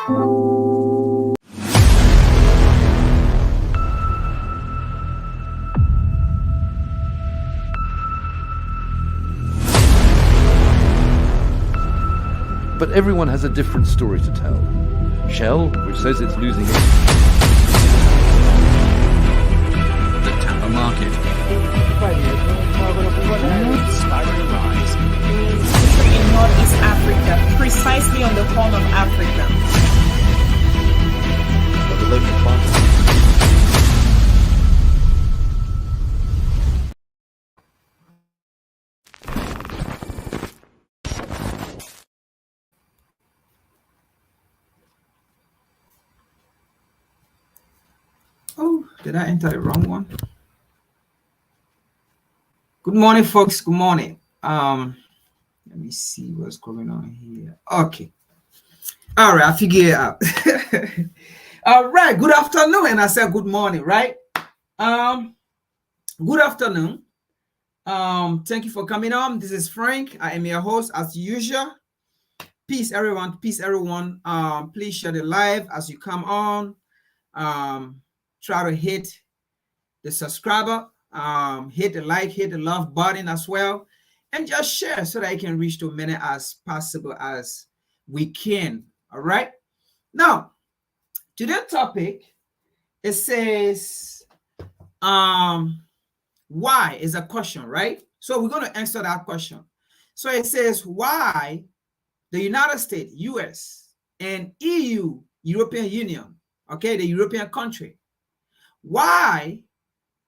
But everyone has a different story to tell. Shell, which says it's losing it. The Tampa market. Spider rise. In Northeast Africa, precisely on the horn of Africa. The living planet. Oh, did I enter the wrong one? Good morning, folks. Good morning. Let me see what's going on here. Okay. All right, I figure it out. All right, good afternoon. And I said good morning, right? Good afternoon. Thank you for coming on. This is Frank. I am your host as usual. Peace, everyone. Peace, everyone. Please share the live as you come on. Try to hit the subscriber, hit the like, hit the love button as well, and just share so that I can reach to as many as possible as we can. All right. Now, today's topic, it says, why is a question, right? So we're going to answer that question. So it says, why the United States, US, and EU, European Union, okay, the European country, why,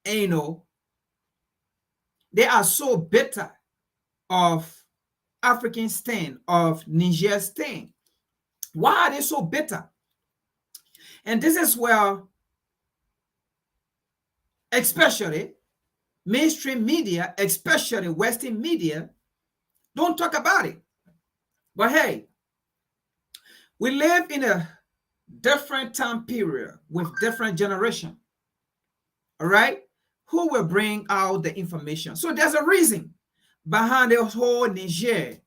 they are so bitter of African stand, of Niger stand. Why are they so bitter? And this is where, especially mainstream media, especially Western media, don't talk about it. But hey, we live in a different time period with different generation. All right, who will bring out the information? So there's a reason behind the whole Niger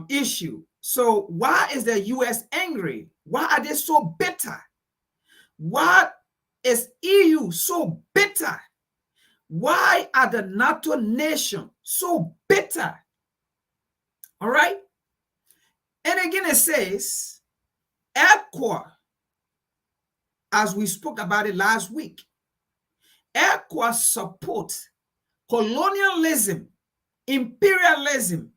issue. So why is the US angry? Why are they so bitter? Why is EU so bitter? Why are the NATO nations so bitter? All right. And again, it says, ECOWAS, as we spoke about it last week, ECOWAS supports colonialism, imperialism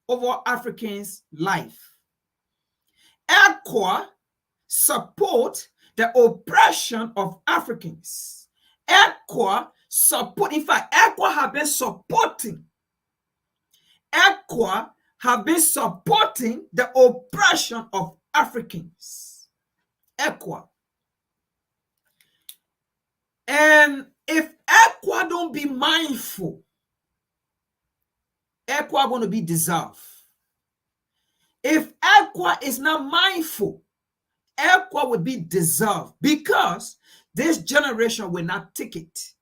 over Africans' life. ECOWAS supports the oppression of Africans. ECOWAS support, in fact, ECOWAS have been supporting. ECOWAS have been supporting the oppression of Africans. ECOWAS. And if ECOWAS don't be mindful, ECOWAS going to be dissolved. If ECOWAS is not mindful, ECOWAS will be dissolved because this generation will not take it.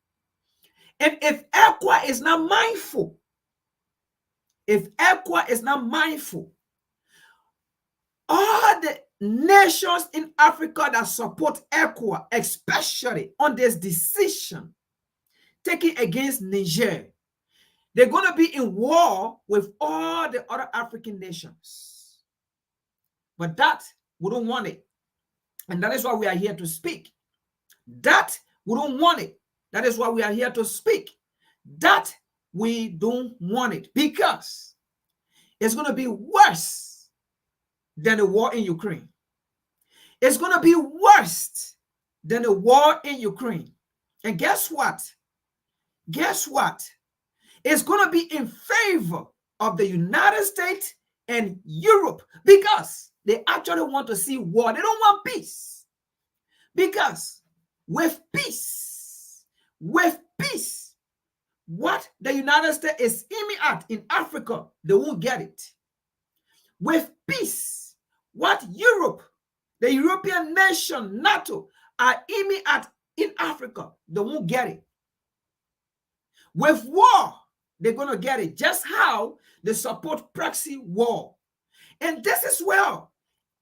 And if ECOWAS is not mindful, all the nations in Africa that support ECOWAS, especially on this decision taken against Niger, they're going to be in war with all the other African nations. But that, we don't want it. And that is why we are here to speak. That, we don't want it. That is why we are here to speak. That, we don't want it. Because it's going to be worse than the war in Ukraine. It's going to be worse than the war in Ukraine. And guess what? Guess what? It's going to be in favor of the United States and Europe because they actually want to see war. They don't want peace. Because with peace, what the United States is aiming at in Africa, they won't get it. With peace, what Europe, the European nation, NATO, are aiming at in Africa, they won't get it. With war, they're going to get it. Just how they support proxy war. And this is where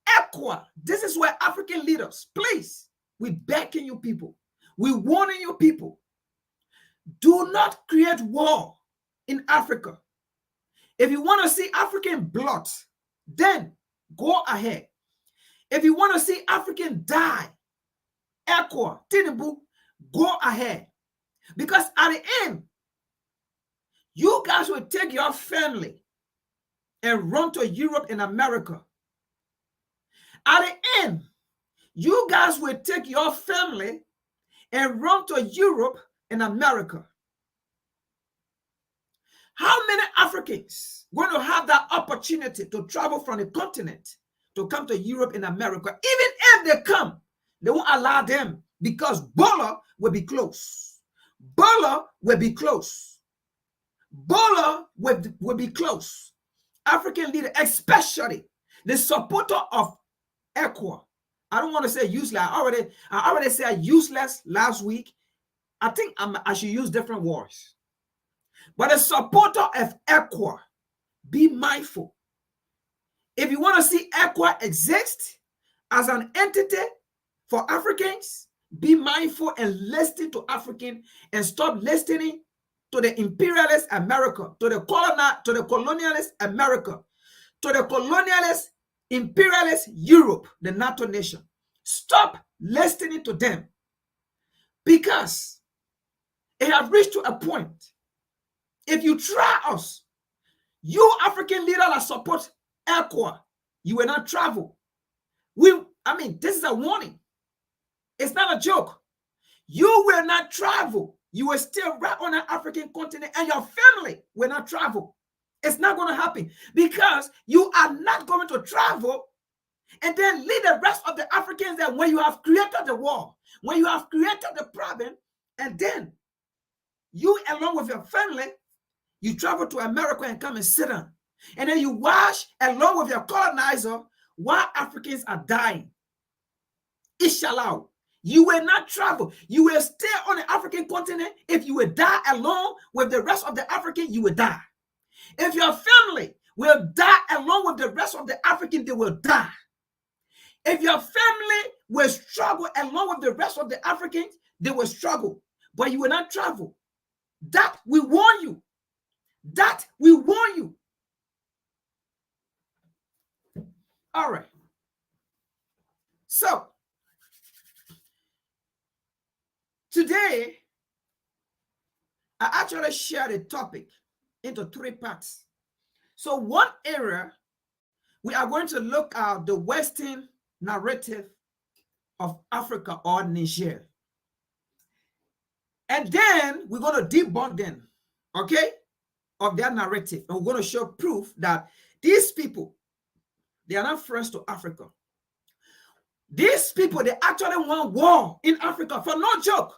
ECOWAS. This is where African leaders, please, we begging you people, we warning you people, do not create war in Africa. If you want to see African blood, then go ahead. If you want to see African die, ECOWAS, Tinubu, go ahead. Because at the end, you guys will take your family and run to Europe and America. At the end, you guys will take your family and run to Europe and America. How many Africans going to have that opportunity to travel from the continent to come to Europe and America? Even if they come, they won't allow them because Bola will be close. Bola will be close. Bola will be close. African leader, especially the supporter of ECOWAS. I don't want to say useless. I already said useless last week. I think I should use different words. But the supporter of ECOWAS, be mindful. If you want to see ECOWAS exist as an entity for Africans, be mindful and listen to Africans and stop listening to the imperialist America, to the colonialist America, to the colonialist imperialist Europe, the NATO nation. Stop listening to them because it has reached to a point. If you try us, you African leaders that support ECOWAS, you will not travel. This is a warning. It's not a joke. You will not travel. You will still right on the African continent and your family will not travel. It's not going to happen because you are not going to travel and then lead the rest of the Africans there when you have created the war, when you have created the problem, and then you along with your family, you travel to America and come and sit down. And then you watch along with your colonizer while Africans are dying. Inshallah, you will not travel. You will stay on the African continent. If you will die along with the rest of the African, you will die. If your family will die along with the rest of the African, they will die. If your family will struggle along with the rest of the Africans, they will struggle. But you will not travel. That we warn you. That we warn you. All right. So, today, I actually shared a topic into 3 parts. So, one area, we are going to look at the Western narrative of Africa or Niger. And then we're going to debunk them, okay, of their narrative. And we're going to show proof that these people, they are not friends to Africa. These people, they actually want war in Africa for no joke.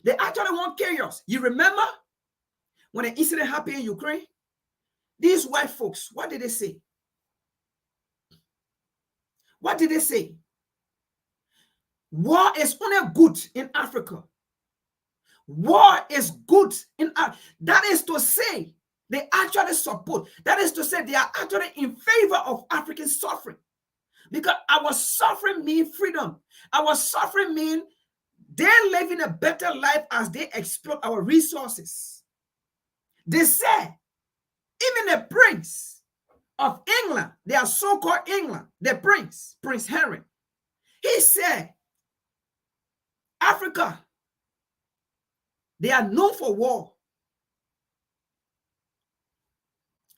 They actually want chaos. You remember when an incident happened in Ukraine? These white folks, what did they say? What did they say? War is only good in Africa. War is good in Africa. That is to say, they actually support. That is to say, they are actually in favor of African suffering. Because our suffering means freedom. Our suffering means they're living a better life as they exploit our resources. They say, even the prince of England, they are so-called England, the prince, Prince Henry, he said, Africa, they are known for war.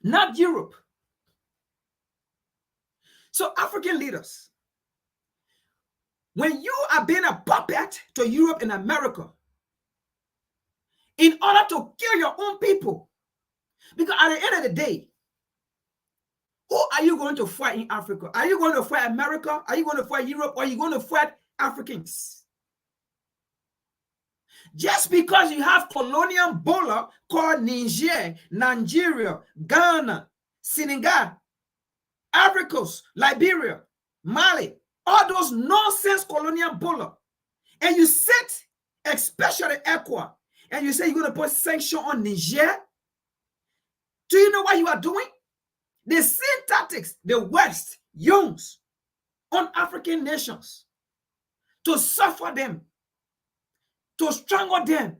Not Europe. So African leaders, when you are being a puppet to Europe and America, in order to kill your own people, because at the end of the day, who are you going to fight in Africa? Are you going to fight America? Are you going to fight Europe? Or are you going to fight Africans? Just because you have colonial bola called Niger, Nigeria, Ghana, Senegal, Afrikans, Liberia, Mali, all those nonsense colonial bola, and you sit, especially ECOWAS, and you say you're going to put sanction on Niger, do you know what you are doing? The same tactics the West use on African nations, to suffer them, to strangle them.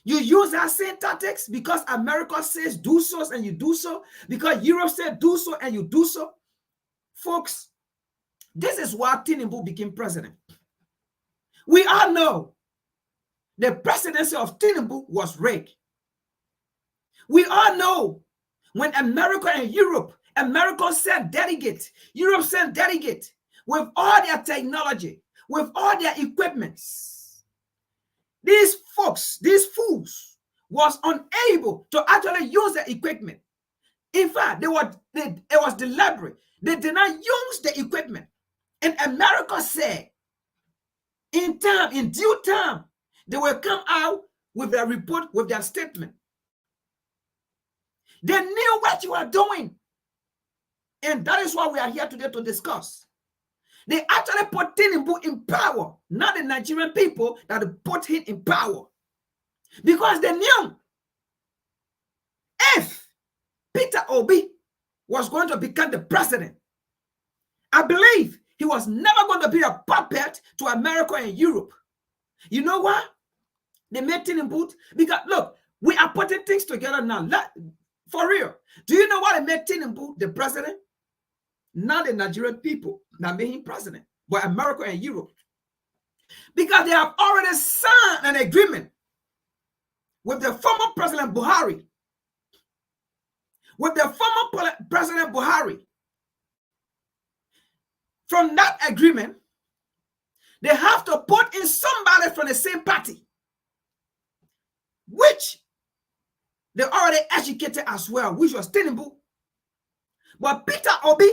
You use that same tactics because America says do so and you do so, because Europe said do so and you do so. Folks, this is why Tinubu became president. We all know the presidency of Tinubu was rigged. We all know when America and Europe, America sent delegates, Europe sent delegates with all their technology, with all their equipments. These folks, these fools, was unable to actually use the equipment. In fact, it was deliberate. They did not use the equipment. And America said, in due time, they will come out with their report, with their statement. They knew what you are doing. And that is why we are here today to discuss. They actually put Tinubu in power, not the Nigerian people that put him in power. Because they knew if Peter Obi was going to become the president, I believe he was never going to be a puppet to America and Europe. You know why? They made Tinubu, because look, we are putting things together now. For real. Do you know why they made Tinubu the president? Not the Nigerian people that made him president, but America and Europe. Because they have already signed an agreement with the former President Buhari. With the former President Buhari. From that agreement, they have to put in somebody from the same party, which they already educated as well, which was Tinubu. But Peter Obi,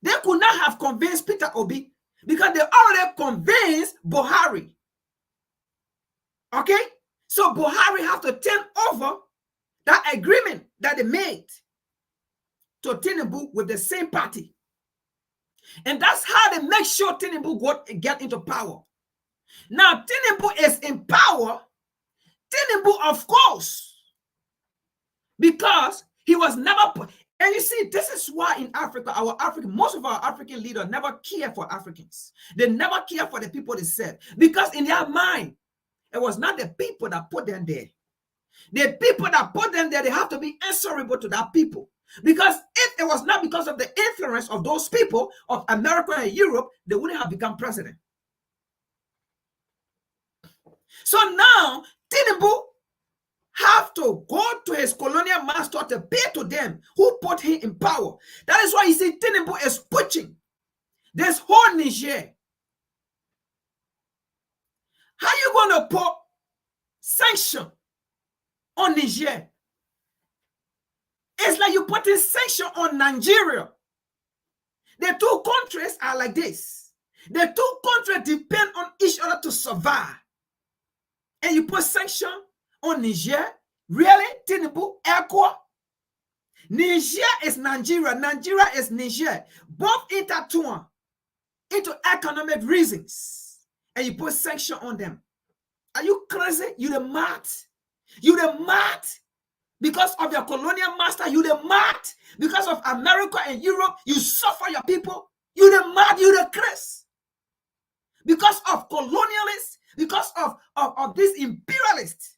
they could not have convinced Peter Obi because they already convinced Buhari. Okay? So Buhari have to turn over that agreement that they made to Tinubu with the same party. And that's how they make sure Tinubu get into power. Now, Tinubu is in power. Tinubu, of course, because he was never put. And you see, this is why in Africa, most of our African leaders never care for Africans. They never care for the people they serve. Because in their mind, it was not the people that put them there. The people that put them there, they have to be answerable to that people. Because if it was not because of the influence of those people of America and Europe, they wouldn't have become president. So now, Tinubu have to go to his colonial master to pay to them who put him in power. That is why you see Tinubu is pushing this whole Niger. How you going to put sanction on Niger? It's like you putting sanction on Nigeria. The two countries are like this. The two countries depend on each other to survive. And you put sanction on Niger? Really? Tinubu? ECOWAS? Niger is Nigeria. Nigeria is Niger. Both intertwined into economic reasons. And you put sanction on them. Are you crazy? You the mad? You the mad? Because of your colonial master, you the mad. Because of America and Europe, you suffer your people. You the mad, you the crazy. Because of colonialists, because of this imperialist.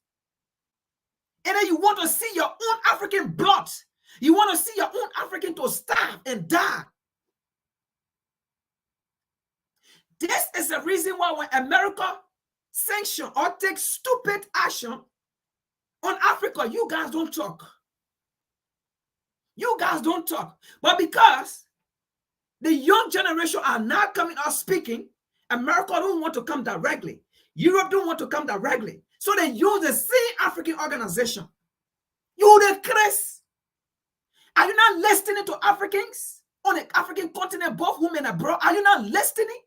And then you want to see your own African blood. You want to see your own African to starve and die. This is the reason why when America sanction or take stupid action on Africa, you guys don't talk. You guys don't talk. But because the young generation are not coming out speaking, America don't want to come directly. Europe don't want to come directly. So they use the same African organization. You the Chris. Are you not listening to Africans on the African continent, both home and abroad? Are you not listening?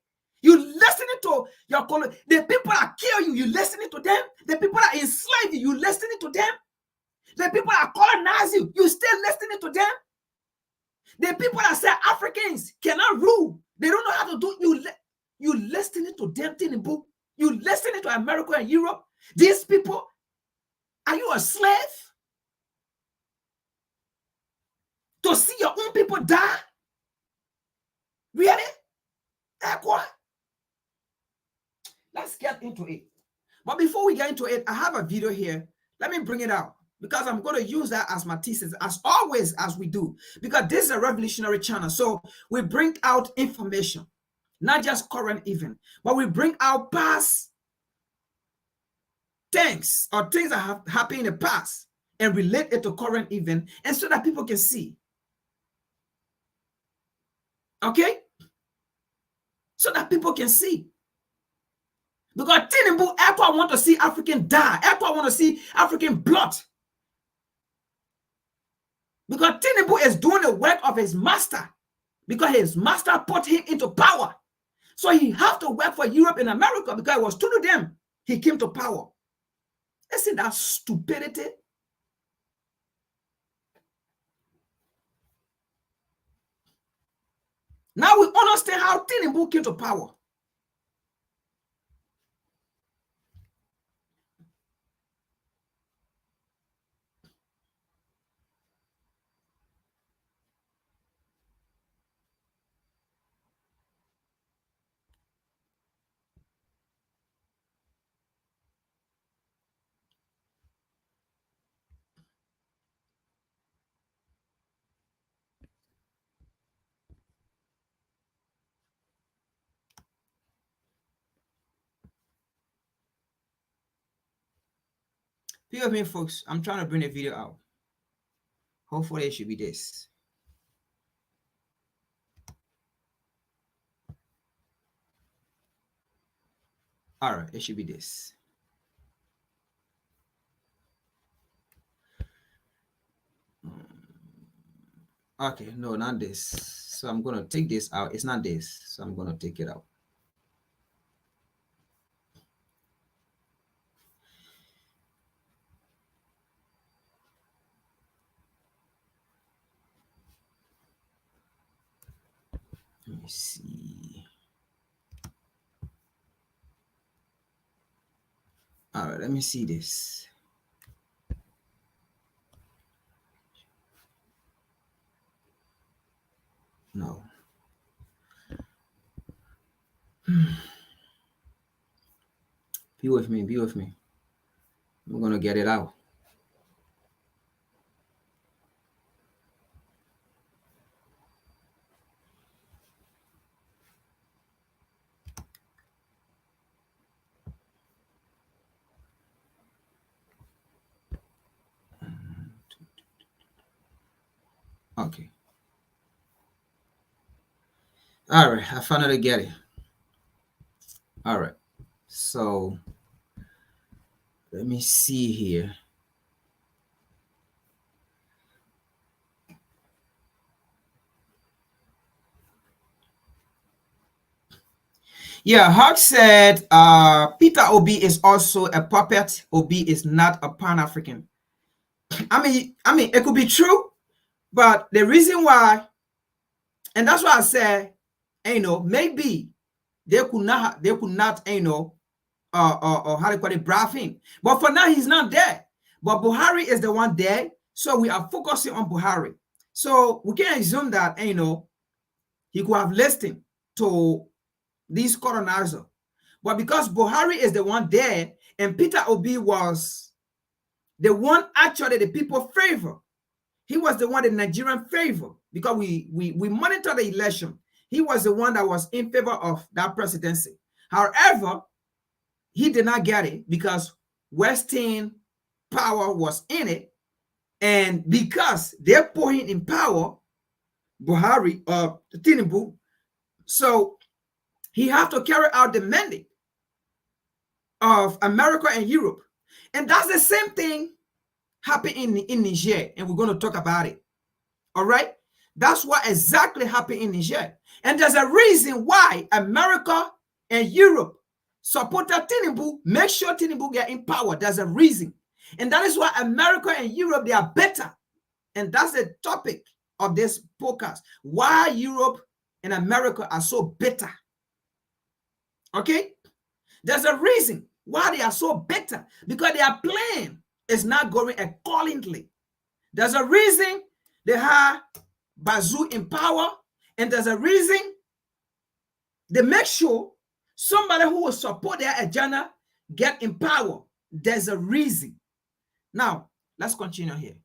You listening to your the people that kill you, you listening to them. The people that enslave you, you listening to them. The people that colonize you, you still listening to them. The people that say Africans cannot rule, they don't know how to do. You listening to them, Tinubu. You listening to America and Europe. These people, are you a slave to see your own people die? ECOWAS. Let's get into it. But before we get into it, I have a video here. Let me bring it out because I'm going to use that as my thesis, as always, as we do, because this is a revolutionary channel. So we bring out information, not just current event, but we bring out past things or things that have happened in the past and relate it to current event, and so that people can see. Okay? So that people can see. Because Tinubu, ECOWAS want to see African die. ECOWAS want to see African blood. Because Tinubu is doing the work of his master. Because his master put him into power. So he have to work for Europe and America because it was through them he came to power. Isn't that stupidity? Now we understand how Tinubu came to power. Be with me, folks. I'm trying to bring the video out. Hopefully it should be this. All right, it should be this. Okay, no, not this. So I'm going to take this out. It's not this. So I'm going to take it out. Let me see. All right, let me see this. No. Be with me, be with me. I'm going to get it out. Okay. All right, I finally get it. All right, so let me see here. Yeah, Hawk said Peter Obi is also a puppet. Obi is not a Pan-African. I mean, it could be true, but the reason why, and that's why I said, maybe they could not, how do you call it, bribe him. But for now, he's not there. But Buhari is the one there, so we are focusing on Buhari. So we can assume that, he could have listened to these colonizers. But because Buhari is the one there, and Peter Obi was the one actually the people favor. He was the one the Nigerian favor because we monitor the election. He was the one that was in favor of that presidency. However, he did not get it because Western power was in it. And because they're putting in power, Buhari, Tinubu, so he have to carry out the mandate of America and Europe. And that's the same thing happened in Niger, and we're going to talk about it. All right? That's what exactly happened in Niger. And there's a reason why America and Europe supported Tinubu, make sure Tinubu get in power. There's a reason. And that is why America and Europe, they are better. And that's the topic of this podcast. Why Europe and America are so bitter. Okay? There's a reason why they are so bitter. Because their plan is not going accordingly. There's a reason they have Bazoo in power. And there's a reason They make sure somebody who will support their agenda get in power. There's a reason. Now, let's continue here.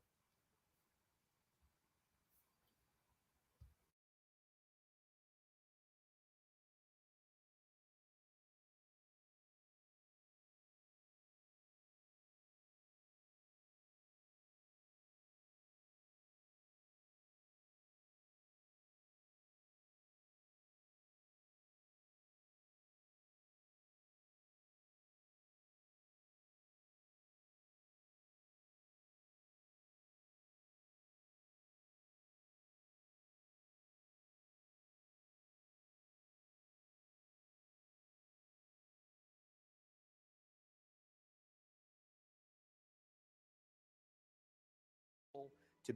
To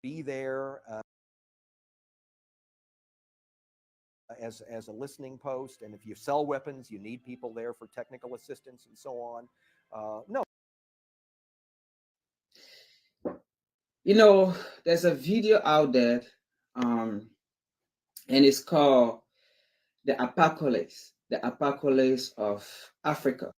be there as a listening post, and if you sell weapons, you need people there for technical assistance and so on. No. You know, there's a video out there, and it's called the Apocalypse of Africa.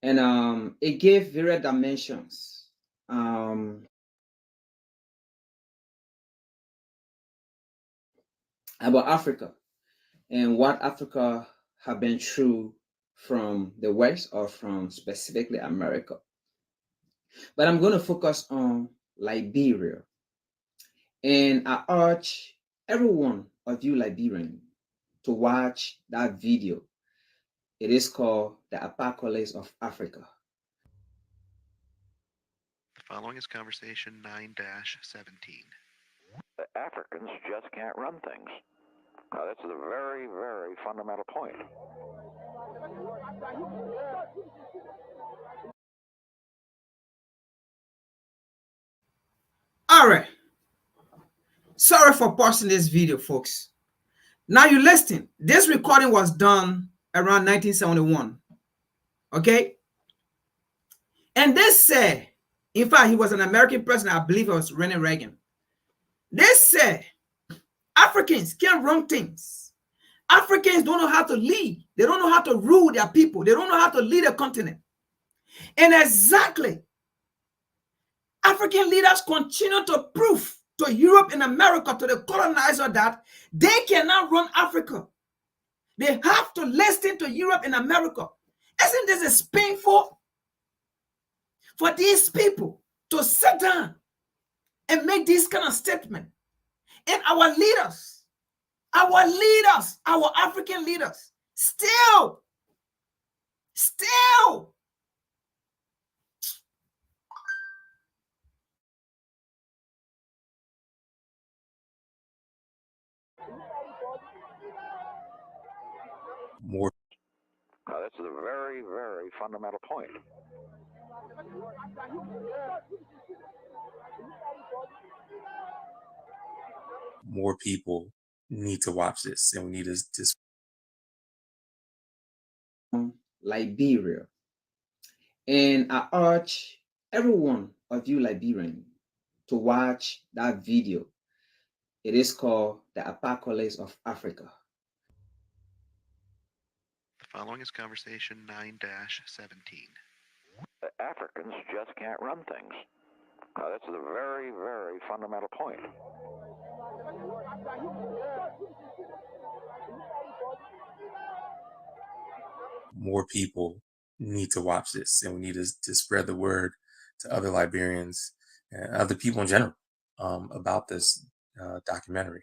And it gave various dimensions about Africa and what Africa have been through from the West or from specifically America. But I'm going to focus on Liberia. And I urge every one of you Liberians to watch that video. It is called The Apocalypse of Africa. The following is conversation 9-17. The Africans just can't run things. That's a very, very fundamental point. All right. Sorry for pausing this video, folks. Now you listen. This recording was done around 1971. Okay? And they say, in fact, he was an American president. I believe it was Ronald Reagan. They say Africans can't run things. Africans don't know how to lead. They don't know how to rule their people. They don't know how to lead a continent. And exactly, African leaders continue to prove to Europe and America, to the colonizer, that they cannot run Africa. They have to listen to Europe and America. Isn't this painful for these people to sit down and make this kind of statement? And our leaders, our African leaders, still More. That's a very, very fundamental point. More people need to watch this, and we need to Liberia. And I urge every one of you Liberians to watch that video. It is called The Apocalypse of Africa. The following is conversation 9-17. The Africans just can't run things. That's a very, very fundamental point. More people need to watch this, and we need to spread the word to other Liberians and other people in general about this documentary.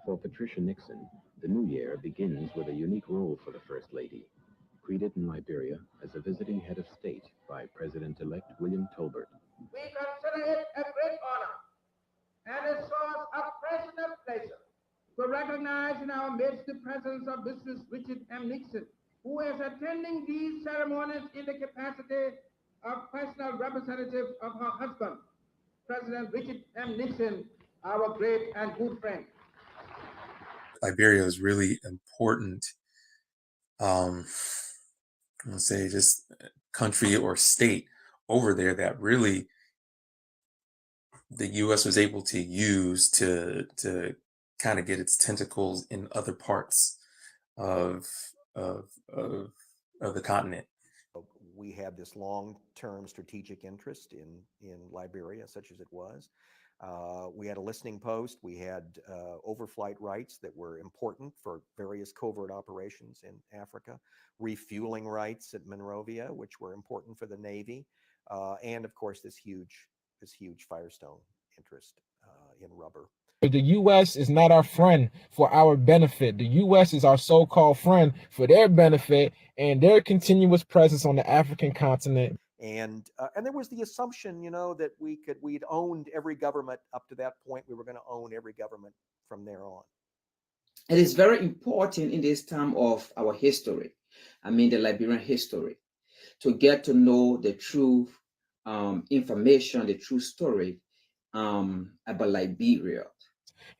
For Patricia Nixon, the new year begins with a unique role for the First Lady, greeted in Liberia as a visiting head of state by President-elect William Tolbert. We consider it a great honor and a source of personal pleasure to recognize in our midst the presence of Mrs. Richard M. Nixon, who is attending these ceremonies in the capacity of personal representative of her husband, President Richard M. Nixon, our great and good friend. Liberia is really important let's say, just country or state over there that really the U.S. was able to use to kind of get its tentacles in other parts of the continent. We had this long-term strategic interest in Liberia, such as it was. We had a listening post. We had overflight rights that were important for various covert operations in Africa, refueling rights at Monrovia, which were important for the Navy, and of course this huge Firestone interest in rubber. The U.S. is not our friend for our benefit. The U.S. is our so-called friend for their benefit and their continuous presence on the African continent. And there was the assumption, you know, that we'd owned every government up to that point. We were going to own every government from there on. It is very important in this time of our history, I mean the Liberian history, to get to know the true information, the true story about Liberia.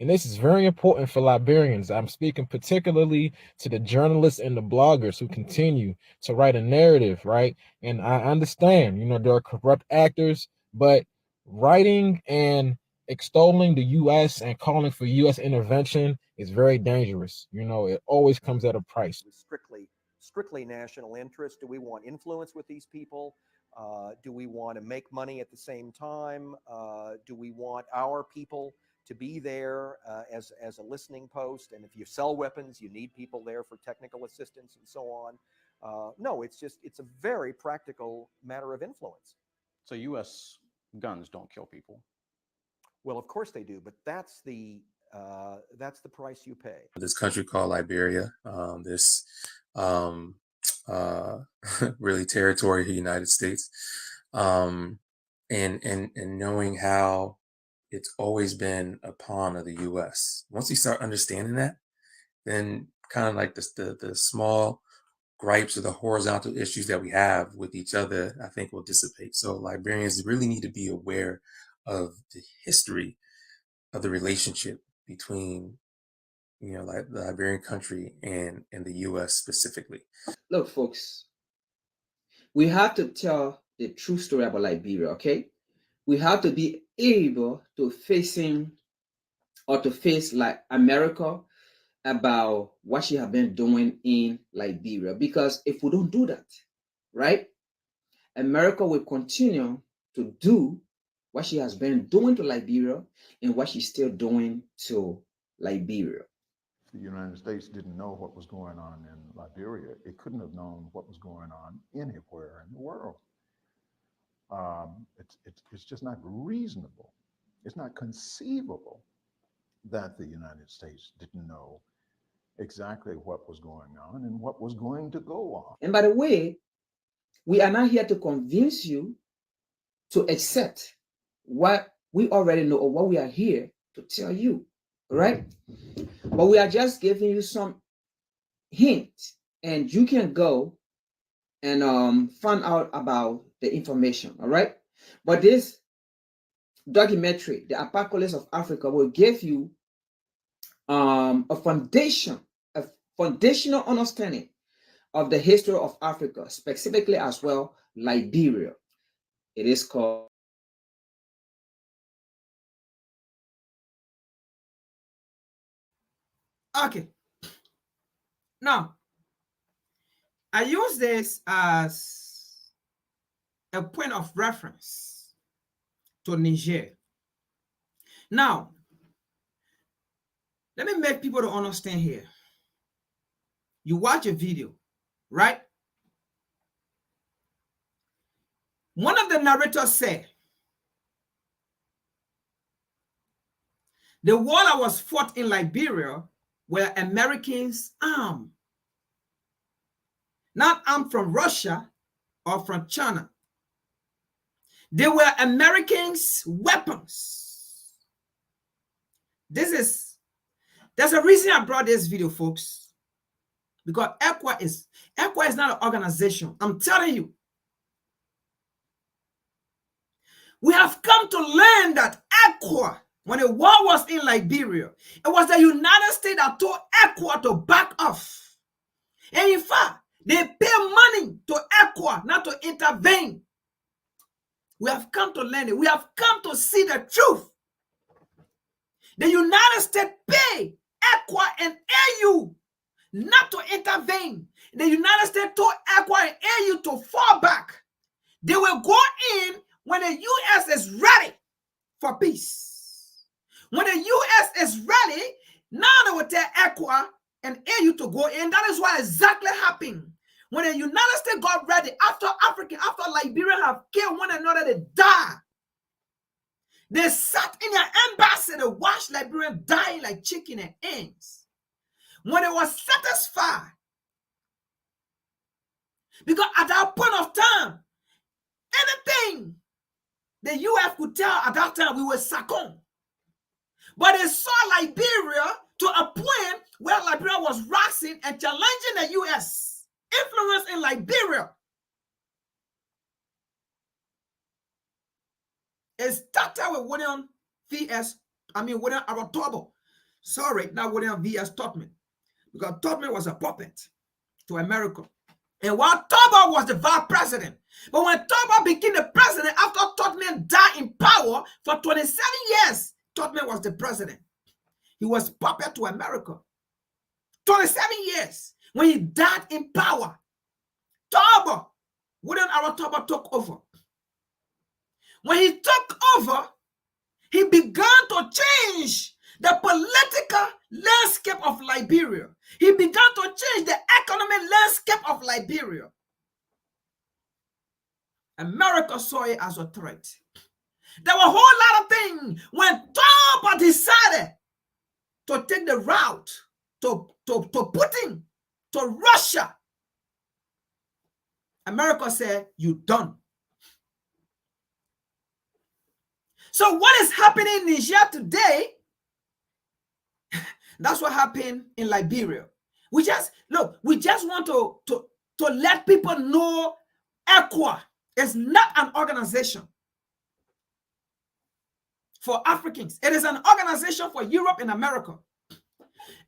And this is very important for Liberians. I'm speaking particularly to the journalists and the bloggers who continue to write a narrative, right? And I understand, you know, there are corrupt actors, but writing and extolling the U.S. and calling for U.S. intervention is very dangerous. You know, it always comes at a price. Strictly national interest. Do we want influence with these people? Do we want to make money at the same time? Do we want our people to be there as a listening post? And if you sell weapons, you need people there for technical assistance and so on. No, it's a very practical matter of influence. So U.S. guns don't kill people. Well, of course they do, but that's the price you pay. This country called Liberia, this really territory of the United States, and knowing how it's always been a pawn of the U.S. Once you start understanding that, then kind of like the small gripes or the horizontal issues that we have with each other, I think will dissipate. So Liberians really need to be aware of the history of the relationship between, you know, like the Liberian country and the U.S. specifically. Look, folks, we have to tell the true story about Liberia, okay? We have to be able to face like America about what she has been doing in Liberia. Because if we don't do that, right, America will continue to do what she has been doing to Liberia and what she's still doing to Liberia. The United States didn't know what was going on in Liberia. It couldn't have known what was going on anywhere in the world. It's just not reasonable. It's not conceivable that the United States didn't know exactly what was going on and what was going to go on. And by the way, we are not here to convince you to accept what we already know or what we are here to tell you, right? But we are just giving you some hints, and you can go and find out about the information, all right? But this documentary, The Apocalypse of Africa, will give you a foundational understanding of the history of Africa, specifically as well Liberia. It is called Okay. Now, I use this as a point of reference to Niger. Now, let me make people to understand here. You watch a video, right? One of the narrators said, the war that was fought in Liberia were Americans armed. Not armed from Russia or from China. They were Americans' weapons. There's a reason I brought this video, folks. Because ECOWAS is not an organization. I'm telling you. We have come to learn that ECOWAS, when the war was in Liberia, it was the United States that told ECOWAS to back off. And in fact, They pay money to ECOWAS not to intervene. We have come to learn it. We have come to see the truth. The United States pay ECOWAS and AU not to intervene. The United States told ECOWAS and AU to fall back. They will go in when the U.S. is ready for peace. When the U.S. is ready, now they will tell ECOWAS and AU to go in. That is what exactly happened. When the United States got ready, after Liberia have killed one another, they died. They sat in their embassy to watch Liberians dying like chicken and eggs. When they were satisfied, because at that point of time, anything the U.S. could tell at that time, we were succumb. But they saw Liberia to a point where Liberia was rising and challenging the U.S. influence in Liberia. It started with William Aratobo. Sorry, not William V.S. Tubman. Because Tubman was a puppet to America. And while Tubman was the vice president, but when Tubman became the president after Tubman died in power for 27 years, Tubman was the president. He was puppet to America. 27 years. When he died in power, William Aratobo took over. When he took over, he began to change the political landscape of Liberia. He began to change the economic landscape of Liberia. America saw it as a threat. There were a whole lot of things when Tubman decided to take the route to Putin, to Russia. America said, "You done." So what is happening in Niger today? That's what happened in Liberia. We just want to let people know ECOWAS is not an organization for Africans. It is an organization for Europe and America.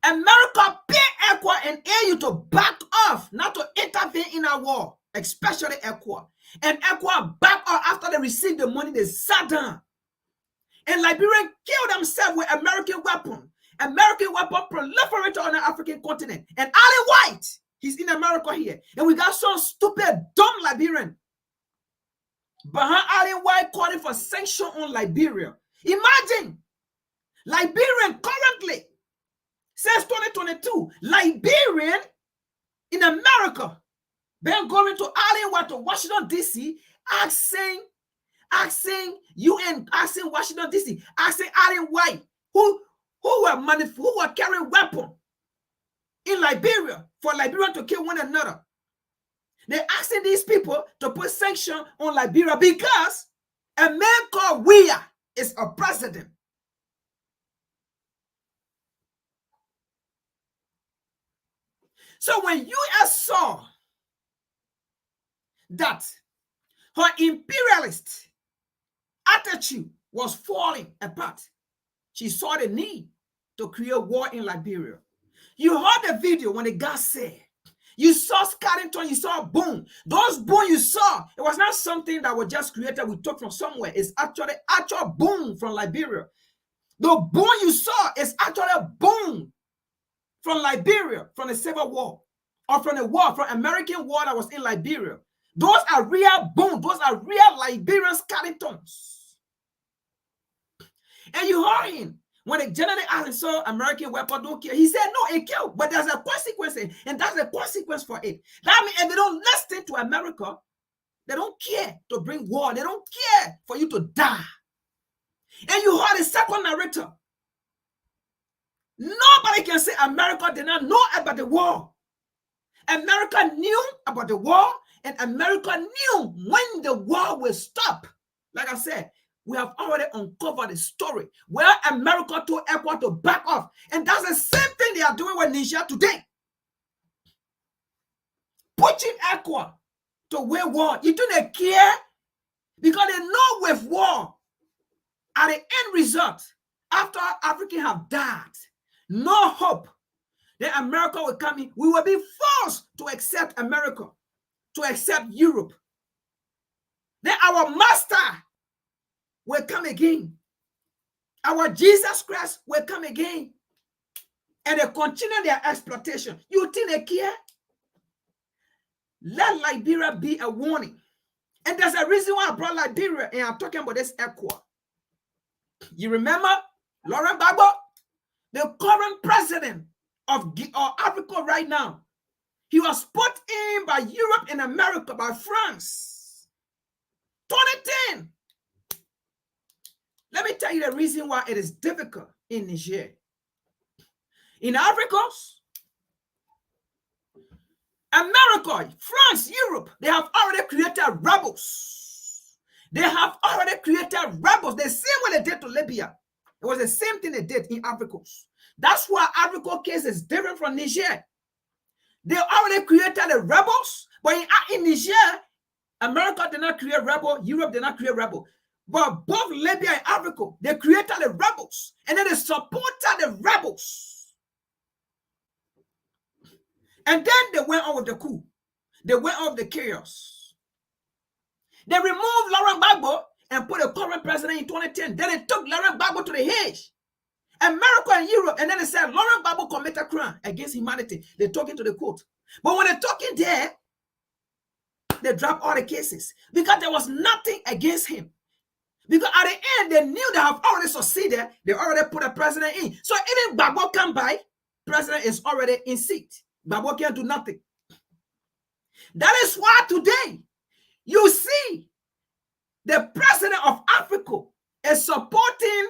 America pay ECOWAS and AU to back off, not to intervene in our war, especially ECOWAS. And ECOWAS back off after they received the money, they sat down. And Liberians killed themselves with American weapons. American weapons proliferated on the African continent. And Ali White, he's in America here. And we got some stupid, dumb Liberian behind Ali White calling for sanction on Liberia. Imagine, Liberian currently, since 2022, Liberian in America been going to Ali White to Washington, D.C., asking UN, asking Washington, D.C., asking Ali White, who were carrying weapons in Liberia for Liberia to kill one another. They're asking these people to put sanctions on Liberia because a man called Weah is a president. So when U.S. saw that her imperialist attitude was falling apart, she saw the need to create war in Liberia. You heard the video when the guy said, you saw Scarrington, you saw boom. Those boom you saw, it was not something that was just created, we took from somewhere. It's actually actual boom from Liberia. The boom you saw is actually a boom from Liberia, from the Civil War, or from the war, from American war that was in Liberia. Those are real boom. Those are real Liberian Scarringtons. And you heard him when the general asked him, so American weapon don't kill. He said, no, it killed, but there's a consequence, and that's the consequence for it. That means if they don't listen to America, they don't care to bring war. They don't care for you to die. And you heard the second narrator. Nobody can say America did not know about the war. America knew about the war, and America knew when the war will stop. Like I said, we have already uncovered the story where America told ECOWAS to back off. And that's the same thing they are doing with Niger today. Pushing ECOWAS to wage war. You think they care? Because they know with war, at the end result, after Africans have died, no hope, Then America will come in. We will be forced to accept America, to accept Europe. Then our master will come again. Our Jesus Christ will come again. And they continue their exploitation. You think they care? Let Liberia be a warning. And there's a reason why I brought Liberia, and I'm talking about this ECOWAS. You remember Laurent Gbagbo, the current president of Africa right now? He was put in by Europe and America, by France. 2010. Let me tell you the reason why it is difficult in Niger. In Africa, America, France, Europe, they have already created rebels. They have already created rebels. The same way they did to Libya. It was the same thing they did in Africa. That's why Africa case is different from Niger. They already created the rebels, but in Niger, America did not create rebel, Europe did not create rebel. But both Libya and Africa, they created the rebels, and then they supported the rebels. And then they went on with the coup. They went on with the chaos. They removed Laurent Gbagbo and put a current president in 2010. Then they took Laurent Gbagbo to the Hague. America and Europe, and then they said Laurent Gbagbo committed crime against humanity. They took him to the court. But when they took him there, they dropped all the cases because there was nothing against him. Because at the end, they knew they have already succeeded. They already put a president in. So even Gbagbo come by, president is already in seat. Gbagbo can't do nothing. That is why today you see the president of Africa is supporting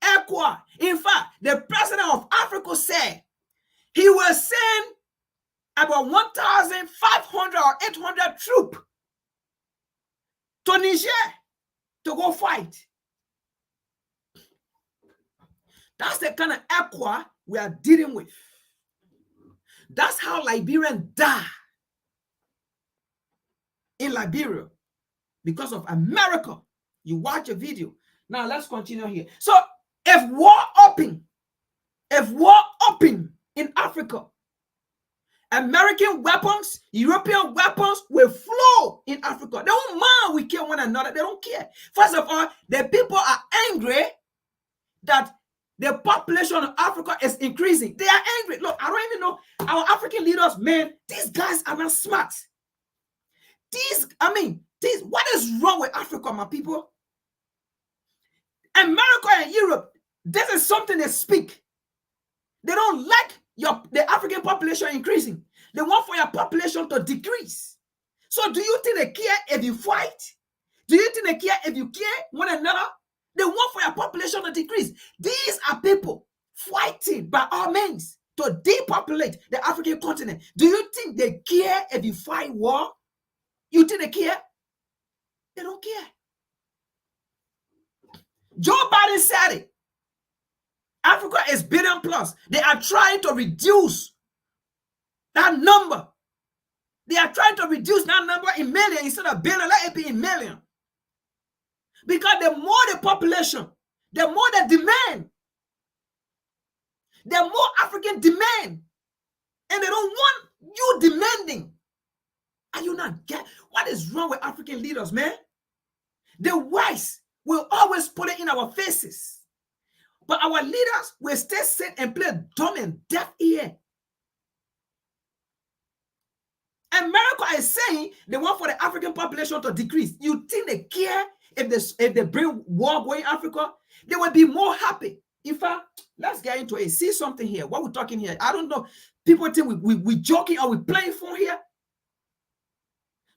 ECOWAS. In fact, the president of Africa said he will send about 1,500 or 800 troops to Niger to go fight. That's the kind of ECOWAS we are dealing with. That's how Liberians die in Liberia because of America. You watch a video. Now let's continue here. So if war open in Africa, American weapons, European weapons will flow in Africa. They don't mind we kill one another. They don't care. First of all, the people are angry that the population of Africa is increasing. They are angry. Look, I don't even know our African leaders, man. These guys are not smart. What is wrong with Africa, my people? America and Europe, this is something they speak. They don't like the African population increasing. They want for your population to decrease. So do you think they care if you fight? Do you think they care if you care one another? They want for your population to decrease. These are people fighting by all means to depopulate the African continent. Do you think they care if you fight war? You think they care? They don't care. Joe Biden said it. Africa is billion plus. They are trying to reduce that number. They are trying to reduce that number in million instead of billion. Let it be in million. Because the more the population, the more the demand, the more African demand. And they don't want you demanding. Are you not get what is wrong with African leaders, man? The wise will always put it in our faces. But our leaders will stay sit and play dumb and deaf ear. America is saying they want for the African population to decrease. You think they care if they bring war going in Africa? They will be more happy. In fact, let's get into it. See something here. What we're talking here. I don't know. People think we joking or we playing for here.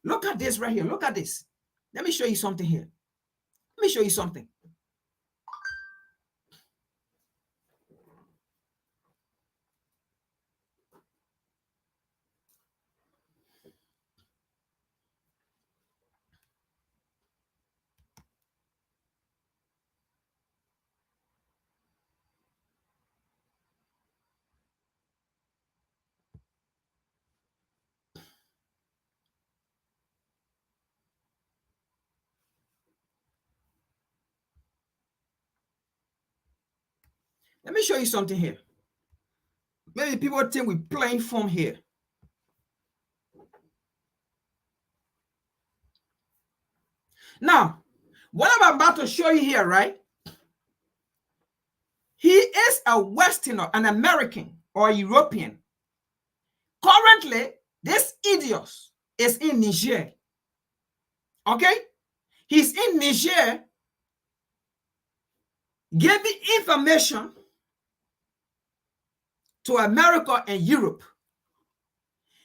Look at this right here. Look at this. Let me show you something here. Let me show you something. Let me show you something here. Maybe people think we're playing from here. Now, what I'm about to show you here, right? He is a Westerner, an American or a European. Currently, this idiot is in Niger. Okay? He's in Niger giving information to America and Europe.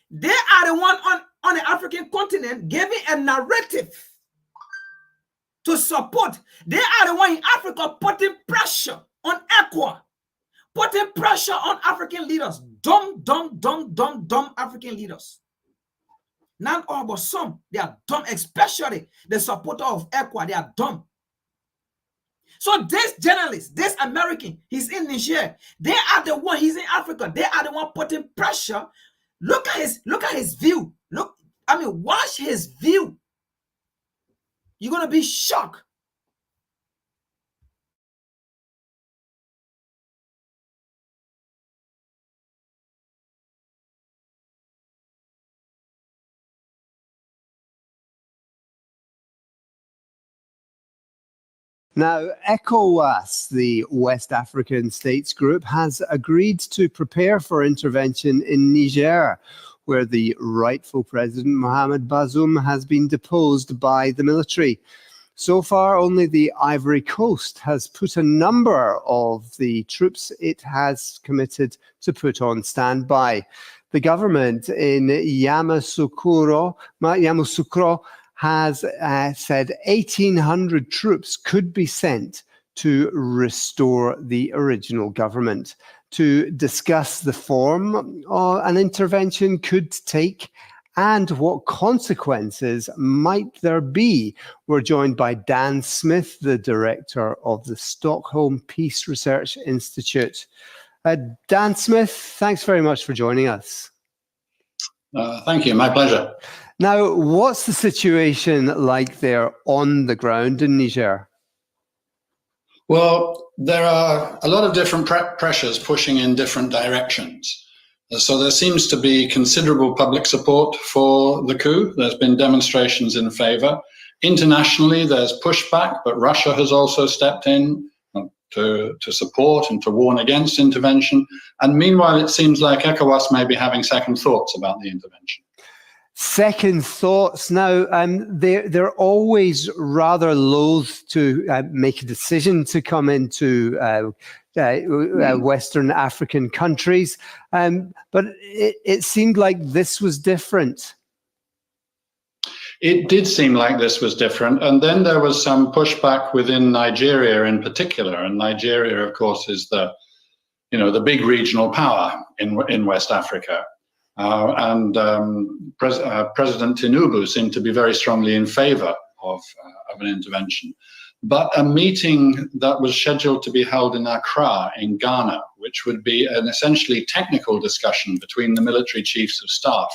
They are the one on the African continent giving a narrative to support. They are the one in Africa putting pressure on ECOWAS, putting pressure on African leaders. Dumb African leaders. Not all, but some. They are dumb, especially the supporter of ECOWAS. They are dumb. So this journalist, this American, he's in Niger. They are the one, he's in Africa. They are the one putting pressure. Look at his view. Watch his view. You're gonna be shocked. Now, ECOWAS, the West African States Group, has agreed to prepare for intervention in Niger, where the rightful president, Mohamed Bazoum, has been deposed by the military. So far, only the Ivory Coast has put a number of the troops it has committed to put on standby. The government in Yamoussoukro has said 1,800 troops could be sent to restore the original government. To discuss the form an intervention could take and what consequences might there be, we're joined by Dan Smith, the director of the Stockholm Peace Research Institute. Dan Smith, thanks very much for joining us. Thank you, my pleasure. Now, what's the situation like there on the ground in Niger? Well, there are a lot of different pressures pushing in different directions. So there seems to be considerable public support for the coup. There's been demonstrations in favor. Internationally, there's pushback, but Russia has also stepped in to support and to warn against intervention. And meanwhile, it seems like ECOWAS may be having second thoughts about the intervention. Second thoughts. Now, they're always rather loath to make a decision to come into Western African countries, but it seemed like this was different. It did seem like this was different, and then there was some pushback within Nigeria in particular. And Nigeria, of course, is the big regional power in West Africa. President Tinubu seemed to be very strongly in favor of an intervention. But a meeting that was scheduled to be held in Accra in Ghana, which would be an essentially technical discussion between the military chiefs of staff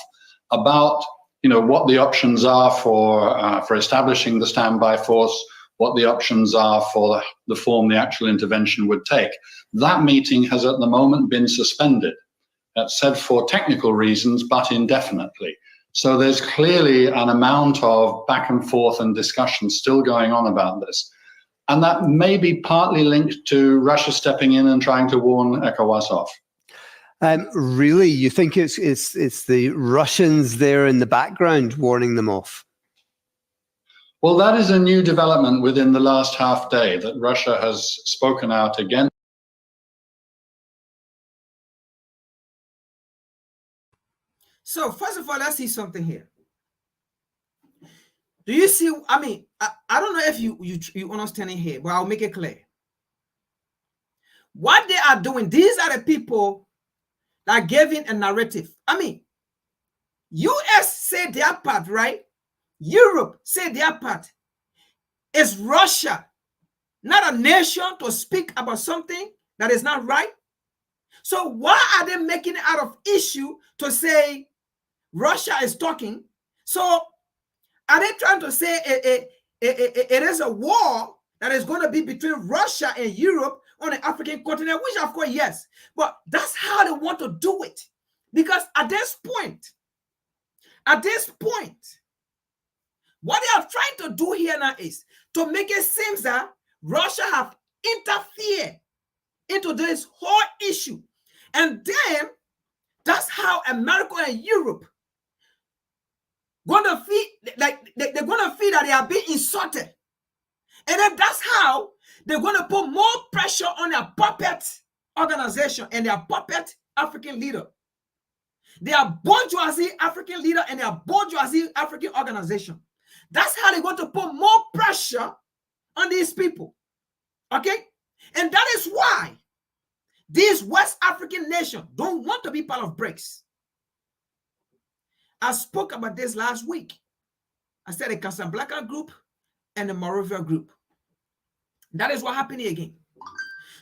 about what the options are for establishing the standby force, what the options are for the form the actual intervention would take. That meeting has at the moment been suspended. That's said for technical reasons, but indefinitely. So there's clearly an amount of back and forth and discussion still going on about this. And that may be partly linked to Russia stepping in and trying to warn ECOWAS off. Really? You think it's the Russians there in the background warning them off? Well, that is a new development within the last half day, that Russia has spoken out against. So first of all, let's see something here. Do you see? I don't know if you understand it here, but I'll make it clear. What they are doing, these are the people that are giving a narrative. US say their part, right? Europe say their part. Is Russia not a nation to speak about something that is not right? So why are they making it out of issue to say Russia is talking? So are they trying to say it is a war that is going to be between Russia and Europe, on the African continent, which of course, yes, but that's how they want to do it. Because at this point, what they are trying to do here now is to make it seem that Russia have interfered into this whole issue. And then that's how America and Europe gonna feel like they're gonna feel that they are being insulted. And then that's how they're gonna put more pressure on their puppet organization and their puppet African leader. They are bourgeoisie African leader and they are bourgeoisie African organization. That's how they're going to put more pressure on these people. Okay? And that is why these West African nations don't want to be part of BRICS. I spoke about this last week. I said the Casablanca group and the Morovia group. That is what happened here again.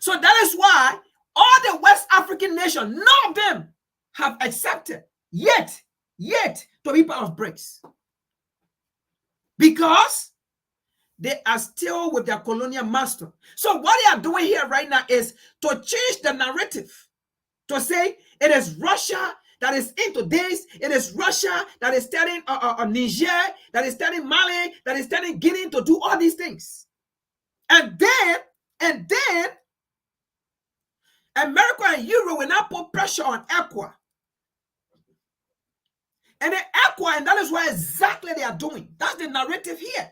So that is why all the West African nations, none of them have accepted yet to be part of BRICS. Because they are still with their colonial master. So what they are doing here right now is to change the narrative, to say it is Russia that is into this, it is Russia that is telling Niger, that is telling Mali, that is telling Guinea to do all these things. And then America and Europe will now put pressure on ECOWAS. And then ECOWAS, and that is what exactly they are doing. That's the narrative here.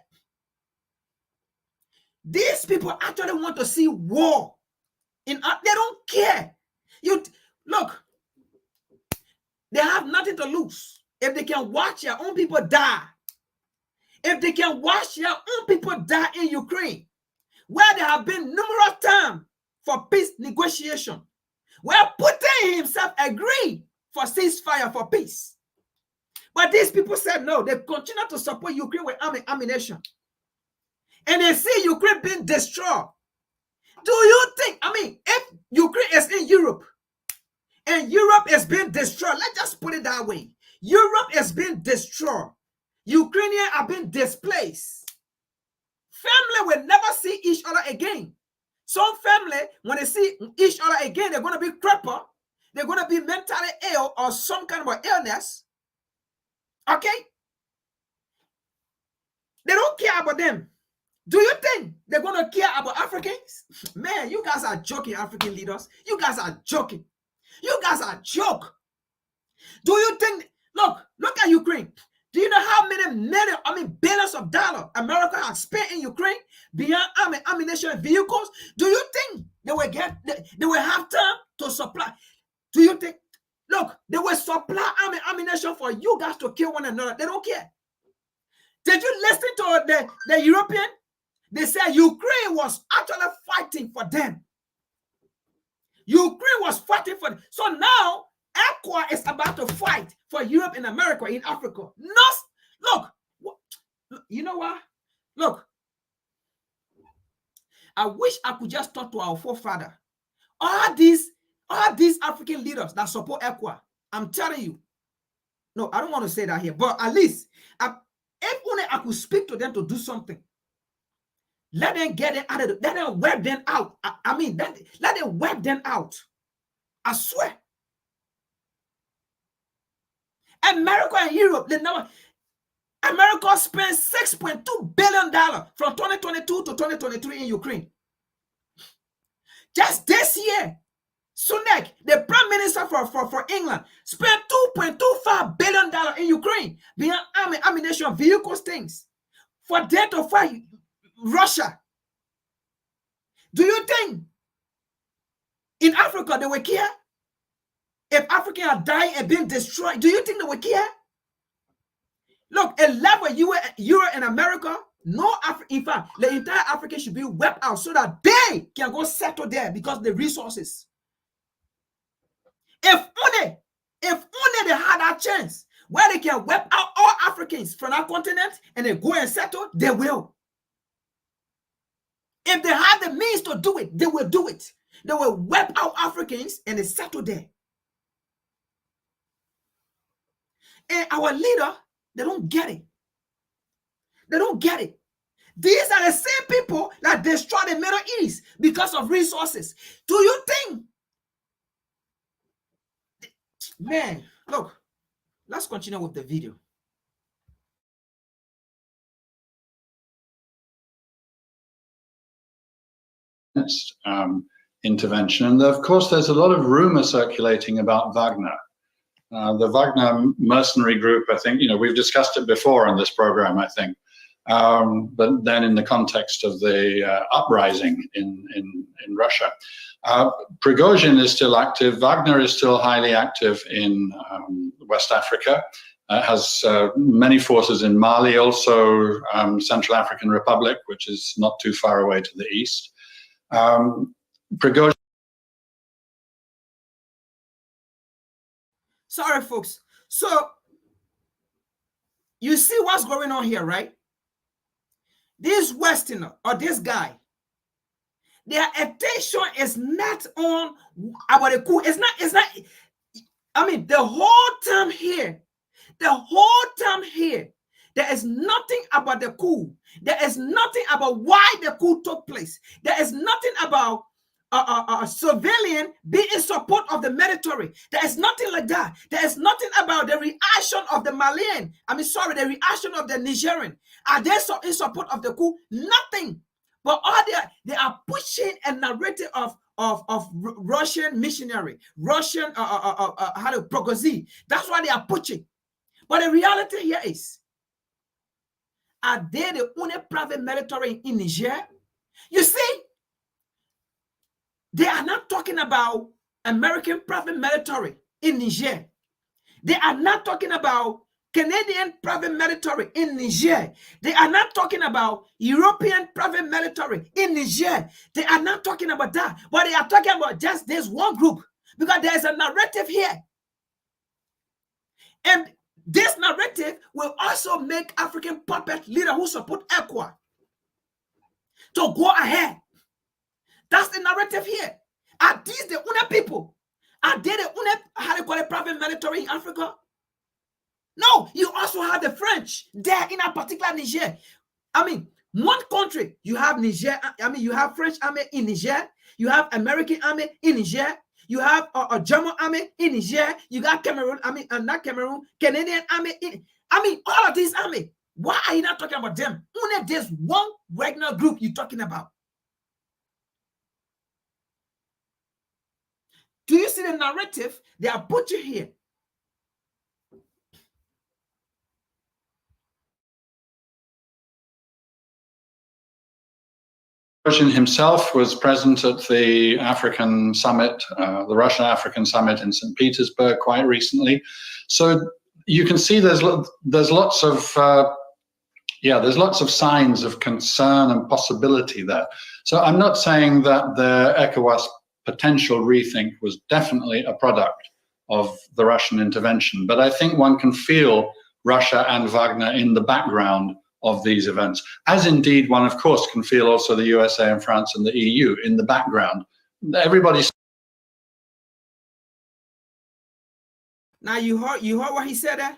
These people actually want to see war. They don't care. Look, they have nothing to lose. If they can watch their own people die, if they can watch their own people die in Ukraine, where there have been numerous times for peace negotiation, where Putin himself agreed for ceasefire for peace. But these people said no, they continue to support Ukraine with ammunition. And they see Ukraine being destroyed. Do you think, if Ukraine is in Europe and Europe is being destroyed, let's just put it that way. Europe is being destroyed. Ukrainians are being displaced. Family will never see each other again. Some family, when they see each other again, they're going to be crippled. They're going to be mentally ill or some kind of illness. Okay? They don't care about them. Do you think they're going to care about Africans? Man, you guys are joking, African leaders. You guys are joking. You guys are joke. Do you think, look at Ukraine. Do you know how many billions of dollars America has spent in Ukraine beyond ammunition and vehicles? Do you think they will have time to supply? Do you think, look, they will supply ammunition for you guys to kill one another? They don't care. Did you listen to the European? They said Ukraine was actually fighting for them. Ukraine was fighting for them. So now, ECOWAS is about to fight for Europe and America in Africa. Look, you know what? Look, I wish I could just talk to our forefather. All these African leaders that support ECOWAS, I'm telling you. No, I don't want to say that here, but at least, if only I could speak to them to do something. Let them get it out of it. Let them wipe them out. Let them wipe them out. I swear. America and Europe, America spent $6.2 billion from 2022 to 2023 in Ukraine. Just this year, Sunak, the Prime Minister for England, spent $2.25 billion in Ukraine beyond ammunition, vehicles, things, for them to fight Russia. Do you think in Africa they will care? If Africans are dying and being destroyed, do you think they will care? Look, a level Europe and America, in fact, the entire Africa should be wiped out so that they can go settle there because the resources. If only they had that chance where they can wipe out all Africans from our continent and they go and settle, they will. If they have the means to do it, they will do it. They will wipe out Africans and they settle there. And our leader, they don't get it. They don't get it. These are the same people that destroy the Middle East because of resources. Do you think? Man, look, let's continue with the video. Intervention. And of course, there's a lot of rumor circulating about Wagner. The Wagner mercenary group, I think, we've discussed it before on this program, I think. But then in the context of the uprising in Russia. Prigozhin is still active. Wagner is still highly active in West Africa. Has many forces in Mali, also Central African Republic, which is not too far away to the east. Prigozhin. Sorry, folks. So you see what's going on here, right? This Westerner or this guy, their attention is not on about the coup. It's not. I mean, the whole time here, there is nothing about the coup. There is nothing about why the coup took place. There is nothing about a civilian being in support of the military. There is nothing like that. There is nothing about the reaction of the Malian. The reaction of the Nigerian. Are they in support of the coup? Nothing. But all they are pushing a narrative of Russian missionary, Russian Prigozhin. That's why they are pushing. But the reality here is, are they the only private military in Niger? You see, they are not talking about American private military in Niger. They are not talking about Canadian private military in Niger. They are not talking about European private military in Niger. They are not talking about that. But they are talking about just this one group. Because there is a narrative here. And this narrative will also make African puppet leaders who support ECOWAS to go ahead. That's the narrative here. Are these the only people? Are they the only, private military in Africa? No, you also have the French there in a particular Niger. I mean, one country, you have Niger, you have French army in Niger, you have American army in Niger, you have a German army in Niger, you got Cameroon, not Cameroon, Canadian army in, all of these army. Why are you not talking about them? Only this one Wagner group you're talking about. Do you see the narrative they are putting here? Prigozhin himself was present at the African summit, the Russian African summit in St. Petersburg quite recently. So you can see there's lots of there's lots of signs of concern and possibility there. So I'm not saying that the ECOWAS potential rethink was definitely a product of the Russian intervention, but I think one can feel Russia and Wagner in the background of these events, as indeed one, of course, can feel also the USA and France and the EU in the background. Everybody's. Now you heard what he said there?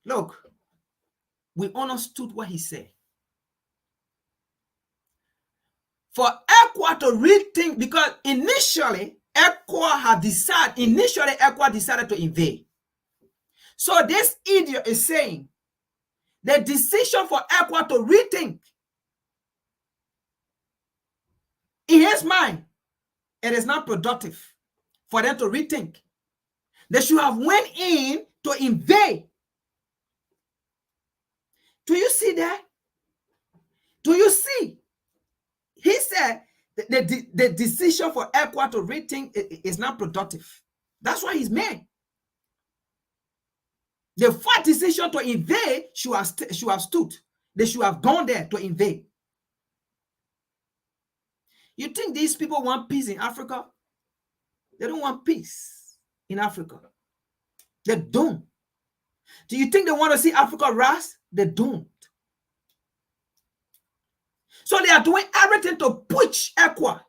Look, we understood what he said. For ECOWAS to rethink, because initially ECOWAS decided to invade. So this idiot is saying the decision for ECOWAS to rethink, in his mind, it is not productive for them to rethink. They should have went in to invade. Do you see that? Do you see? He said the decision for ECOWAS to rethink is not productive. That's why he's mad. The first decision to invade should have stood. They should have gone there to invade. You think these people want peace in Africa? They don't want peace in Africa. They don't. Do you think they want to see Africa rise? They don't. So they are doing everything to push ECOWAS.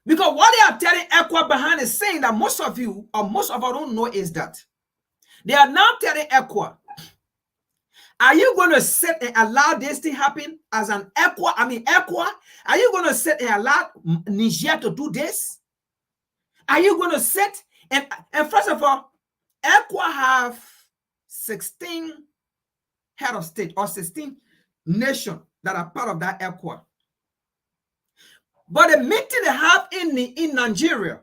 Because what they are telling ECOWAS behind is saying that most of you, or most of us don't know, is that they are now telling ECOWAS Are you going to sit and allow this thing happen as an ECOWAS? Are you going to sit and allow Niger to do this? Are you going to sit and first of all, ECOWAS have 16 head of state or 16 nations that are part of that ECOWAS. But the meeting they have in Nigeria,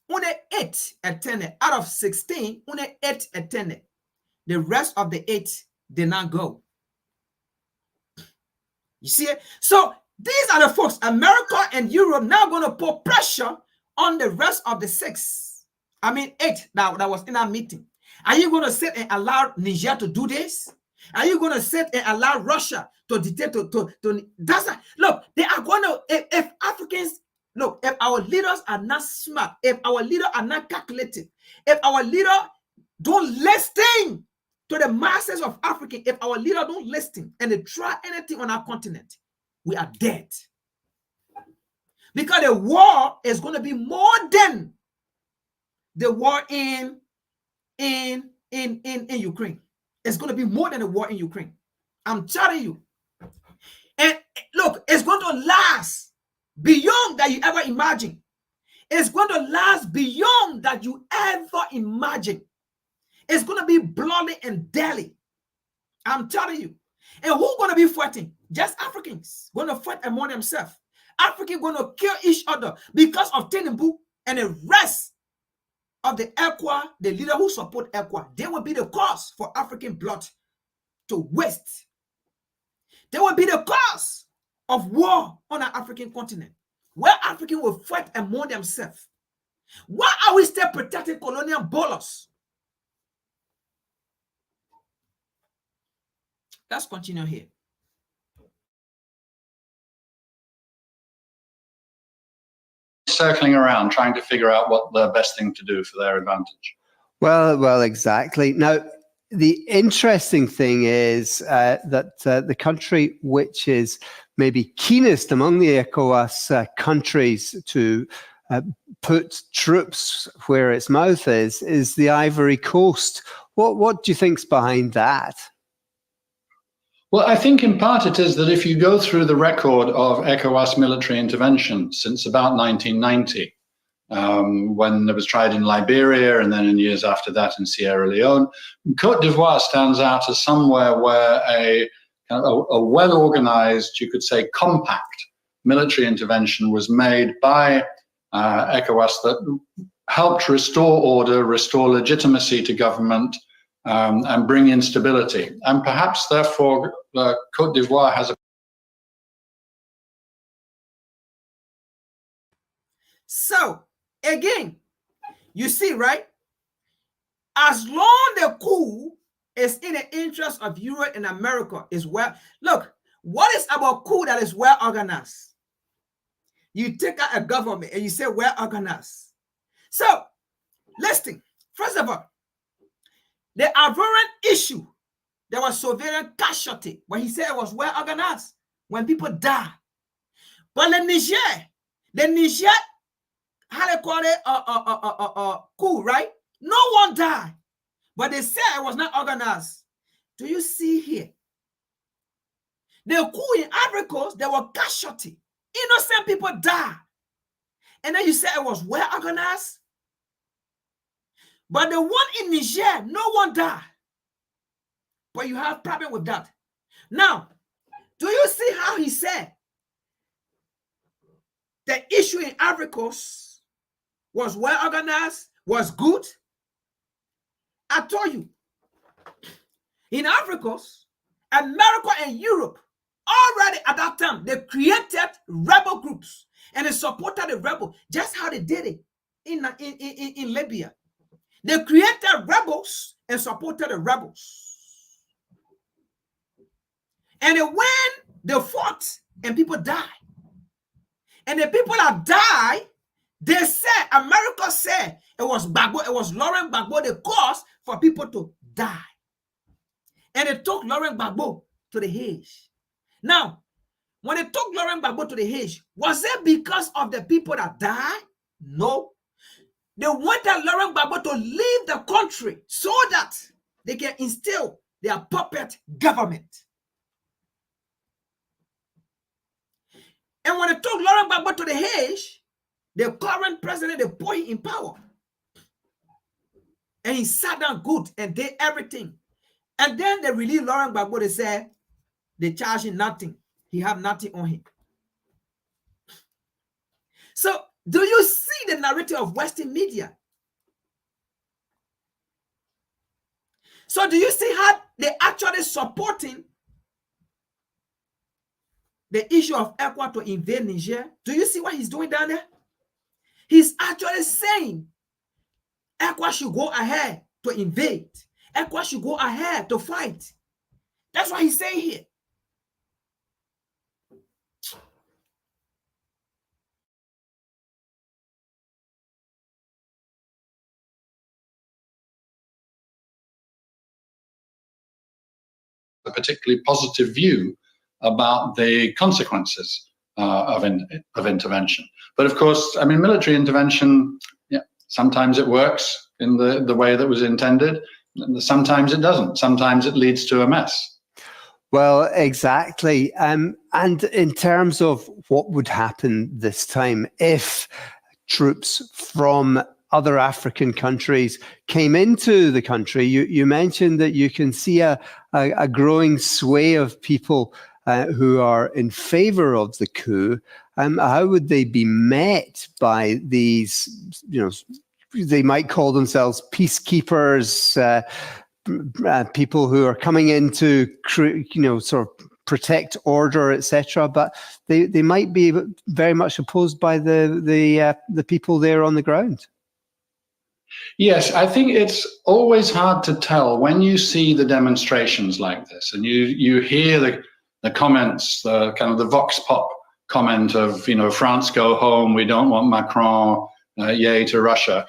only 8 attended out of 16. Only 8 attended. The rest of the 8 did not go. You see it? So these are the folks, America and Europe, now going to put pressure on the rest of the 8 that was in that meeting. Are you going to sit and allow Niger to do this? Are you going to sit and allow Russia to dictate look, they are going to, if Africans, look, if our leaders are not smart, if our leaders are not calculated, if our leaders don't listen to the masses of Africans, if our leaders don't listen and they try anything on our continent, we are dead. Because the war is going to be more than the war in Ukraine. It's going to be more than the war in Ukraine. I'm telling you. And look, it's going to last beyond that you ever imagine. It's going to last beyond that you ever imagine. It's going to be bloody and deadly. I'm telling you. And who's going to be fighting? Just Africans going to fight among themselves. Africans going to kill each other because of Tinubu and the rest of the ECOWAS, the leader who support ECOWAS. They will be the cause for African blood to waste. They will be the cause of war on our African continent, where Africans will fight among themselves. Why are we still protecting colonial ballers? Let's continue here. Circling around, trying to figure out what the best thing to do for their advantage. Well, exactly. Now, the interesting thing is that the country which is maybe keenest among the ECOWAS countries to put troops where its mouth is the Ivory Coast. What do you think's behind that? Well, I think in part it is that if you go through the record of ECOWAS military intervention since about 1990, when it was tried in Liberia and then in years after that in Sierra Leone, Côte d'Ivoire stands out as somewhere where a well-organized, you could say, compact military intervention was made by ECOWAS that helped restore order, restore legitimacy to government, and bring in stability. And perhaps, therefore, Côte d'Ivoire has a... So, again, you see, right? As long the coup is in the interest of Europe and America is well... Look, what is about coup that is well organized? You take out a government and you say well organized. So, listen, first of all, the Ivorian issue, there was civilian casualty when he said it was well organized when people die. But the Niger, how they call it coup, right? No one died, but they said it was not organized. Do you see here? The coup in Ivory Coast, there were casualty. Innocent people died. And then you say it was well organized. But the one in Niger, no one died. But you have problem with that. Now, do you see how he said the issue in Ivory Coast was well organized, was good? I told you, in Ivory Coast, America and Europe, already at that time, they created rebel groups and they supported the rebel, just how they did it in Libya. They created rebels and supported the rebels. And when they fought and people died, and the people that died, they said, America said it was Gbagbo, it was Laurent Gbagbo, the cause for people to die. And they took Laurent Gbagbo to the Hague. Now, when they took Laurent Gbagbo to the Hague, was it because of the people that died? No. They wanted Laurent Gbagbo to leave the country so that they can instill They are puppet government. And when they took Laurent Gbagbo to the Hague, the current president, they put him in power. And he sat down good and did everything. And then they released Laurent Gbagbo. They said they charge him nothing. He have nothing on him. So do you see the narrative of Western media? So do you see how they actually supporting the issue of ECOWAS to invade Niger? Do you see what he's doing down there? He's actually saying ECOWAS should go ahead to invade. ECOWAS should go ahead to fight. That's what he's saying here. A particularly positive view about the consequences of intervention. But of course, I mean, military intervention, yeah, sometimes it works in the way that was intended. Sometimes it doesn't. Sometimes it leads to a mess. Well, exactly. And in terms of what would happen this time if troops from other African countries came into the country, you mentioned that you can see a growing sway of people who are in favor of the coup. How would they be met by these, they might call themselves peacekeepers, people who are coming in to, sort of protect order, etc. But they might be very much opposed by the people there on the ground. Yes, I think it's always hard to tell when you see the demonstrations like this and you hear the comments, the kind of the vox pop comment of, France go home, we don't want Macron, yay to Russia.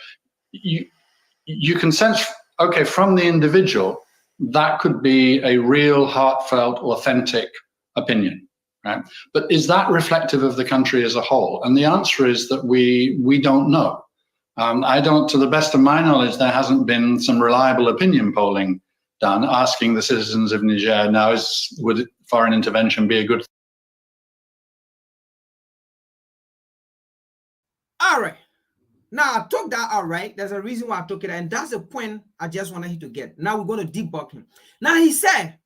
You can sense, okay, from the individual, that could be a real heartfelt, authentic opinion, right? But is that reflective of the country as a whole? And the answer is that we don't know. To the best of my knowledge, there hasn't been some reliable opinion polling done asking the citizens of Niger, now would foreign intervention be a good thing? All right. Now, I took that all right. There's a reason why I took it. And that's the point I just wanted him to get. Now we're going to debunk him. Now, he said,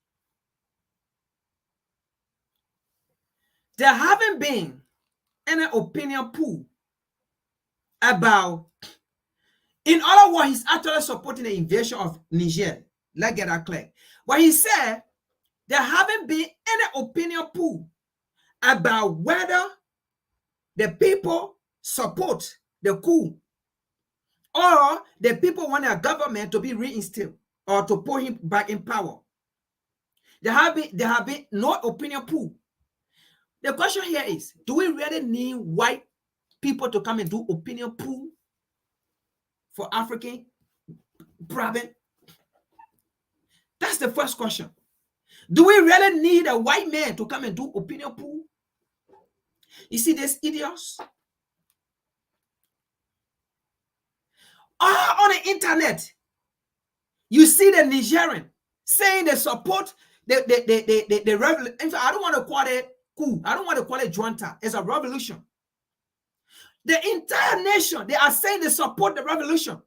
there haven't been any opinion poll about, in other words, he's actually supporting the invasion of Niger. Let's get that clear. But he said there haven't been any opinion poll about whether the people support the coup or the people want their government to be reinstalled or to put him back in power. There have been no opinion poll. The question here is, do we really need white people to come and do opinion poll for African problem? That's the first question. Do we really need a white man to come and do opinion poll? You see these idiots? All on the internet, you see the Nigerian saying they support the revolution. In fact, I don't want to call it coup. I don't want to call it junta. It's a revolution. The entire nation, they are saying they support the revolution.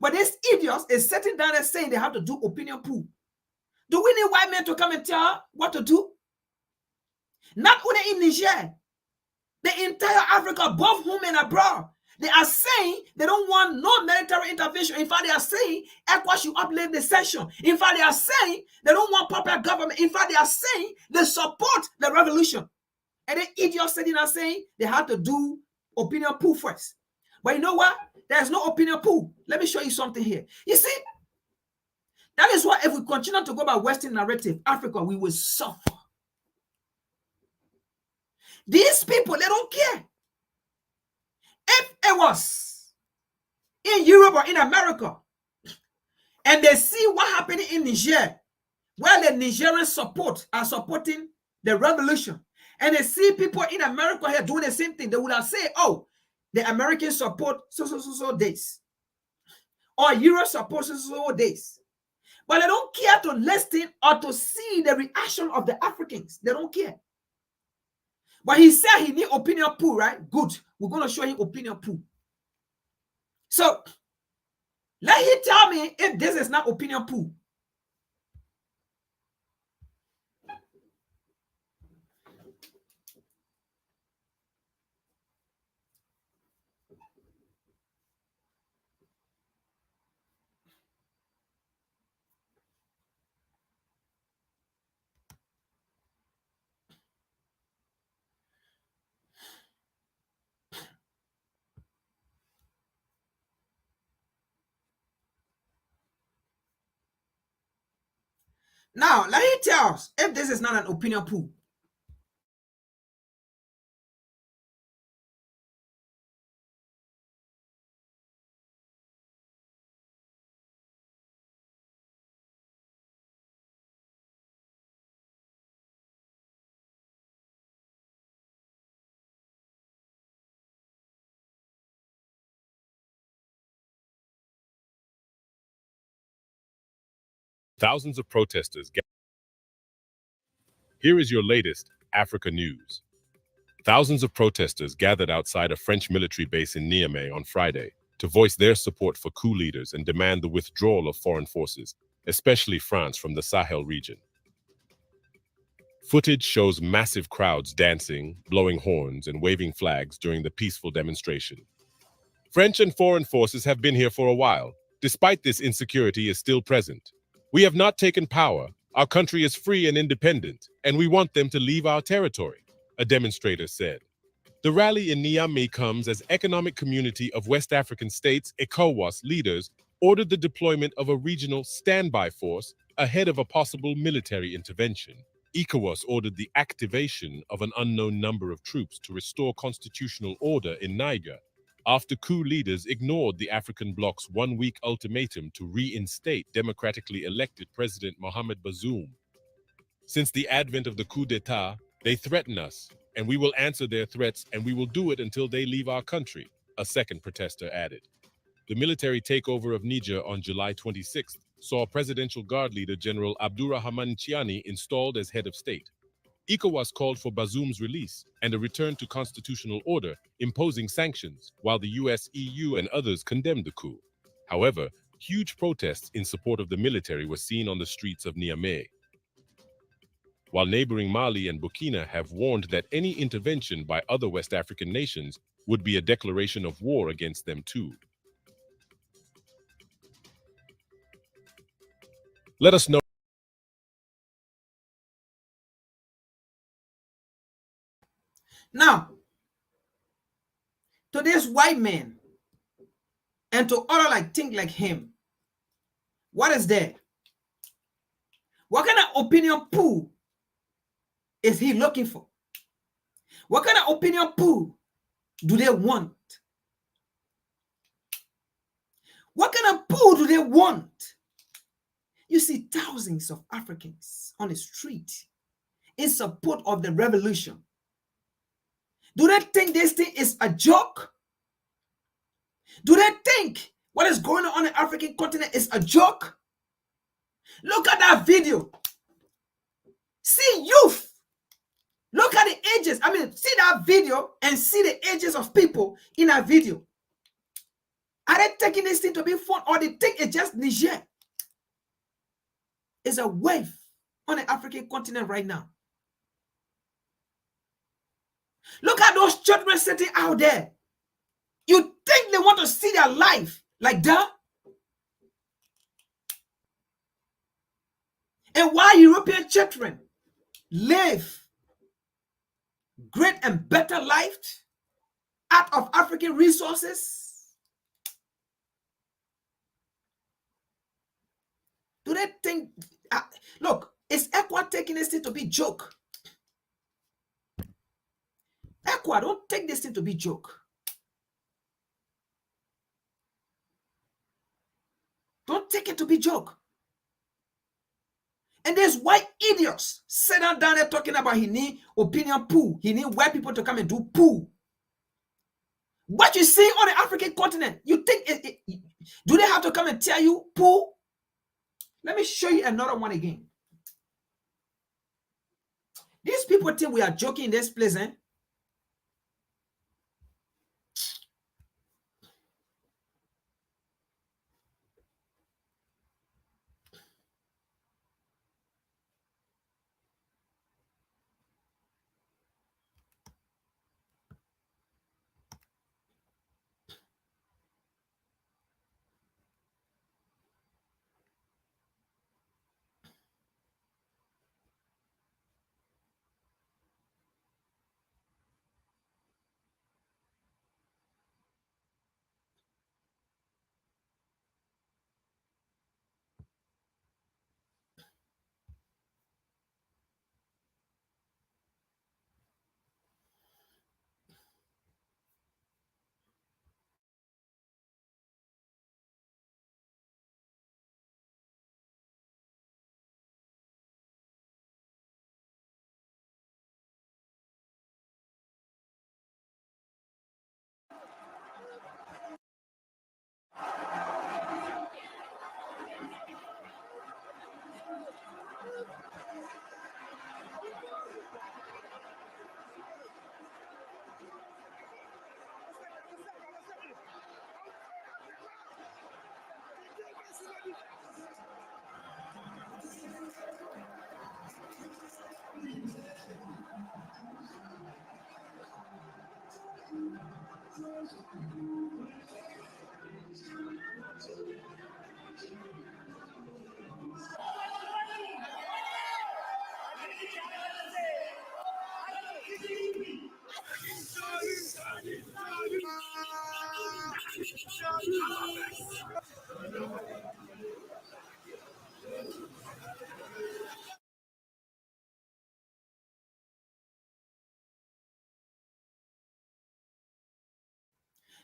But these idiots is sitting down and saying they have to do opinion poll. Do we need white men to come and tell what to do? Not only in Niger, the entire Africa, both home and abroad, they are saying they don't want no military intervention. In fact, they are saying ECOWAS should uplift the session. In fact, they are saying they don't want popular government. In fact, they are saying they support the revolution. And the idiots sitting there saying they have to do opinion poll first. But you know what? There's no opinion poll. Let me show you something here. You see, that is why if we continue to go by Western narrative, Africa, we will suffer. These people, they don't care. If it was in Europe or in America, and they see what happened in Niger, where the Nigerians are supporting the revolution, and they see people in America here doing the same thing, they would have said, oh, the Americans support so days, or Europe supports so days. But they don't care to listen or to see the reaction of the Africans. They don't care. But he said he need opinion pool, right? Good. We're going to show him opinion pool. So let him tell me if this is not opinion pool. Now, let him tell us if this is not an opinion pool. Thousands of protesters. Here is your latest Africa news. Thousands of protesters gathered outside a French military base in Niamey on Friday to voice their support for coup leaders and demand the withdrawal of foreign forces, especially France, from the Sahel region. Footage shows massive crowds dancing, blowing horns, and waving flags during the peaceful demonstration. French and foreign forces have been here for a while. Despite this, insecurity is still present. We have not taken power. Our country is free and independent, and we want them to leave our territory, a demonstrator said. The rally in Niamey comes as Economic Community of West African States, ECOWAS leaders ordered the deployment of a regional standby force ahead of a possible military intervention. ECOWAS ordered the activation of an unknown number of troops to restore constitutional order in Niger, after coup leaders ignored the African bloc's one-week ultimatum to reinstate democratically elected President Mohamed Bazoum. Since the advent of the coup d'etat, they threaten us, and we will answer their threats, and we will do it until they leave our country, a second protester added. The military takeover of Niger on July 26th saw Presidential Guard leader General Abdourahmane Tiani installed as head of state. ECOWAS called for Bazoum's release and a return to constitutional order, imposing sanctions, while the US, EU, and others condemned the coup. However, huge protests in support of the military were seen on the streets of Niamey, while neighboring Mali and Burkina have warned that any intervention by other West African nations would be a declaration of war against them too. Let us know. Now, to this white man and to other think like him, what is there? What kind of opinion pool is he looking for? What kind of opinion pool do they want? What kind of pool do they want? You see thousands of Africans on the street in support of the revolution. Do they think this thing is a joke? Do they think what is going on the African continent is a joke? Look at that video. See youth. Look at the ages. See that video and see the ages of people in that video. Are they taking this thing to be fun, or they think it's just Niger? It's a wave on the African continent right now. Look at those children sitting out there. You think they want to see their life like that? And while European children live great and better life out of African resources, do they think, look, is ECOWAS taking this thing to be joke? ECOWAS, don't take this thing to be joke. Don't take it to be joke. And there's white idiots sitting down there talking about he need opinion pool. He need white people to come and do pool. What you see on the African continent, you think do they have to come and tell you pool? Let me show you another one again. These people think we are joking in this place, eh?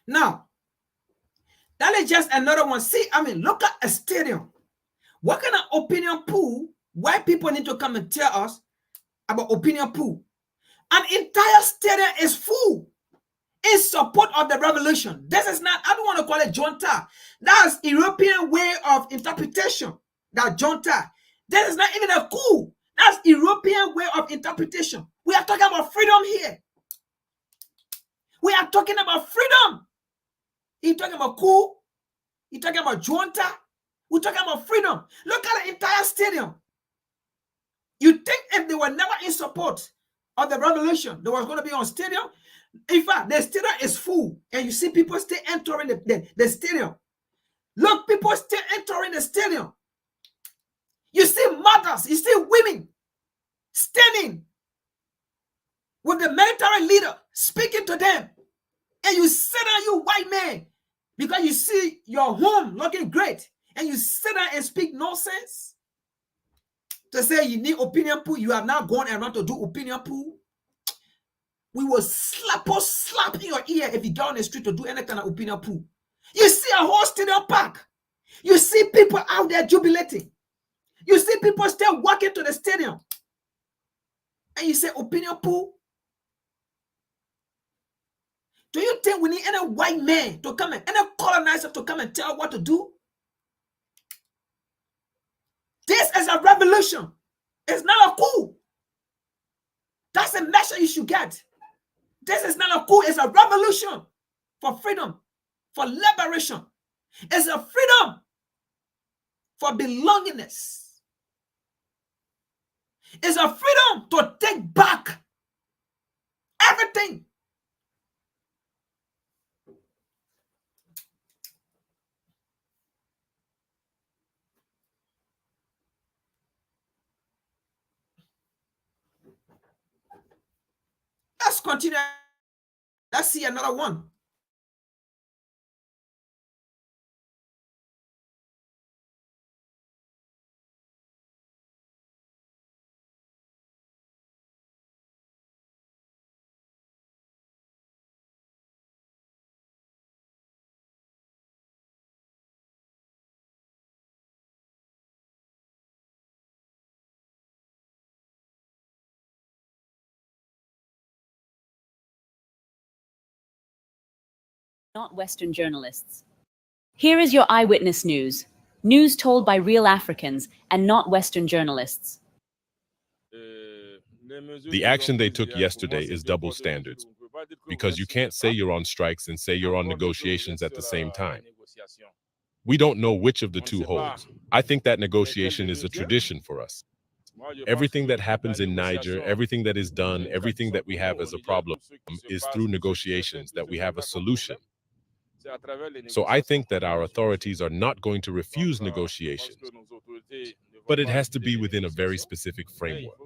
Now, that is just another one. See, I mean, look at a stadium. What kind of opinion pool? Why people need to come and tell us about opinion pool? An entire stadium is full in support of the revolution. This is not, I don't want to call it junta. That's European way of interpretation. That junta. This is not even a coup. That's European way of interpretation. We are talking about freedom here. We are talking about freedom. You're talking about coup. You're talking about junta. We're talking about freedom. Look at the entire stadium. You think if they were never in support of the revolution, they was going to be on stadium? In fact, the stadium is full, and you see people still entering the stadium. Look, people still entering the stadium. You see mothers, you see women standing with the military leader speaking to them. And you sit down, you white man, because you see your home looking great, and you sit down and speak nonsense to say you need opinion pool. You have now gone around to do opinion pool. We will slap in your ear if you go on the street to do any kind of opinion pool. You see a whole stadium park. You see people out there jubilating. You see people still walking to the stadium. And you say opinion pool? Do you think we need any white man to come and any colonizer to come and tell what to do? This is a revolution. It's not a coup. That's a message you should get. This is not a coup. It's a revolution for freedom, for liberation. It's a freedom for belongingness. It's a freedom to take back everything. Let's continue. Let's see another one. Not Western journalists. Here is your eyewitness news. News told by real Africans and not Western journalists. The action they took yesterday is double standards, because you can't say you're on strikes and say you're on negotiations at the same time. We don't know which of the two holds. I think that negotiation is a tradition for us. Everything that happens in Niger, everything that is done, everything that we have as a problem is through negotiations that we have a solution. So I think that our authorities are not going to refuse negotiations, but it has to be within a very specific framework.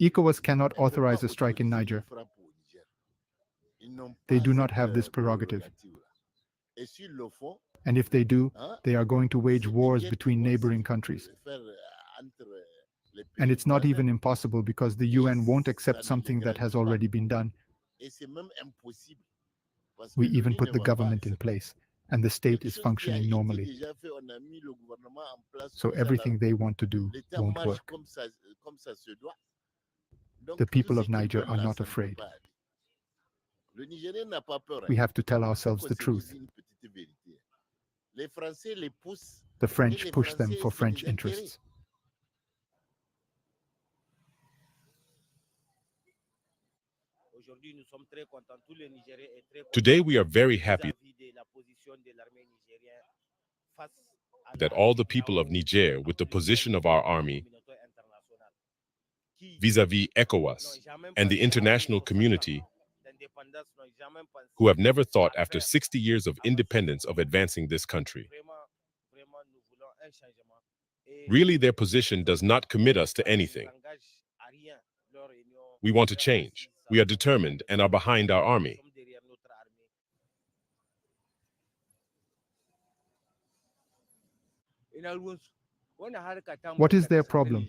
ECOWAS cannot authorize a strike in Niger. They do not have this prerogative. And if they do, they are going to wage wars between neighboring countries. And it's not even impossible because the UN won't accept something that has already been done. We even put the government in place, and the state is functioning normally. So everything they want to do won't work. The people of Niger are not afraid. We have to tell ourselves the truth. The French push them for French interests. Today we are very happy that all the people of Niger, with the position of our army vis-à-vis ECOWAS and the international community, who have never thought after 60 years of independence of advancing this country. Really, their position does not commit us to anything. We want to change. We are determined and are behind our army. What is their problem?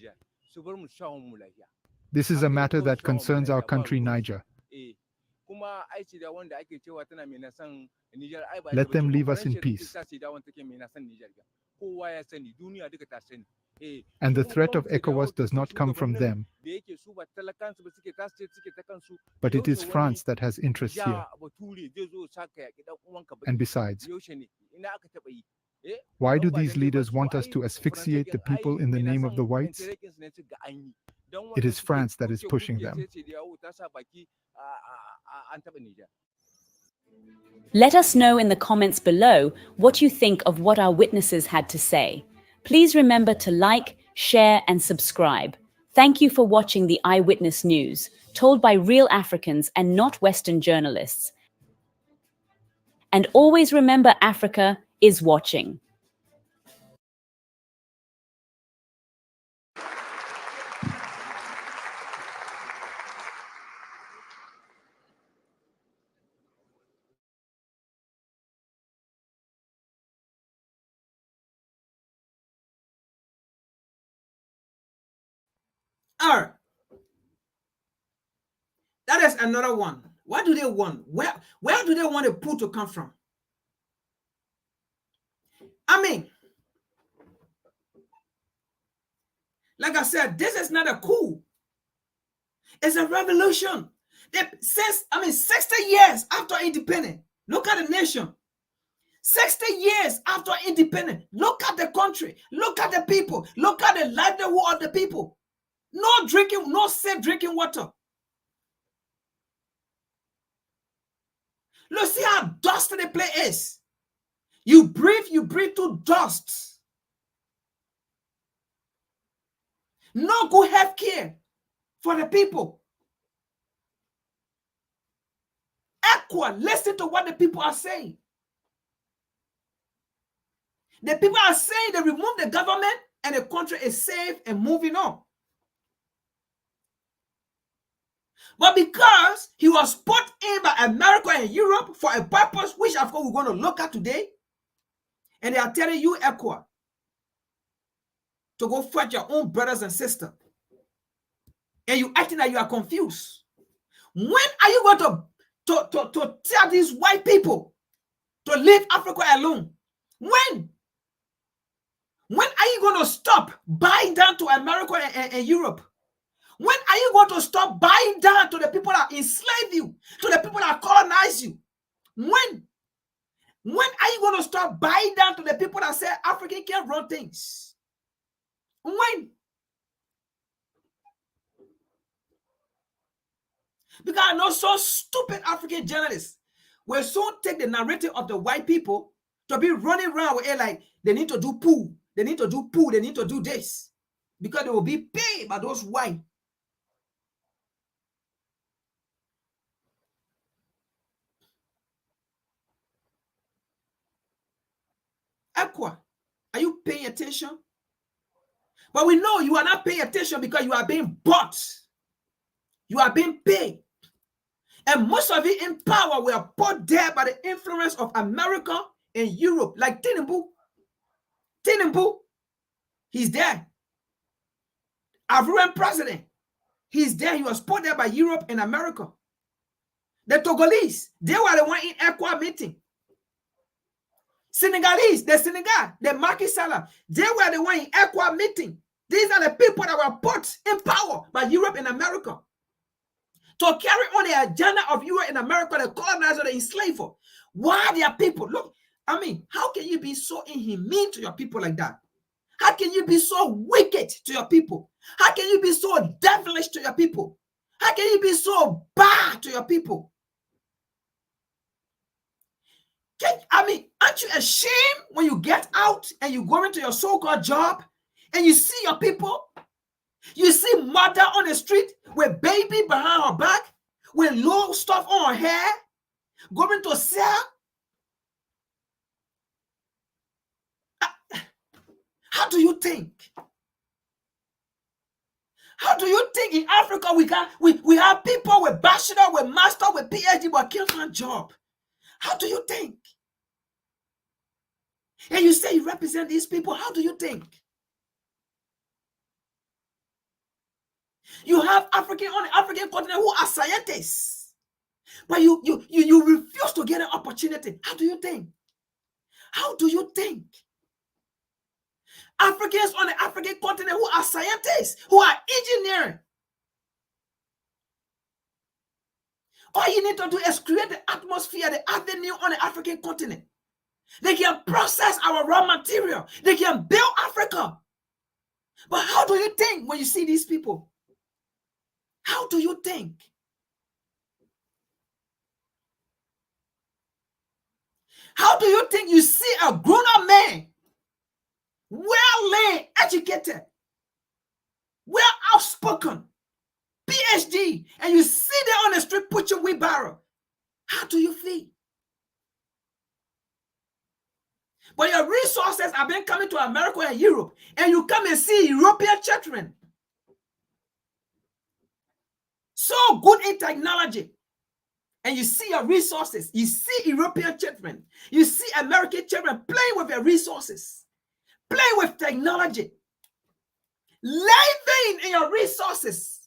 This is a matter that concerns our country, Niger. Let them leave us in peace. And the threat of ECOWAS does not come from them, but it is France that has interests here. And besides, why do these leaders want us to asphyxiate the people in the name of the whites? It is France that is pushing them. Let us know in the comments below what you think of what our witnesses had to say. Please remember to like, share, and subscribe. Thank you for watching the Eyewitness News, told by real Africans and not Western journalists. And always remember, Africa is watching. All right. That is another one. What do they want? Where do they want the pool to come from? I mean, like I said, this is not a coup. It's a revolution. Since 60 years after independence, look at the nation. 60 years after independence, look at the country, look at the people, look at the livelihood of the people. No drinking, no safe drinking water. Look, see how dusty the place is. You breathe through dust. No good health care for the people. Listen to what the people are saying. The people are saying they remove the government and the country is safe and moving on. But because he was put in by America and Europe for a purpose, which of course we're going to look at today, and they are telling you, ECOWAS, to go fight your own brothers and sisters, and you acting like you are confused. When are you going to tell these white people to leave Africa alone? When are you going to stop buying down to America and Europe? When are you going to stop buying down to the people that enslave you, to the people that colonize you? When are you going to stop buying down to the people that say African can't run things? When? Because I know some stupid African journalists will soon take the narrative of the white people to be running around with it like they need to do poo, they need to do poo, they need to do this. Because they will be paid by those white. Aqua, are you paying attention? But we know you are not paying attention because you are being bought. You are being paid. And most of you in power were put there by the influence of America and Europe, like Tinubu. Tinubu, he's there. African president, he's there. He was put there by Europe and America. The Togolese, they were the one in ECOWAS meeting. Senegalese, the Senegal, the Macky Sall, they were the one in ECOWAS meeting. These are the people that were put in power by Europe and America to carry on the agenda of Europe and America, the colonizer, the enslaver. Why their people? Look, I mean, how can you be so inhumane to your people like that? How can you be so wicked to your people? How can you be so devilish to your people? How can you be so bad to your people? Aren't you ashamed when you get out and you go into your so-called job and you see your people? You see mother on the street with baby behind her back, with low stuff on her hair, going to sell. How do you think? How do you think in Africa we have people with bachelor, with master, with PhD, but can't find job? How do you think? And you say you represent these people. How do you think? You have African on the African continent who are scientists, but you refuse to get an opportunity. How do you think? How do you think? Africans on the African continent who are scientists, who are engineering. All you need to do is create the atmosphere, the avenue on the African continent. They can process our raw material. They can build Africa. But how do you think when you see these people? How do you think? How do you think you see a grown-up man, well-led, educated, well-outspoken, PhD, and you see them on the street pushing wheelbarrow? How do you feel? But your resources have been coming to America and Europe, and you come and see European children so good in technology, and you see your resources. You see European children, you see American children playing with their resources, playing with technology, living in your resources,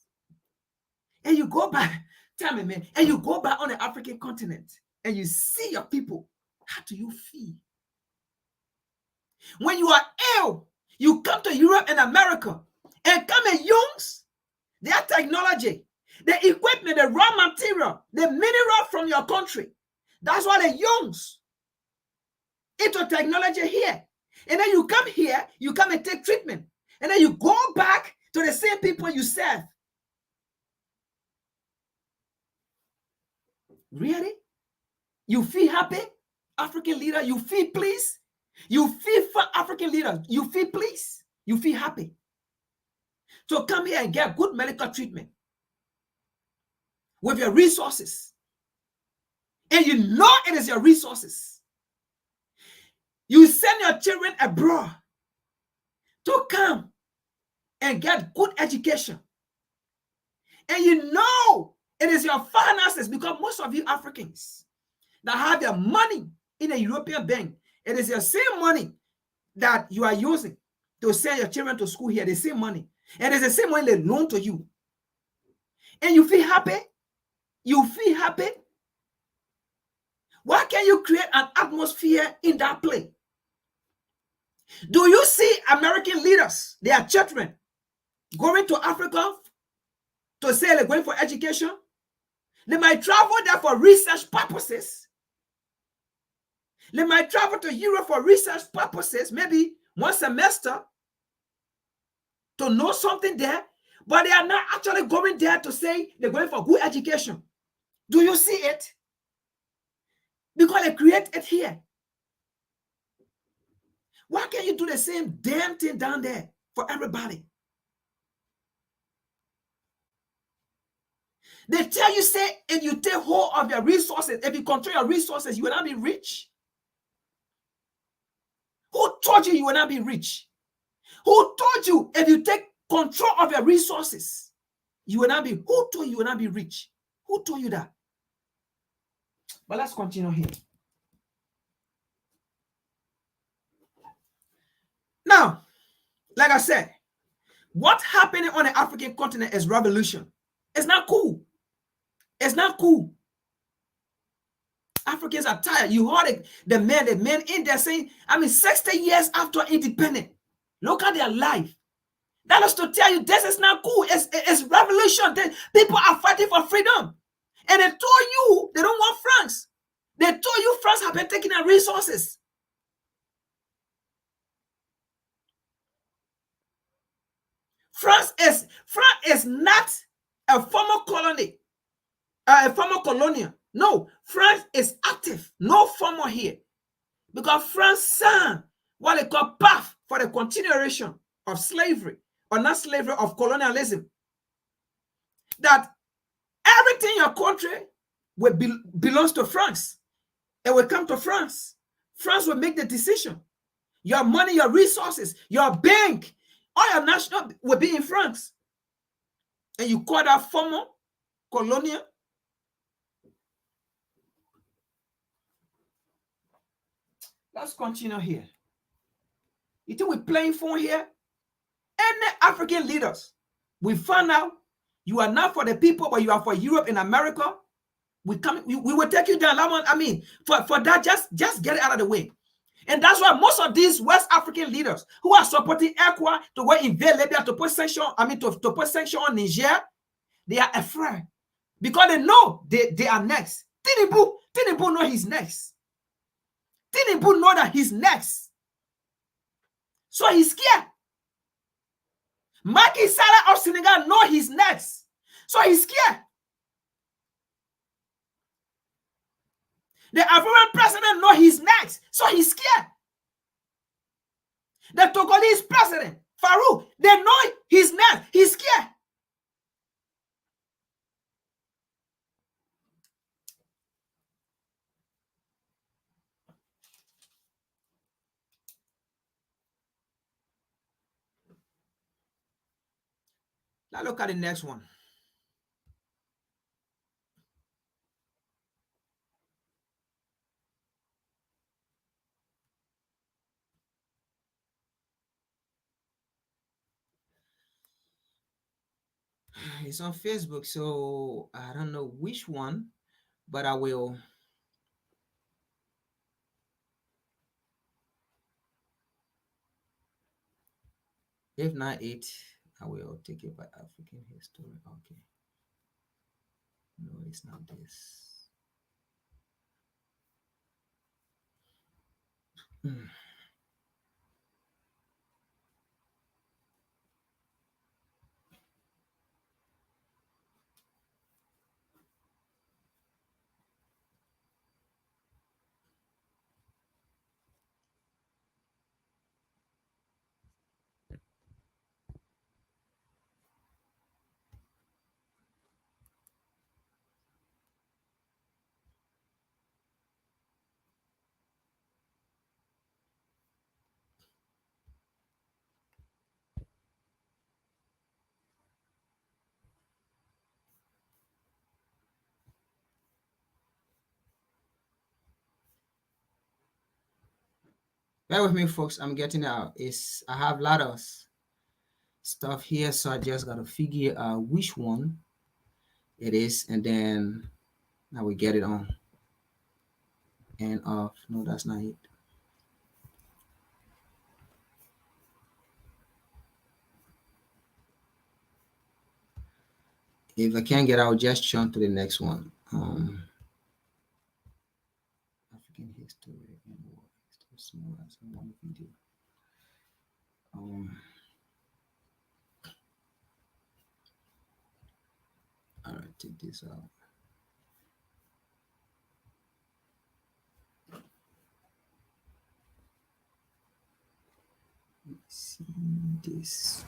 and you go back. Tell me, man, and you go back on the African continent, and you see your people. How do you feel? When you are ill, you come to Europe and America and come and use their technology, the equipment, the raw material, the mineral from your country. That's what they use into technology here. And then you come here, you come and take treatment. And then you go back to the same people you serve. Really? You feel happy? African leader, you feel pleased? You feel for African leaders, you feel pleased, you feel happy. So come here and get good medical treatment with your resources. And you know it is your resources. You send your children abroad to come and get good education. And you know it is your finances, because most of you Africans that have your money in a European bank, it is the same money that you are using to send your children to school here, the same money. And it's the same money they loan to you. And you feel happy? You feel happy? Why can't you create an atmosphere in that place? Do you see American leaders, their children, going to Africa to say they're going for education. They might travel there for research purposes. They might travel to Europe for research purposes, maybe one semester, to know something there, but they are not actually going there to say they're going for good education. Do you see it? Because they create it here. Why can't you do the same damn thing down there for everybody? They tell you, say, if you take hold of your resources, if you control your resources, you will not be rich. Who told you you will not be rich? Who told you if you take control of your resources, you will not be? Who told you will not be rich? Who told you that? But let's continue here. Now, like I said, what's happening on the African continent is revolution. It's not cool. It's not cool. Africans are tired. You heard the men in there saying, 60 years after independence, look at their life. That is to tell you this is not cool. It's revolution. People are fighting for freedom. And they told you they don't want France. They told you France have been taking our resources. France is not a former colony, a former colonial. No, France is active. No former here. Because France signed what they call path for the continuation of slavery, or not slavery, of colonialism. That everything in your country will belongs to France. It will come to France. France will make the decision. Your money, your resources, your bank, all your national will be in France. And you call that former colonial? Let's continue here. You think we're playing phone here? Any African leaders, we found out you are not for the people, but you are for Europe and America. We will take you down. For that, just get it out of the way. And that's why most of these West African leaders who are supporting ECOWAS to go invade Libya, to put sanction, to put sanction on Niger, they are afraid because they know they are next. Tinubu know he's next. Tinubu know that he's next. So he's scared. Macky Sall of Senegal know he's next. So he's scared. The African president know he's next. So he's scared. The Togolese president, Farouk, they know he's next. He's scared. Now look at the next one. It's on Facebook, so I don't know which one, but I will. If not it, I will take it by African history. Okay. No, it's not this. Bear with me, folks. I'm getting out. I have a lot of stuff here, so I just got to figure out which one it is, and then now we get it on and off. No, that's not it. If I can't get out, just jump to the next one. African history and war. Small as one video. All right, take this out. Let's see this.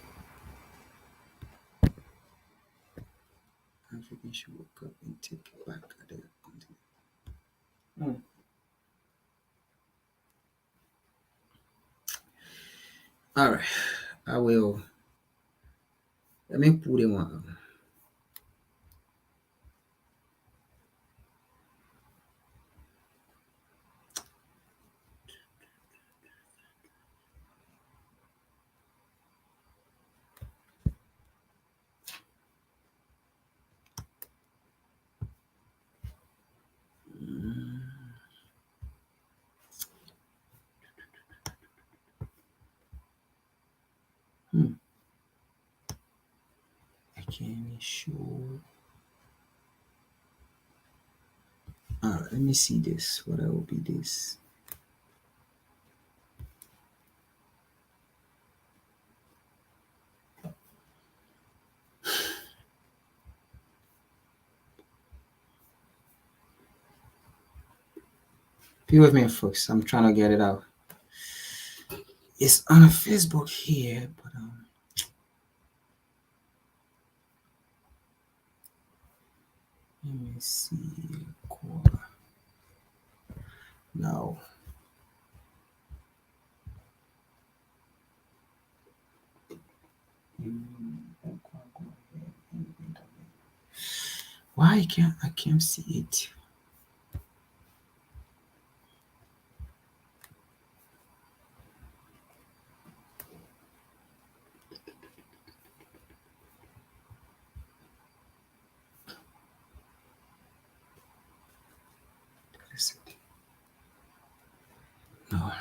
African should wake up and take it back at the continent. All right, I will. Let me put them on. I can't show. All right, let me see this. What will be this? Be with me, folks. I'm trying to get it out. It's on a Facebook here, but let me see. No. Why I can't see it? No.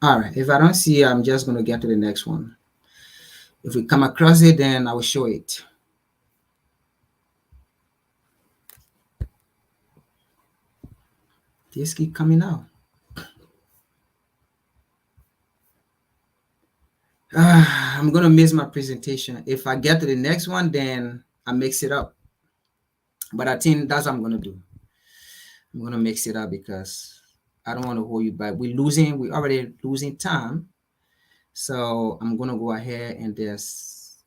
All right, if I don't see it, I'm just going to get to the next one. If we come across it, then I will show it. This keep coming out. I'm going to miss my presentation. If I get to the next one, then I mix it up. But I think that's what I'm going to do. I'm going to mix it up because I don't want to hold you back. We're already losing time. So I'm going to go ahead and just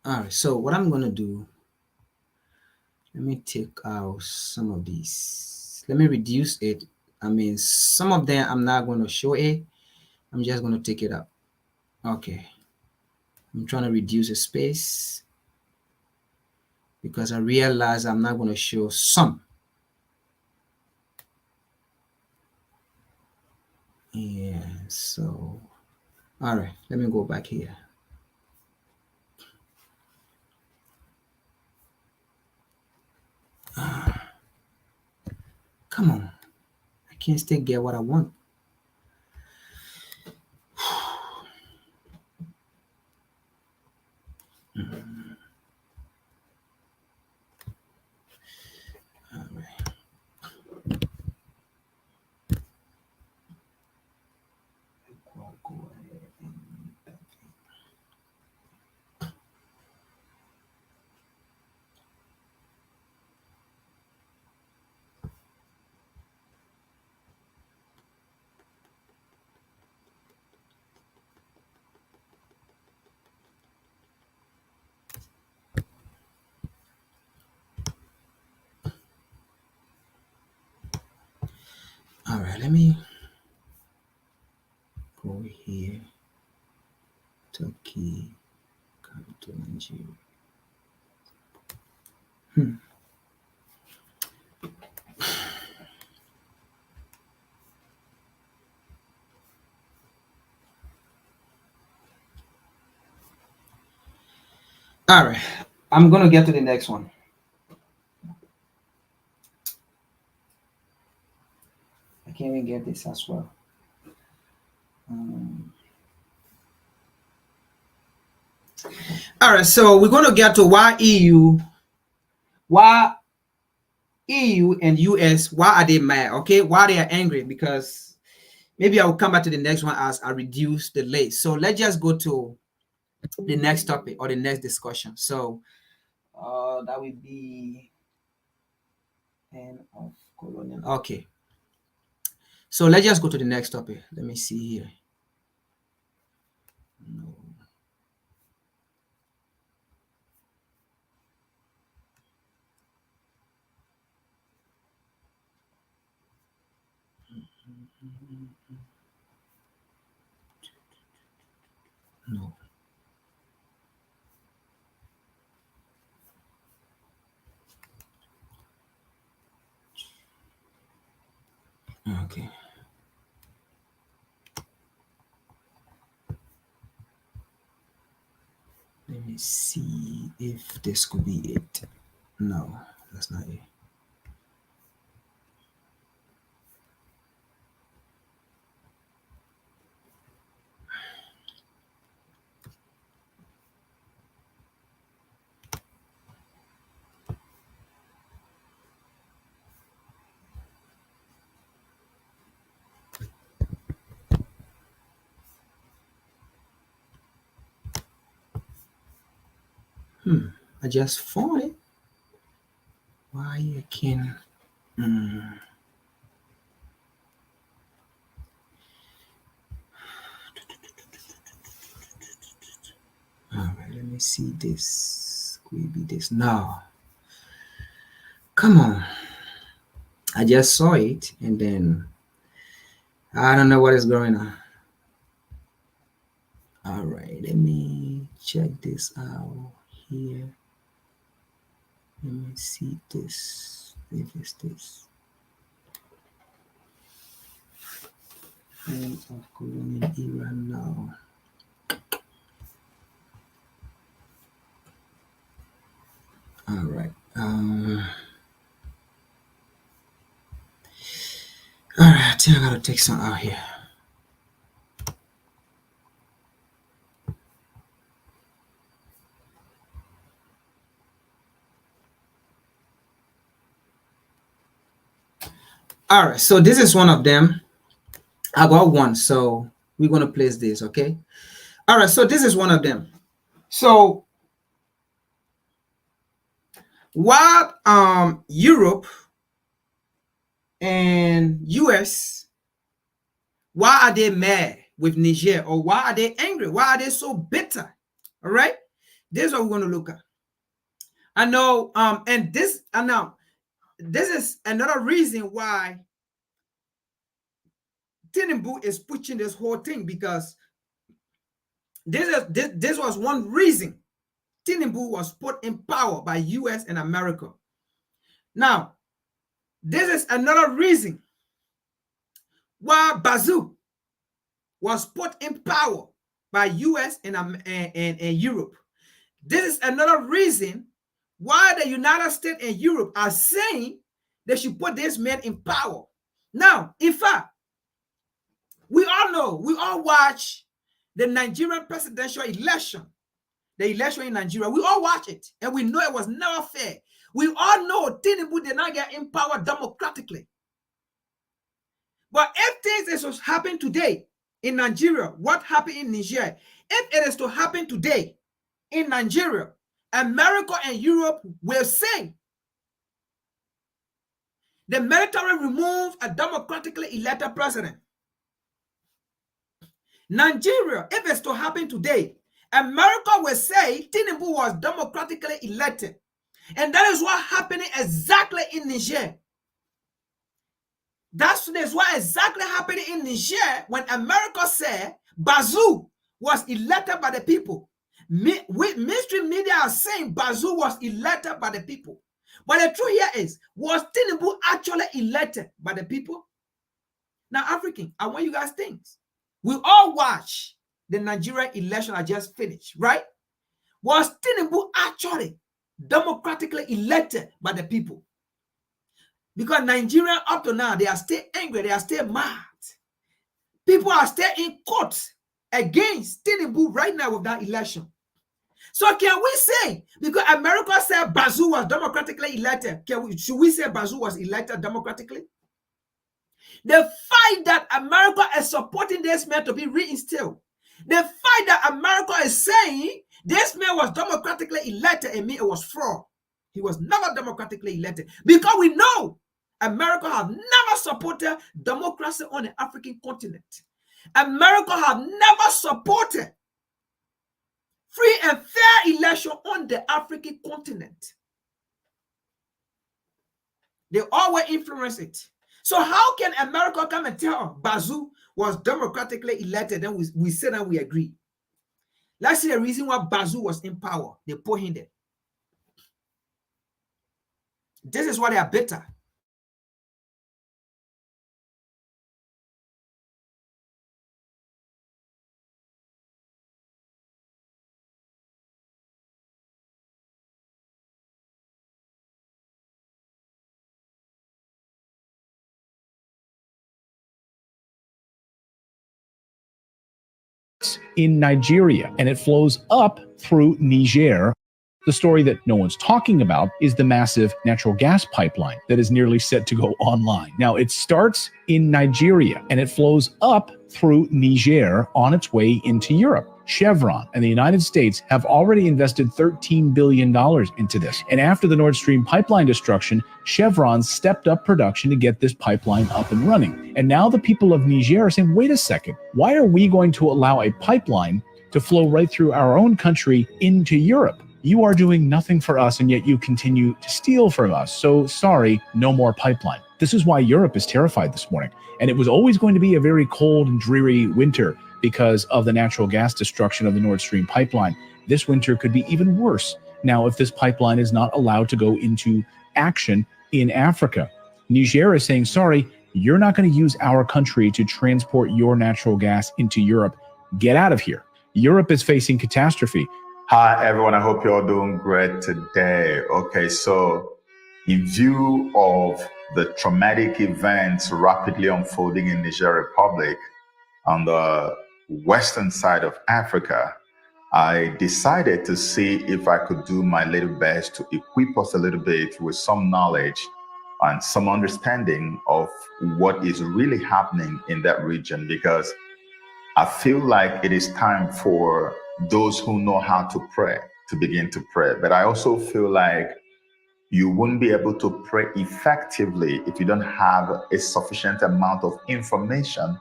all right, so what I'm going to do, let me take out some of these. Let me reduce it. I mean, some of them I'm not going to show it. I'm just going to take it out. Okay. I'm trying to reduce the space because I realize I'm not going to show some. Yeah, so, all right, let me go back here. Come on, I can't still get what I want. All right. All right, let me go here. Turkey, come to Nigeria. All right, I'm gonna get to the next one. I can't even get this as well. All right, so we're gonna get to why EU and US, why are they mad? Okay, why they are angry? Because maybe I will come back to the next one as I reduce the late. So let's just go to the next topic or the next discussion. So that would be end of colonial. Okay. So let's just go to the next topic. Let me see here. No. No. Okay. Let me see if this could be it. No, that's not it. I just found it. Why I can't? All right, let me see this. Could it be this? No. Come on. I just saw it and then I don't know what is going on. All right, let me check this out here. Let me see this. If it's this. End of colonial era now. All right. All right, I think I gotta take some out here. All right, so this is one of them. I got one, so we're gonna place this, okay? All right, so this is one of them. So what Europe and US, why are they mad with Niger, or why are they angry? Why are they so bitter? All right, this is what we're going to look at. I know, and this is another reason why Tinubu is pushing this whole thing, because this was one reason Tinubu was put in power by US and America. Now, this is another reason why Bazoum was put in power by US and Europe. This is another reason why the United States and Europe are saying they should put this man in power. Now, in fact, we all know, we all watch the Nigerian presidential election, the election in Nigeria. We all watch it, and we know it was never fair. We all know Tinubu did not get in power democratically. But if things is to happen today in Nigeria, what happened in Niger, if it is to happen today in Nigeria, America and Europe will say the military removed a democratically elected president. Nigeria, if it's to happen today, America will say Tinubu was democratically elected. And that is what happened exactly in Niger. That's what exactly happened in Niger when America said Bazoum was elected by the people. Mainstream media are saying Bazoum was elected by the people. But the truth here is, was Tinubu actually elected by the people? Now, African, I want you guys to think. We all watch the Nigerian election I just finished, right? Was Tinubu actually democratically elected by the people? Because Nigerians up to now, they are still angry, they are still mad. People are still in court against Tinubu right now with that election. So can we say, because America said Bazoum was democratically elected, should we say Bazoum was elected democratically? The fact that America is supporting this man to be reinstilled, the fact that America is saying this man was democratically elected, and mean it was fraud. He was never democratically elected, because we know America have never supported democracy on the African continent. America have never supported free and fair election on the African continent. They always influence it. So how can America come and tell Bazoum was democratically elected? Then we say that we agree. Let's see the reason why Bazoum was in power. They put him there. This is why they are better. In Nigeria, and it flows up through Niger. The story that no one's talking about is the massive natural gas pipeline that is nearly set to go online. Now, it starts in Nigeria, and it flows up through Niger on its way into Europe. Chevron and the United States have already invested $13 billion into this. And after the Nord Stream pipeline destruction, Chevron stepped up production to get this pipeline up and running. And now the people of Niger are saying, wait a second, why are we going to allow a pipeline to flow right through our own country into Europe? You are doing nothing for us, and yet you continue to steal from us. So sorry, no more pipeline. This is why Europe is terrified this morning. And it was always going to be a very cold and dreary winter because of the natural gas destruction of the Nord Stream pipeline. This winter could be even worse now if this pipeline is not allowed to go into action in Africa. Niger is saying, sorry, you're not going to use our country to transport your natural gas into Europe. Get out of here. Europe is facing catastrophe. Hi, everyone. I hope you're all doing great today. Okay, so in view of the traumatic events rapidly unfolding in Niger Republic on the western side of Africa, I decided to see if I could do my little best to equip us a little bit with some knowledge and some understanding of what is really happening in that region, because I feel like it is time for those who know how to pray to begin to pray. But I also feel like you wouldn't be able to pray effectively if you don't have a sufficient amount of information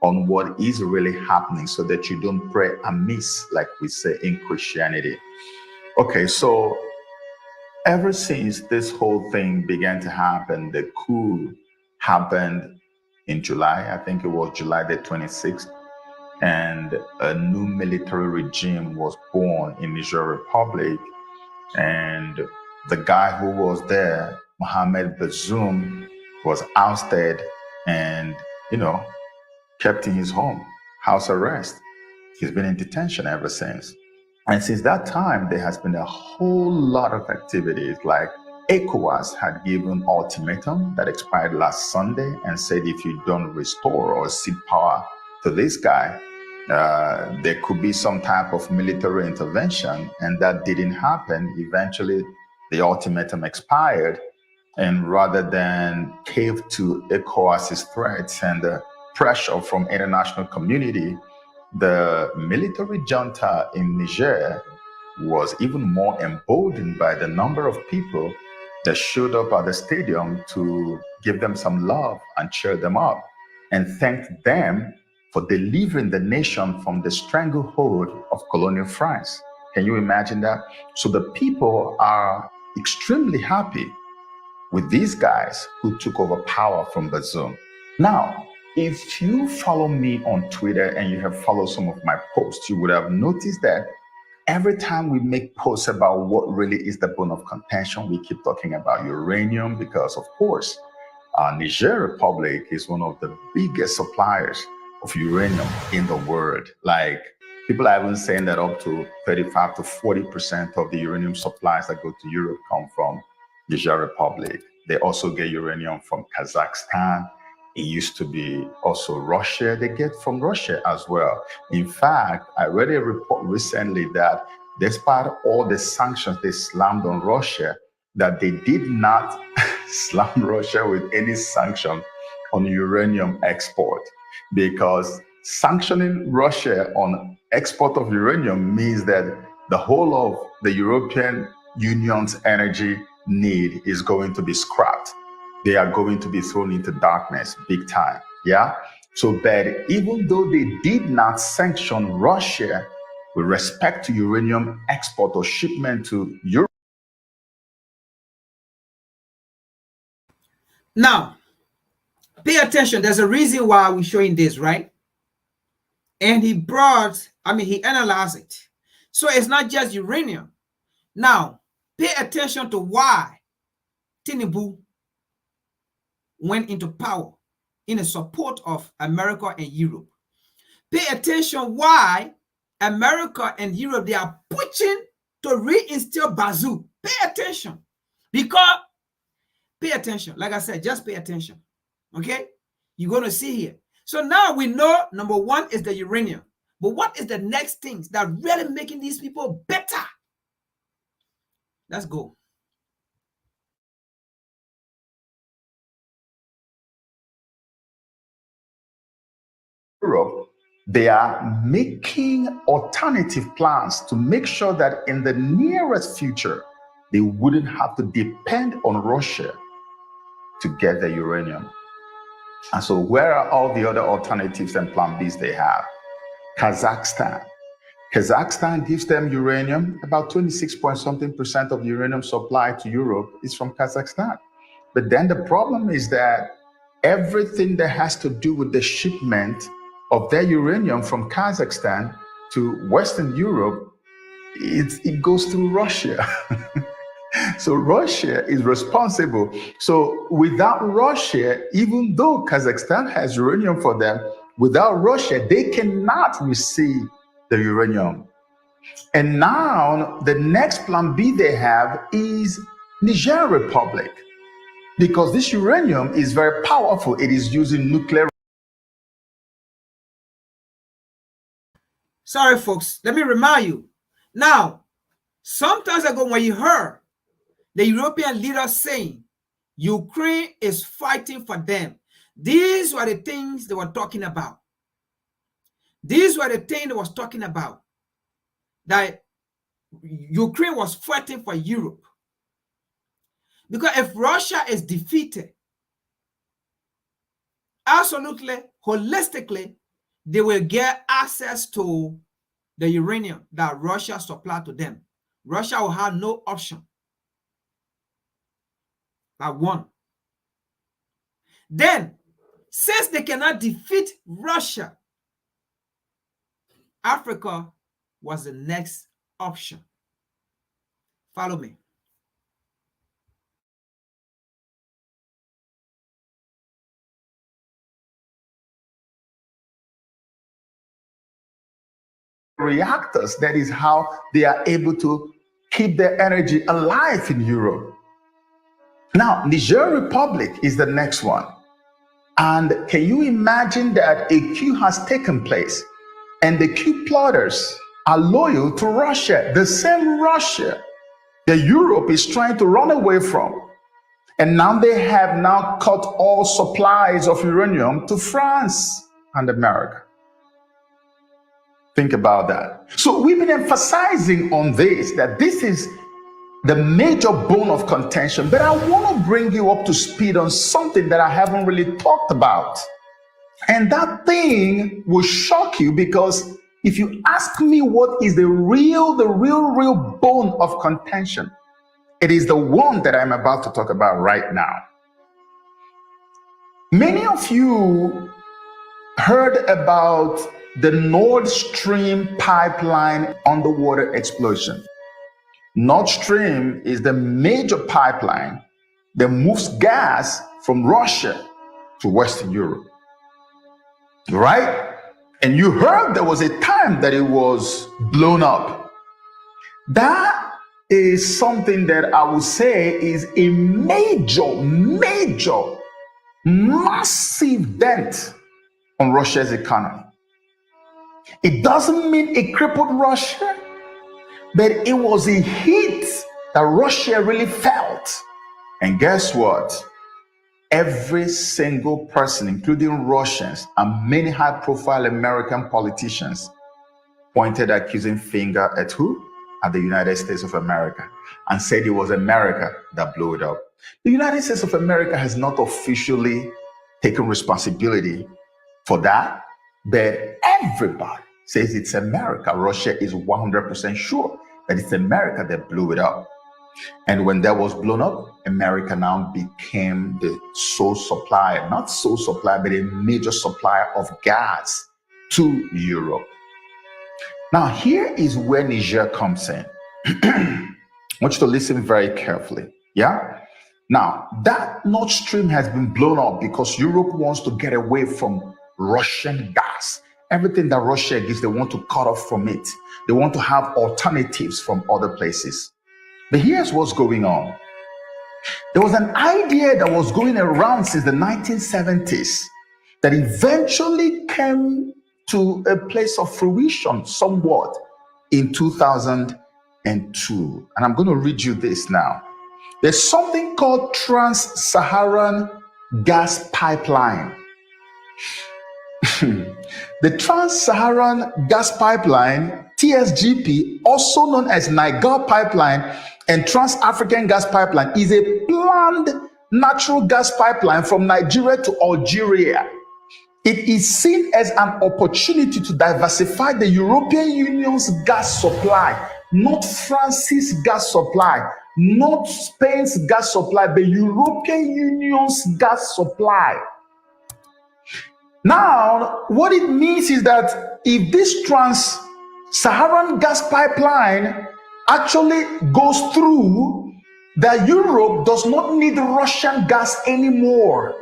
on what is really happening, so that you don't pray amiss, like we say in Christianity. Okay, so ever since this whole thing began to happen, the coup happened in July, I think it was July the 26th, and a new military regime was born in Niger Republic. And the guy who was there, Mohamed Bazoum, was ousted and, kept in his home, house arrest. He's been in detention ever since. And since that time, there has been a whole lot of activities. Like ECOWAS had given ultimatum that expired last Sunday and said if you don't restore or cede power to this guy, there could be some type of military intervention, and that didn't happen. Eventually, the ultimatum expired, and rather than cave to ECOWAS's threats and the pressure from international community, the military junta in Niger was even more emboldened by the number of people that showed up at the stadium to give them some love and cheer them up and thanked them for delivering the nation from the stranglehold of colonial France. Can you imagine that? So the people are extremely happy with these guys who took over power from Bazoum. Now, if you follow me on Twitter and you have followed some of my posts, you would have noticed that every time we make posts about what really is the bone of contention, we keep talking about uranium because, of course, Niger Republic is one of the biggest suppliers of uranium in the world. Like, People are even saying that up to 35 to 40% of the uranium supplies that go to Europe come from Niger Republic. They also get uranium from Kazakhstan. It used to be also Russia. They get from Russia as well. In fact, I read a report recently that despite all the sanctions they slammed on Russia, that they did not slam Russia with any sanction on uranium export, because sanctioning Russia on export of uranium means that the whole of the European Union's energy need is going to be scrapped. They are going to be thrown into darkness big time. Yeah. So, but even though they did not sanction Russia with respect to uranium export or shipment to Europe. Now, pay attention. There's a reason why we're showing this, right? And he analyzed it. So it's not just uranium. Now, pay attention to why Tinubu went into power in the support of America and Europe. Pay attention why America and Europe, they are pushing to reinstill Bazoo. Pay attention. Because, pay attention. Like I said, just pay attention. Okay? You're going to see here. So now we know, number one is the uranium. But what is the next things that really making these people better? Let's go. Europe, they are making alternative plans to make sure that in the nearest future, they wouldn't have to depend on Russia to get the uranium. And so where are all the other alternatives and plan Bs they have? Kazakhstan. Kazakhstan gives them uranium. About 26% of the uranium supply to Europe is from Kazakhstan. But then the problem is that everything that has to do with the shipment of their uranium from Kazakhstan to Western Europe, it goes through Russia. So Russia is responsible. So without Russia, even though Kazakhstan has uranium for them, without Russia, they cannot receive the uranium. And now the next plan B they have is Niger Republic, because this uranium is very powerful. It is using nuclear. Sorry, folks. Let me remind you. Now, some time ago, when you heard the European leaders saying Ukraine is fighting for them, these were the things they were talking about. These were the things they was talking about. That Ukraine was fighting for Europe. Because if Russia is defeated, absolutely, holistically, they will get access to the uranium that Russia supplied to them. Russia will have no option. That one. Then, since they cannot defeat Russia, Africa was the next option. Follow me. Reactors, that is how they are able to keep their energy alive in Europe. Now, Niger Republic is the next one. And can you imagine that a coup has taken place and the coup plotters are loyal to Russia, the same Russia that Europe is trying to run away from. And now they have now cut all supplies of uranium to France and America. Think about that. So we've been emphasizing on this, that this is the major bone of contention, but I want to bring you up to speed on something that I haven't really talked about. And that thing will shock you, because if you ask me what is the real bone of contention, it is the one that I'm about to talk about right now. Many of you heard about the Nord Stream pipeline underwater explosion. Nord Stream is the major pipeline that moves gas from Russia to Western Europe, right? And you heard there was a time that it was blown up. That is something that I would say is a major, massive dent on Russia's economy. It doesn't mean it crippled Russia, but it was a hit that Russia really felt. And guess what? Every single person, including Russians and many high-profile American politicians, pointed accusing finger at who? At the United States of America, and said it was America that blew it up. The United States of America has not officially taken responsibility for that, but everybody says it's America. Russia is 100% sure that it's America that blew it up. And when that was blown up, America now became the sole supplier, not sole supplier, but a major supplier of gas to Europe. Now, here is where Niger comes in. I want you to listen very carefully. Yeah? Now, that Nord Stream has been blown up because Europe wants to get away from Russian gas. Everything that Russia gives, they want to cut off from it. They want to have alternatives from other places. But here's what's going on. There was an idea that was going around since the 1970s that eventually came to a place of fruition somewhat in 2002. And I'm going to read you this now. There's something called Trans-Saharan Gas Pipeline. The Trans-Saharan Gas Pipeline, TSGP, also known as Niger Pipeline and Trans-African Gas Pipeline, is a planned natural gas pipeline from Nigeria to Algeria. It is seen as an opportunity to diversify the European Union's gas supply, not France's gas supply, not Spain's gas supply, but European Union's gas supply. Now, what it means is that if this Trans-Saharan gas pipeline actually goes through, that Europe does not need Russian gas anymore.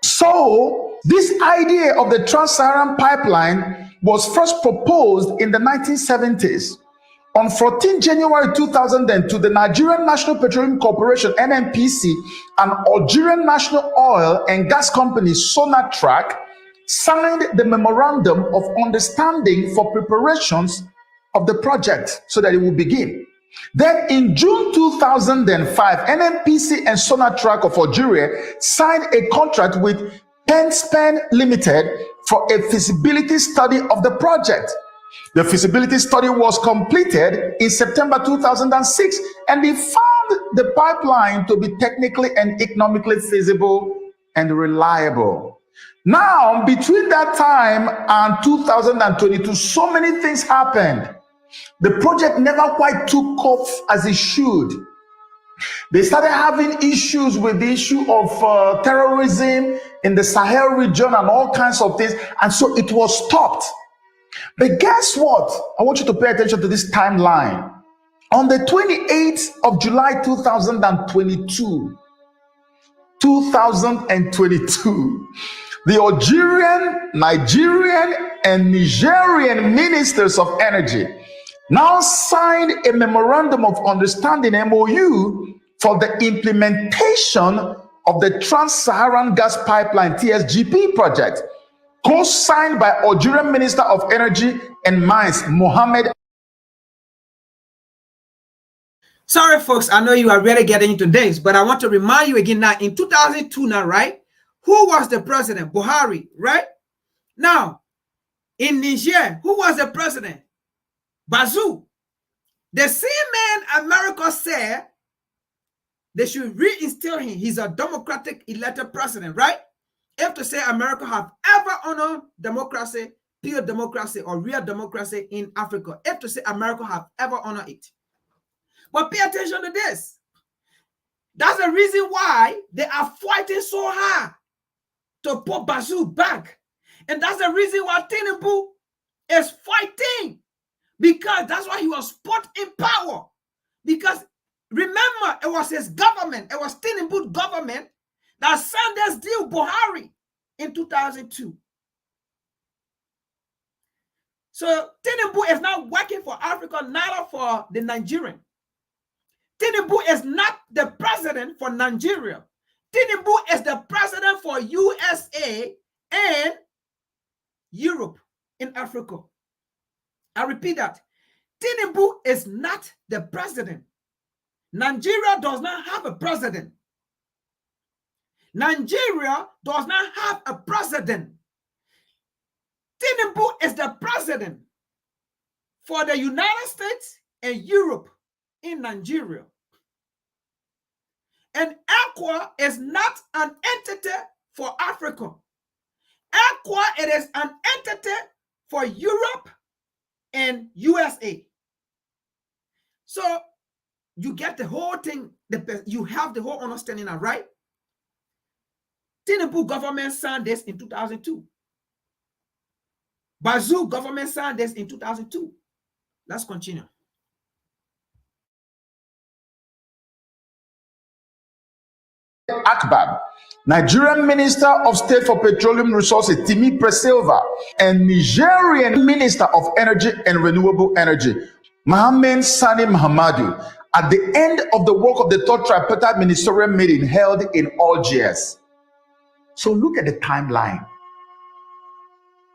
So, this idea of the Trans-Saharan pipeline was first proposed in the 1970s. On 14 January 2002, the Nigerian National Petroleum Corporation, NNPC, and Algerian National Oil and Gas Company, Sonatrach, signed the Memorandum of Understanding for preparations of the project so that it will begin. Then in June 2005, NNPC and Sonatrach of Algeria signed a contract with Penspen Limited for a feasibility study of the project. The feasibility study was completed in September 2006, and they found the pipeline to be technically and economically feasible and reliable. Now, between that time and 2022, so many things happened. The project never quite took off as it should. They started having issues with the issue of terrorism in the Sahel region and all kinds of things, and so it was stopped. But guess what? I want you to pay attention to this timeline. On the 28th of July 2022, the Algerian, Nigerian, and Nigerian ministers of energy now signed a memorandum of understanding, MOU, for the implementation of the Trans-Saharan Gas Pipeline, TSGP project, co-signed by Algerian Minister of Energy and Mines, Mohamed. Sorry, folks, I know you are really getting into this, but I want to remind you again now, in 2002 now, right? Who was the president? Buhari, right? Now, in Niger, who was the president? Bazoum. The same man America said they should reinstill him. He's a democratic elected president, right? If to say America have ever honored democracy, pure democracy or real democracy in Africa, if to say America have ever honored it. But pay attention to this. That's the reason why they are fighting so hard to put Bazoum back. And that's the reason why Tinubu is fighting. Because that's why he was put in power. Because remember, it was his government, it was Tinubu's government that signed this deal, Buhari, in 2002. So Tinubu is not working for Africa, neither for the Nigerian. Tinubu is not the president for Nigeria. Tinubu is the president for USA and Europe in Africa. I repeat that. Tinubu is not the president. Nigeria does not have a president. Nigeria does not have a president. Tinubu is the president for the United States and Europe in Nigeria. And ECOWAS is not an entity for Africa. ECOWAS, it is an entity for Europe and USA. So you get the whole thing, you have the whole understanding now, right? Tinubu government signed this in 2002. Bazoo government signed this in 2002. Let's continue. Akbab, Nigerian Minister of State for Petroleum Resources, Timi Presilva, and Nigerian Minister of Energy and Renewable Energy, Mohamed Sani Mahamadou, at the end of the work of the third tripartite ministerial meeting held in Algiers. So look at the timeline.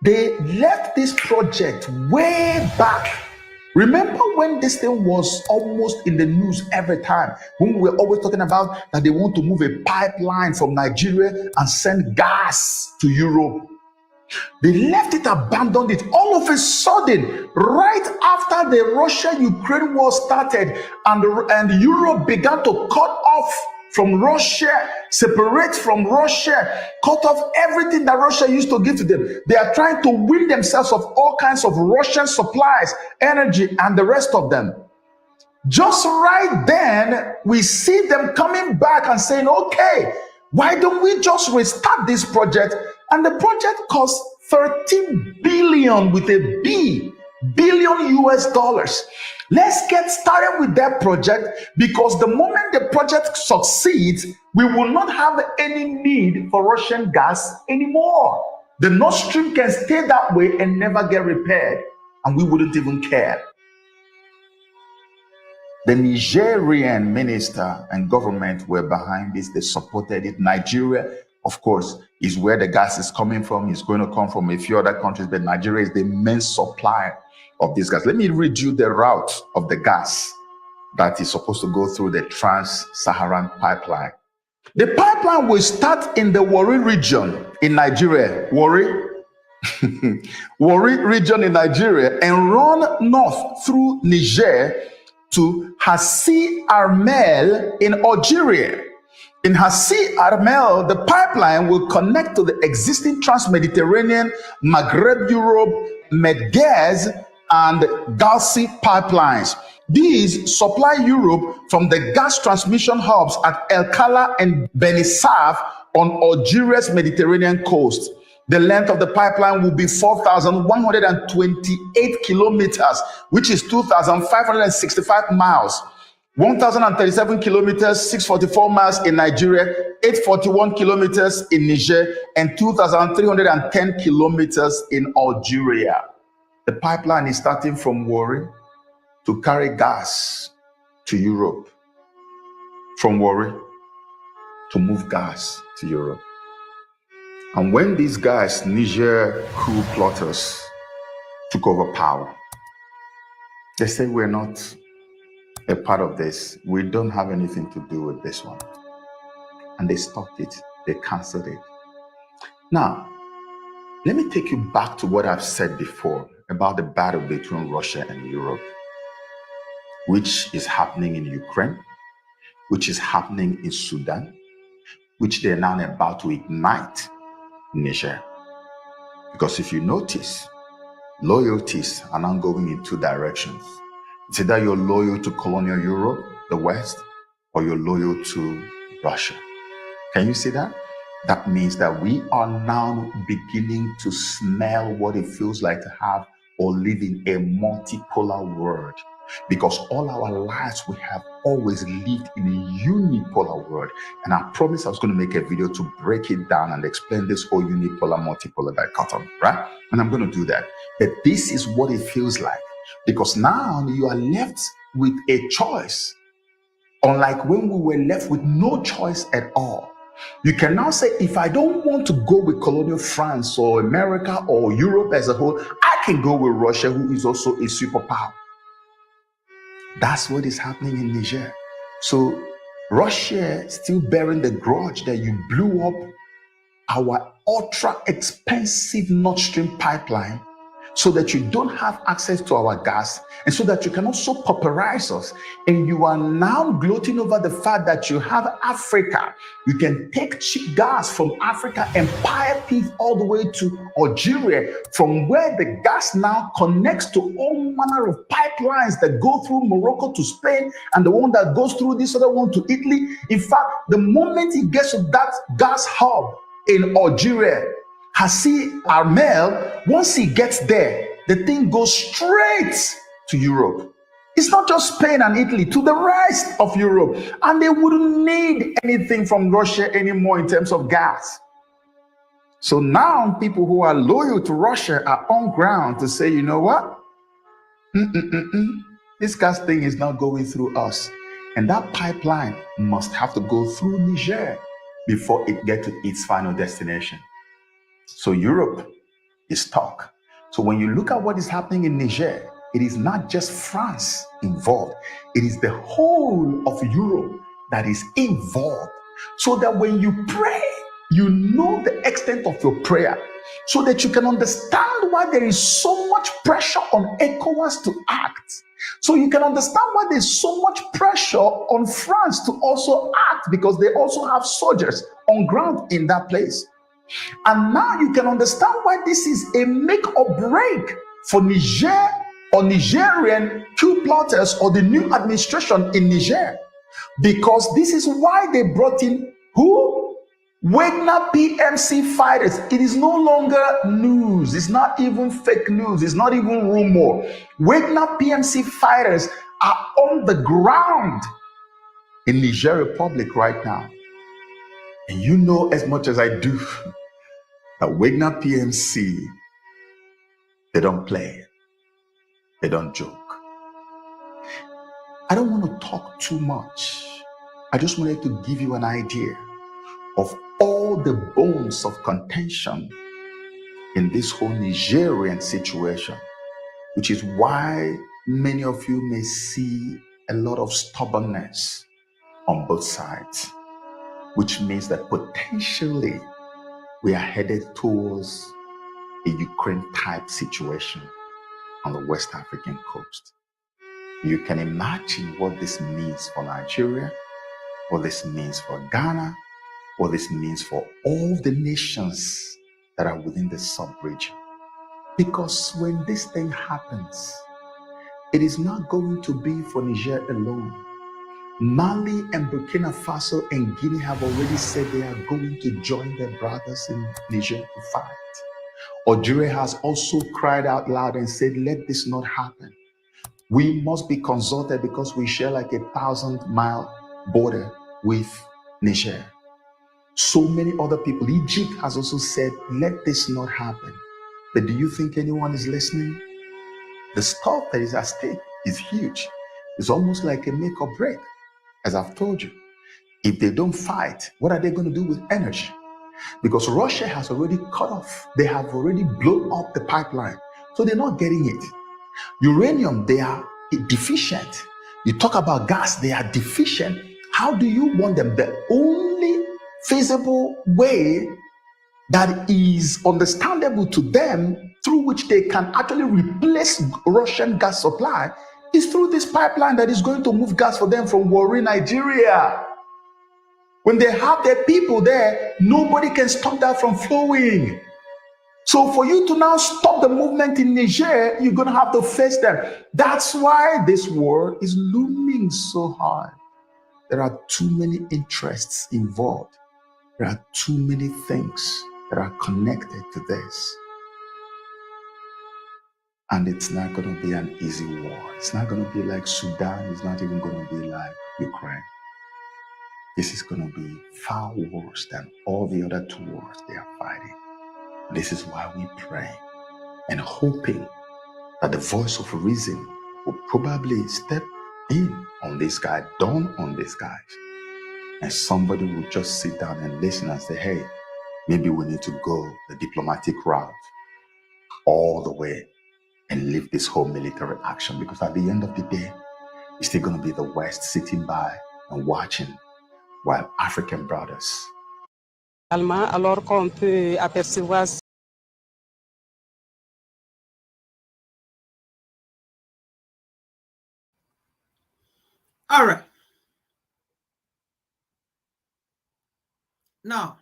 They left this project way back. Remember when this thing was almost in the news every time, when we were always talking about that they want to move a pipeline from Nigeria and send gas to Europe. They left it, abandoned it. All of a sudden, right after the Russia-Ukraine war started and Europe began to cut off from Russia, separate from Russia, cut off everything that Russia used to give to them. They are trying to win themselves of all kinds of Russian supplies, energy, and the rest of them. Just right then, we see them coming back and saying, okay, why don't we just restart this project? And the project costs 13 billion with a B, billion US dollars. Let's get started with that project, because the moment the project succeeds, we will not have any need for Russian gas anymore. The Nord Stream can stay that way and never get repaired, and we wouldn't even care. The Nigerian minister and government were behind this. They supported it. Nigeria, of course, is where the gas is coming from. It's going to come from a few other countries, but Nigeria is the main supplier of this gas. Let me read you the route of the gas that is supposed to go through the Trans-Saharan pipeline. The pipeline will start in the Warri region in Nigeria. Warri region in Nigeria, and run north through Niger to Hassi Armel in Algeria. In Hassi Armel, the pipeline will connect to the existing Trans-Mediterranean, Maghreb Europe, Medgaz, and Galsi pipelines. These supply Europe from the gas transmission hubs at El Kala and Benisaf on Algeria's Mediterranean coast. The length of the pipeline will be 4,128 kilometers, which is 2,565 miles. 1,037 kilometers, 644 miles in Nigeria, 841 kilometers in Niger, and 2,310 kilometers in Algeria. The pipeline is starting from Warri to carry gas to Europe, from Warri to move gas to Europe. And when these guys, Niger coup plotters, took over power, they said, we're not a part of this. We don't have anything to do with this one. And they stopped it. They canceled it. Now, let me take you back to what I've said before about the battle between Russia and Europe, which is happening in Ukraine, which is happening in Sudan, which they're now about to ignite in Niger. Because if you notice, loyalties are now going in two directions. It's either you're loyal to colonial Europe, the West, or you're loyal to Russia. Can you see that? That means that we are now beginning to smell what it feels like to have or live in a multipolar world. because all our lives we have always lived in a unipolar world. And I promised I was going to make a video to break it down and explain this whole unipolar, multipolar dichotomy, right? And I'm going to do that. But this is what it feels like, because now you are left with a choice, unlike when we were left with no choice at all. You can now say, if I don't want to go with colonial France or America or Europe as a whole, I can go with Russia, who is also a superpower. That's what is happening in Niger. So Russia still bearing the grudge that you blew up our ultra expensive Nord Stream pipeline so that you don't have access to our gas, and so that you can also pauperize us. And you are now gloating over the fact that you have Africa. You can take cheap gas from Africa and pipe it all the way to Algeria, from where the gas now connects to all manner of pipelines that go through Morocco to Spain, and the one that goes through this other one to Italy. In fact, the moment it gets to that gas hub in Algeria, Hassi Armel, once he gets there, the thing goes straight to Europe. It's not just Spain and Italy, to the rest of Europe. And they wouldn't need anything from Russia anymore in terms of gas. So now people who are loyal to Russia are on ground to say, you know what? This gas thing is not going through us. And that pipeline must have to go through Niger before it gets to its final destination. So Europe is stuck. So when you look at what is happening in Niger, it is not just France involved. It is the whole of Europe that is involved. So that when you pray, you know the extent of your prayer, so that you can understand why there is so much pressure on ECOWAS to act. So you can understand why there's so much pressure on France to also act, because they also have soldiers on ground in that place. And now you can understand why this is a make or break for Niger or Nigerian coup plotters or the new administration in Niger. Because this is why they brought in who? Wagner PMC fighters. It is no longer news. It's not even fake news. It's not even rumor. Wagner PMC fighters are on the ground in Niger Republic right now. And you know as much as I do that Wagner PMC, they don't play. They don't joke. I don't want to talk too much. I just wanted to give you an idea of all the bones of contention in this whole Nigerian situation, which is why many of you may see a lot of stubbornness on both sides, which means that potentially we are headed towards a Ukraine-type situation on the West African coast. You can imagine what this means for Nigeria, what this means for Ghana, what this means for all the nations that are within the sub-region. Because when this thing happens, it is not going to be for Niger alone. Mali and Burkina Faso and Guinea have already said they are going to join their brothers in Niger to fight. Algeria has also cried out loud and said, let this not happen. We must be consulted because we share like a 1,000-mile border with Niger. So many other people. Egypt has also said, let this not happen. But do you think anyone is listening? The stuff that is at stake is huge. It's almost like a make or break. As I've told you, if they don't fight, what are they going to do with energy? Because Russia has already cut off. They have already blown up the pipeline. So they're not getting it. Uranium, they are deficient. You talk about gas, they are deficient. How do you want them? The only feasible way that is understandable to them, through which they can actually replace Russian gas supply, is through this pipeline that is going to move gas for them from Warri, Nigeria. When they have their people there, nobody can stop that from flowing. So for you to now stop the movement in Niger, you're going to have to face them. That's why this war is looming so hard. There are too many interests involved. There are too many things that are connected to this. And it's not going to be an easy war. It's not going to be like Sudan. It's not even going to be like Ukraine. This is going to be far worse than all the other two wars they are fighting. This is why we pray and hoping that the voice of reason will probably step in on this guy, dawn on these guys. And somebody will just sit down and listen and say, hey, maybe we need to go the diplomatic route all the way and leave this whole military action. Because at the end of the day, it's still going to be the West sitting by and watching while African brothers. Alors qu'on peut apercevoir. All right. Now,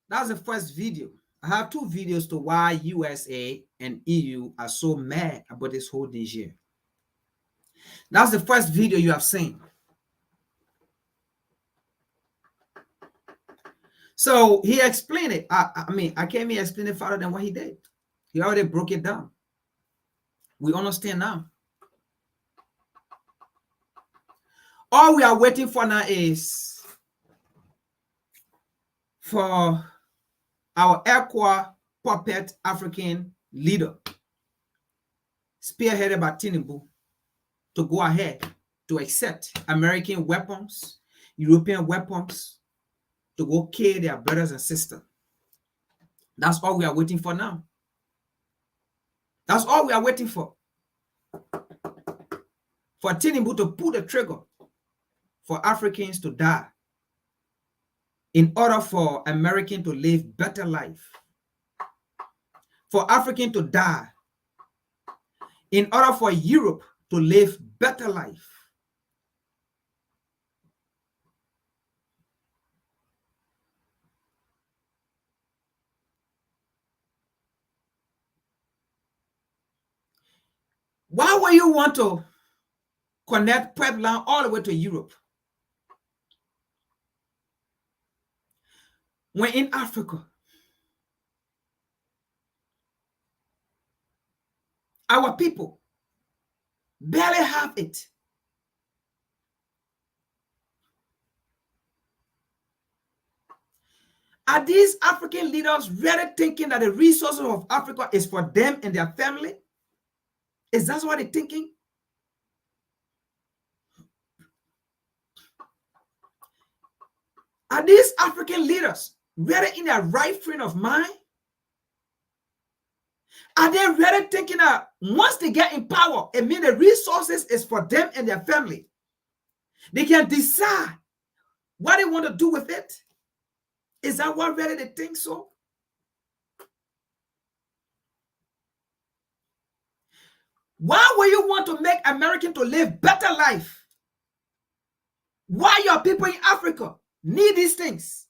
that's the first video. I have two videos to why USA and EU are so mad about this whole Niger. That's the first video you have seen. So he explained it. I mean, I can't even explain it further than what he did. He already broke it down. We understand now. All we are waiting for now is for our ECOWAS puppet African leader, spearheaded by Tinubu, to go ahead to accept American weapons, European weapons, to go kill their brothers and sisters. That's all we are waiting for now. That's all we are waiting for. For Tinubu to pull the trigger for Africans to die in order for Americans to live better life. For Africans to die in order for Europe to live better life. Why would you want to connect pipeline all the way to Europe when in Africa our people barely have it? Are these African leaders really thinking that the resources of Africa is for them and their family? Is that what they're thinking? Are these African leaders really in their right frame of mind? Are they really thinking that once they get in power, it means the resources is for them and their family? They can decide what they want to do with it. Is that what really they think so? Why would you want to make Americans to live better life? Why your people in Africa need these things?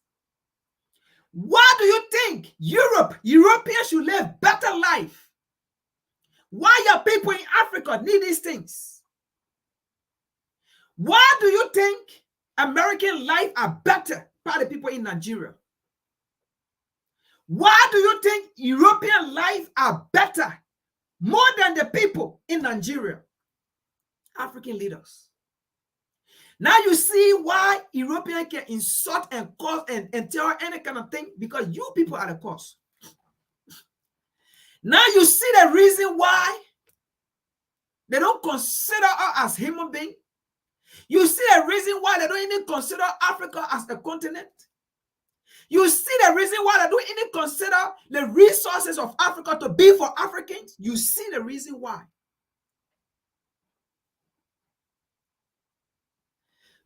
Why do you think Europeans should live better life? Why your people in Africa need these things? Why do you think American life are better by the people in Nigeria? Why do you think European life are better more than the people in Nigeria? African leaders. Now you see why Europeans can insult and cause and tell any kind of thing, because you people are the cause. Now you see the reason why they don't consider us as human beings. You see the reason why they don't even consider Africa as a continent. You see the reason why they don't even consider the resources of Africa to be for Africans. You see the reason why.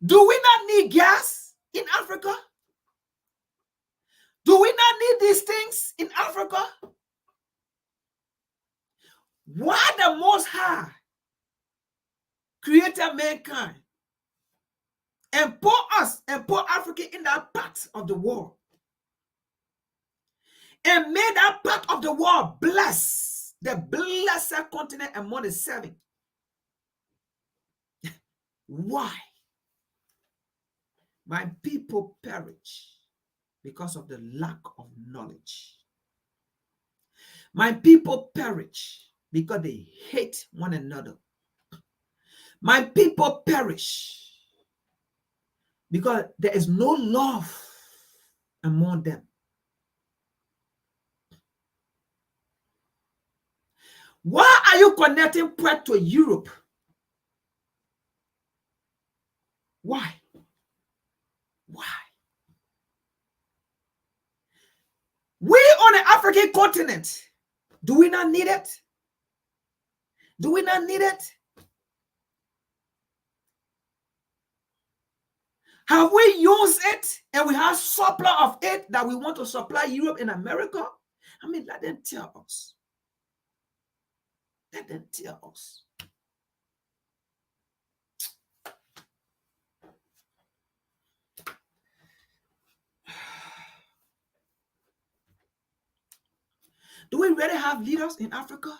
Do we not need gas in Africa? Do we not need these things in Africa? Why the Most High created mankind and put us and put Africa in that part of the world and made that part of the world bless the blessed continent among the seven? Why? My people perish because of the lack of knowledge. My people perish because they hate one another. My people perish because there is no love among them. Why are you connecting Puerto Europe? Why? Why? We on the African continent, do we not need it? Do we not need it? Have we used it and we have supply of it that we want to supply Europe and America? I mean, let them tell us. Let them tell us. Do we really have leaders in Africa?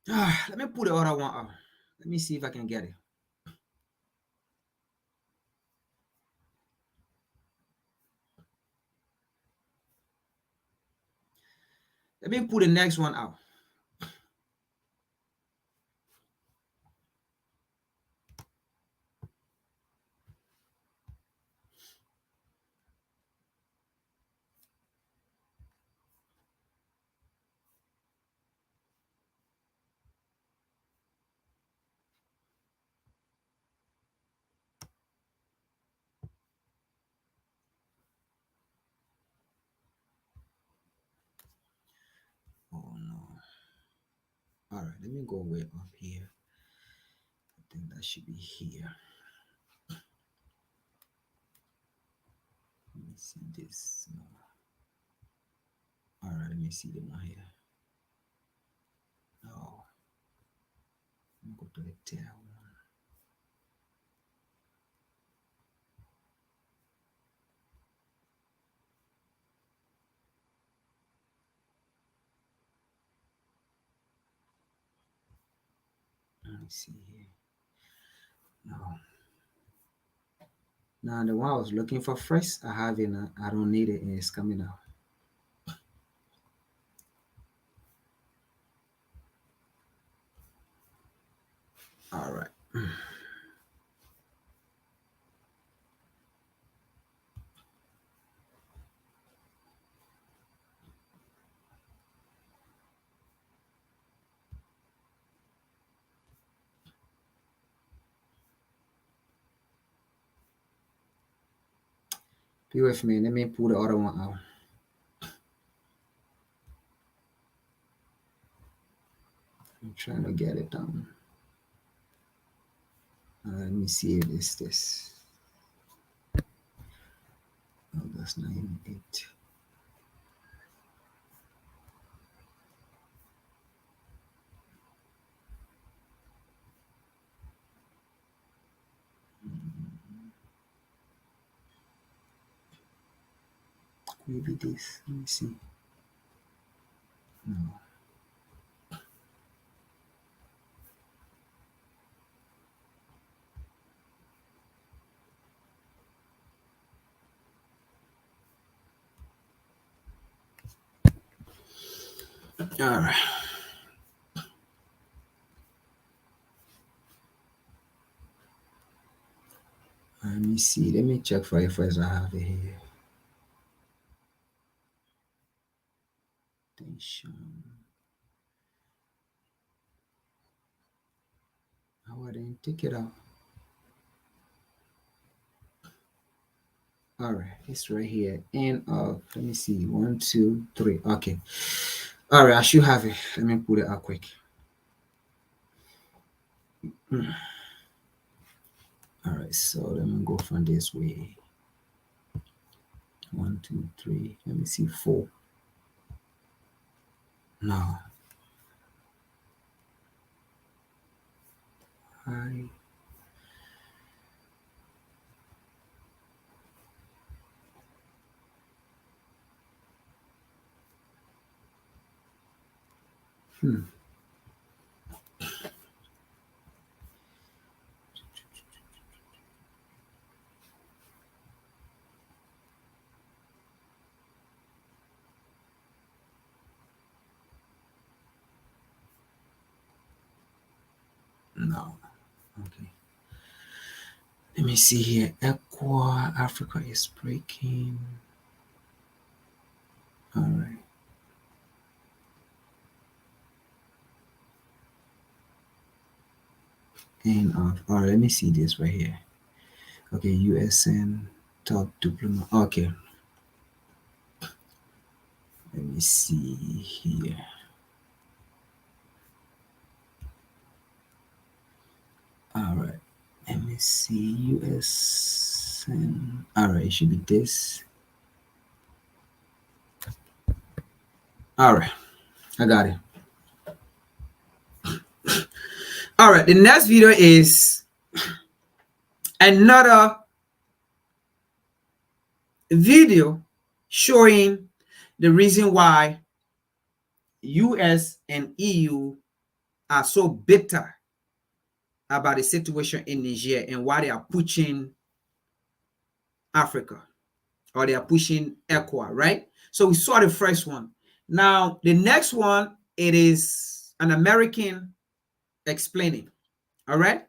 Let me put the other one up. Let me see if I can get it. Let me put the next one out. Oh no. All right, let me go way up here. I think that should be here. Let me see this. No. All right, let me see the one here. No. Let me go to the tail one. Let me see here. No. Now the one I was looking for first, I have it. I don't need it, and it's coming out. All right. Be with me. Let me pull the other one out. I'm trying to get it down. Let me see if it's this. Oh, that's not even it. Maybe this. Let me see. No. All right. Let me see. Let me check for it first. I have it here. Attention. Oh, I didn't take it out. All right, it's right here. End of, let me see, 1, 2, 3. Okay. All right, I should have it. Let me put it out quick. All right, so let me go from this way. 1, 2, 3. Let me see, 4. No. I. No. Okay. Let me see here. ECOWAS, Africa is breaking. All right. And all right, let me see this right here. Okay, USN top diplomat. Okay. Let me see here. All right. Let me see USN. All right, it should be this. All right, I got it. All right, the next video is another video showing the reason why US and EU are so bitter about the situation in Niger and why they are pushing Africa, or they are pushing ECOWAS, right? So we saw the first one. Now, the next one, it is an American explaining, all right?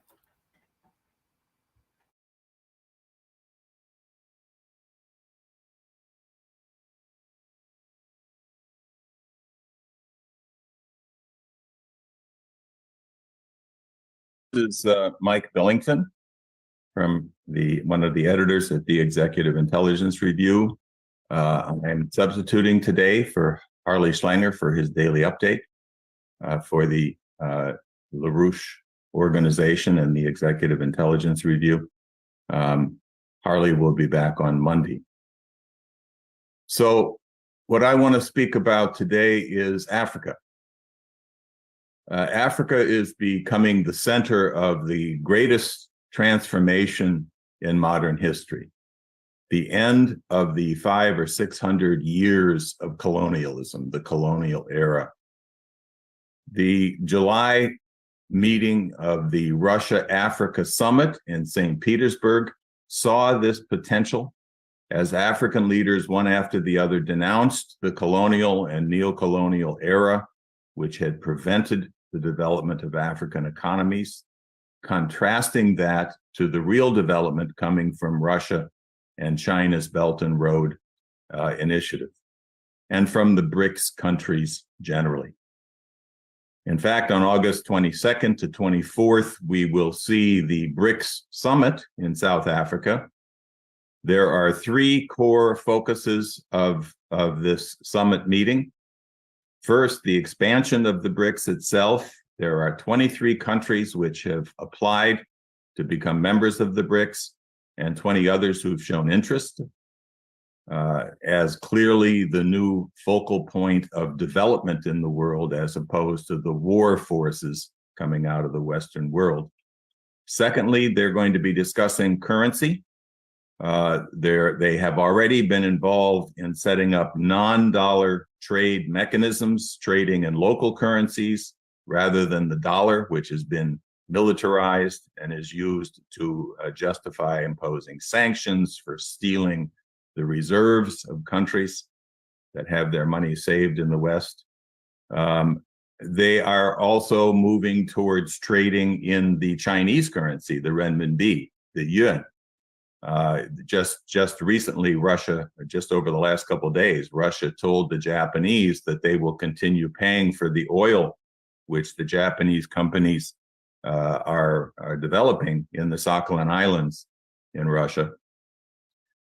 This is Mike Billington from one of the editors at the Executive Intelligence Review. I'm substituting today for Harley Schlanger for his daily update for the LaRouche organization and the Executive Intelligence Review. Harley will be back on Monday. So what I want to speak about today is Africa. Africa is becoming the center of the greatest transformation in modern history. The end of the 500 or 600 years of colonialism, the colonial era. The July meeting of the Russia-Africa Summit in St. Petersburg saw this potential as African leaders, one after the other, denounced the colonial and neo-colonial era, which had prevented the development of African economies, contrasting that to the real development coming from Russia and China's Belt and Road Initiative, and from the BRICS countries generally. In fact, on August 22nd to 24th, we will see the BRICS Summit in South Africa. There are 3 core focuses of this summit meeting. First, the expansion of the BRICS itself. There are 23 countries which have applied to become members of the BRICS, and 20 others who've shown interest as clearly the new focal point of development in the world, as opposed to the war forces coming out of the Western world. Secondly, they're going to be discussing currency. They have already been involved in setting up non-dollar trade mechanisms, trading in local currencies rather than the dollar, which has been militarized and is used to justify imposing sanctions for stealing the reserves of countries that have their money saved in the West. They are also moving towards trading in the Chinese currency, the renminbi, the yuan. Just recently, Russia, just over the last couple of days, Russia told the Japanese that they will continue paying for the oil which the Japanese companies are developing in the Sakhalin Islands in Russia.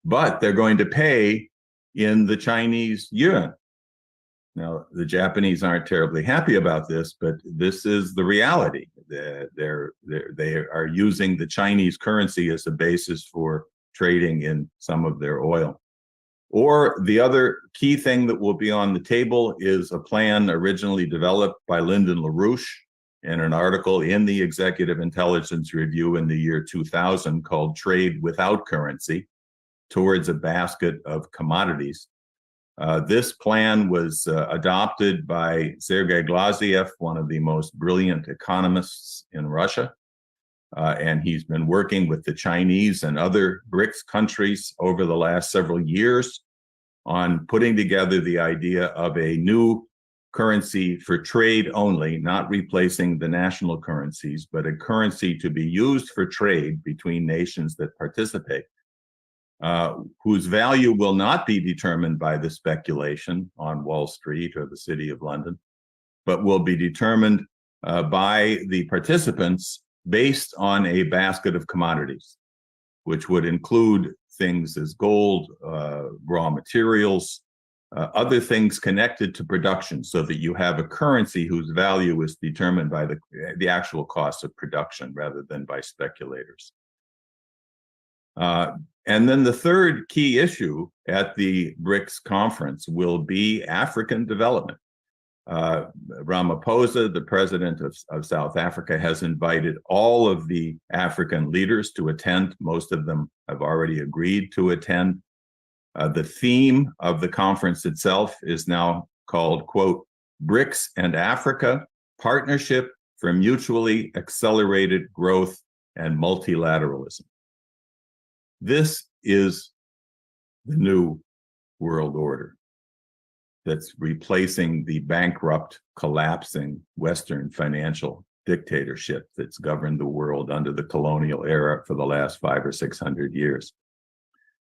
But they're going to pay in the Chinese yuan. Now, the Japanese aren't terribly happy about this, but this is the reality. They are using the Chinese currency as a basis for trading in some of their oil. Or the other key thing that will be on the table is a plan originally developed by Lyndon LaRouche in an article in the Executive Intelligence Review in the year 2000 called Trade Without Currency, towards a basket of commodities. This plan was adopted by Sergei Glaziev, one of the most brilliant economists in Russia. And he's been working with the Chinese and other BRICS countries over the last several years on putting together the idea of a new currency for trade only, not replacing the national currencies, but a currency to be used for trade between nations that participate, whose value will not be determined by the speculation on Wall Street or the City of London, but will be determined by the participants based on a basket of commodities, which would include things as gold, raw materials, other things connected to production, so that you have a currency whose value is determined by the actual cost of production rather than by speculators. And then the third key issue at the BRICS conference will be African development. Ramaphosa, the president of South Africa, has invited all of the African leaders to attend. Most of them have already agreed to attend. The theme of the conference itself is now called, quote, BRICS and Africa, Partnership for Mutually Accelerated Growth and Multilateralism. This is the new world order that's replacing the bankrupt, collapsing Western financial dictatorship that's governed the world under the colonial era for the last 500 or 600 years.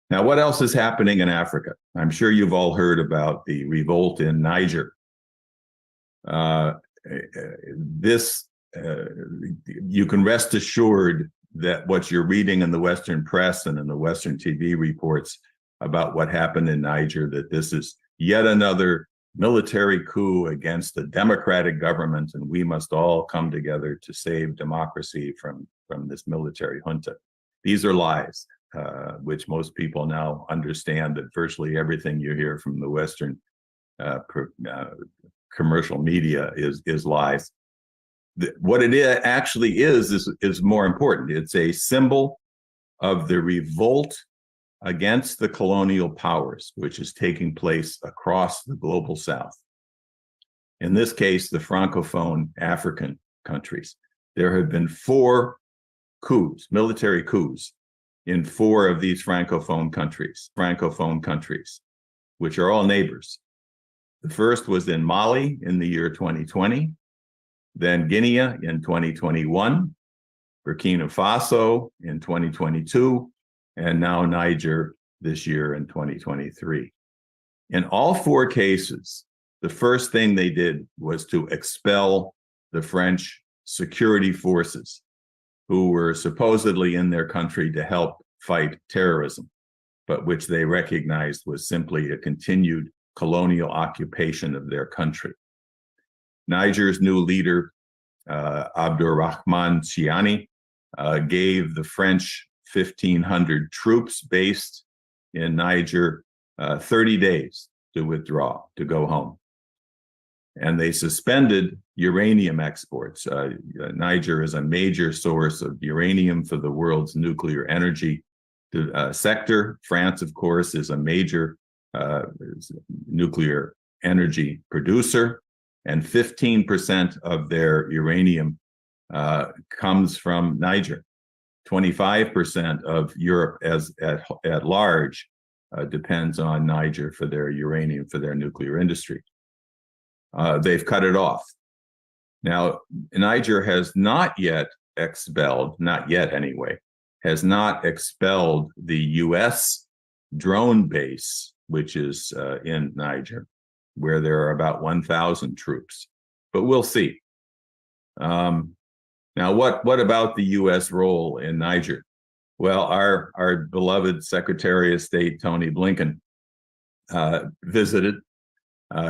Now, what else is happening in Africa? I'm sure you've all heard about the revolt in Niger. You can rest assured that what you're reading in the Western press and in the Western TV reports about what happened in Niger, that this is yet another military coup against the democratic government, and we must all come together to save democracy from this military junta. These are lies, which most people now understand that virtually everything you hear from the Western commercial media is lies. What it actually is more important. It's a symbol of the revolt against the colonial powers, which is taking place across the global South. In this case, the Francophone African countries. There have been 4 coups, military coups, in 4 of these Francophone countries, which are all neighbors. The first was in Mali in the year 2020, then Guinea in 2021, Burkina Faso in 2022, and now Niger this year in 2023. In all 4 cases, the first thing they did was to expel the French security forces who were supposedly in their country to help fight terrorism, but which they recognized was simply a continued colonial occupation of their country. Niger's new leader, Abdurrahman Chiani, gave the French 1,500 troops based in Niger 30 days to withdraw, to go home. And they suspended uranium exports. Niger is a major source of uranium for the world's nuclear energy sector. France, of course, is a major nuclear energy producer, and 15% of their uranium comes from Niger. 25% of Europe at large depends on Niger for their uranium, for their nuclear industry. They've cut it off. Now, Niger has not yet expelled, not yet anyway, has not expelled the US drone base, which is in Niger, where there are about 1,000 troops. But we'll see. Now, what about the US role in Niger? Well, our beloved Secretary of State, Tony Blinken, visited.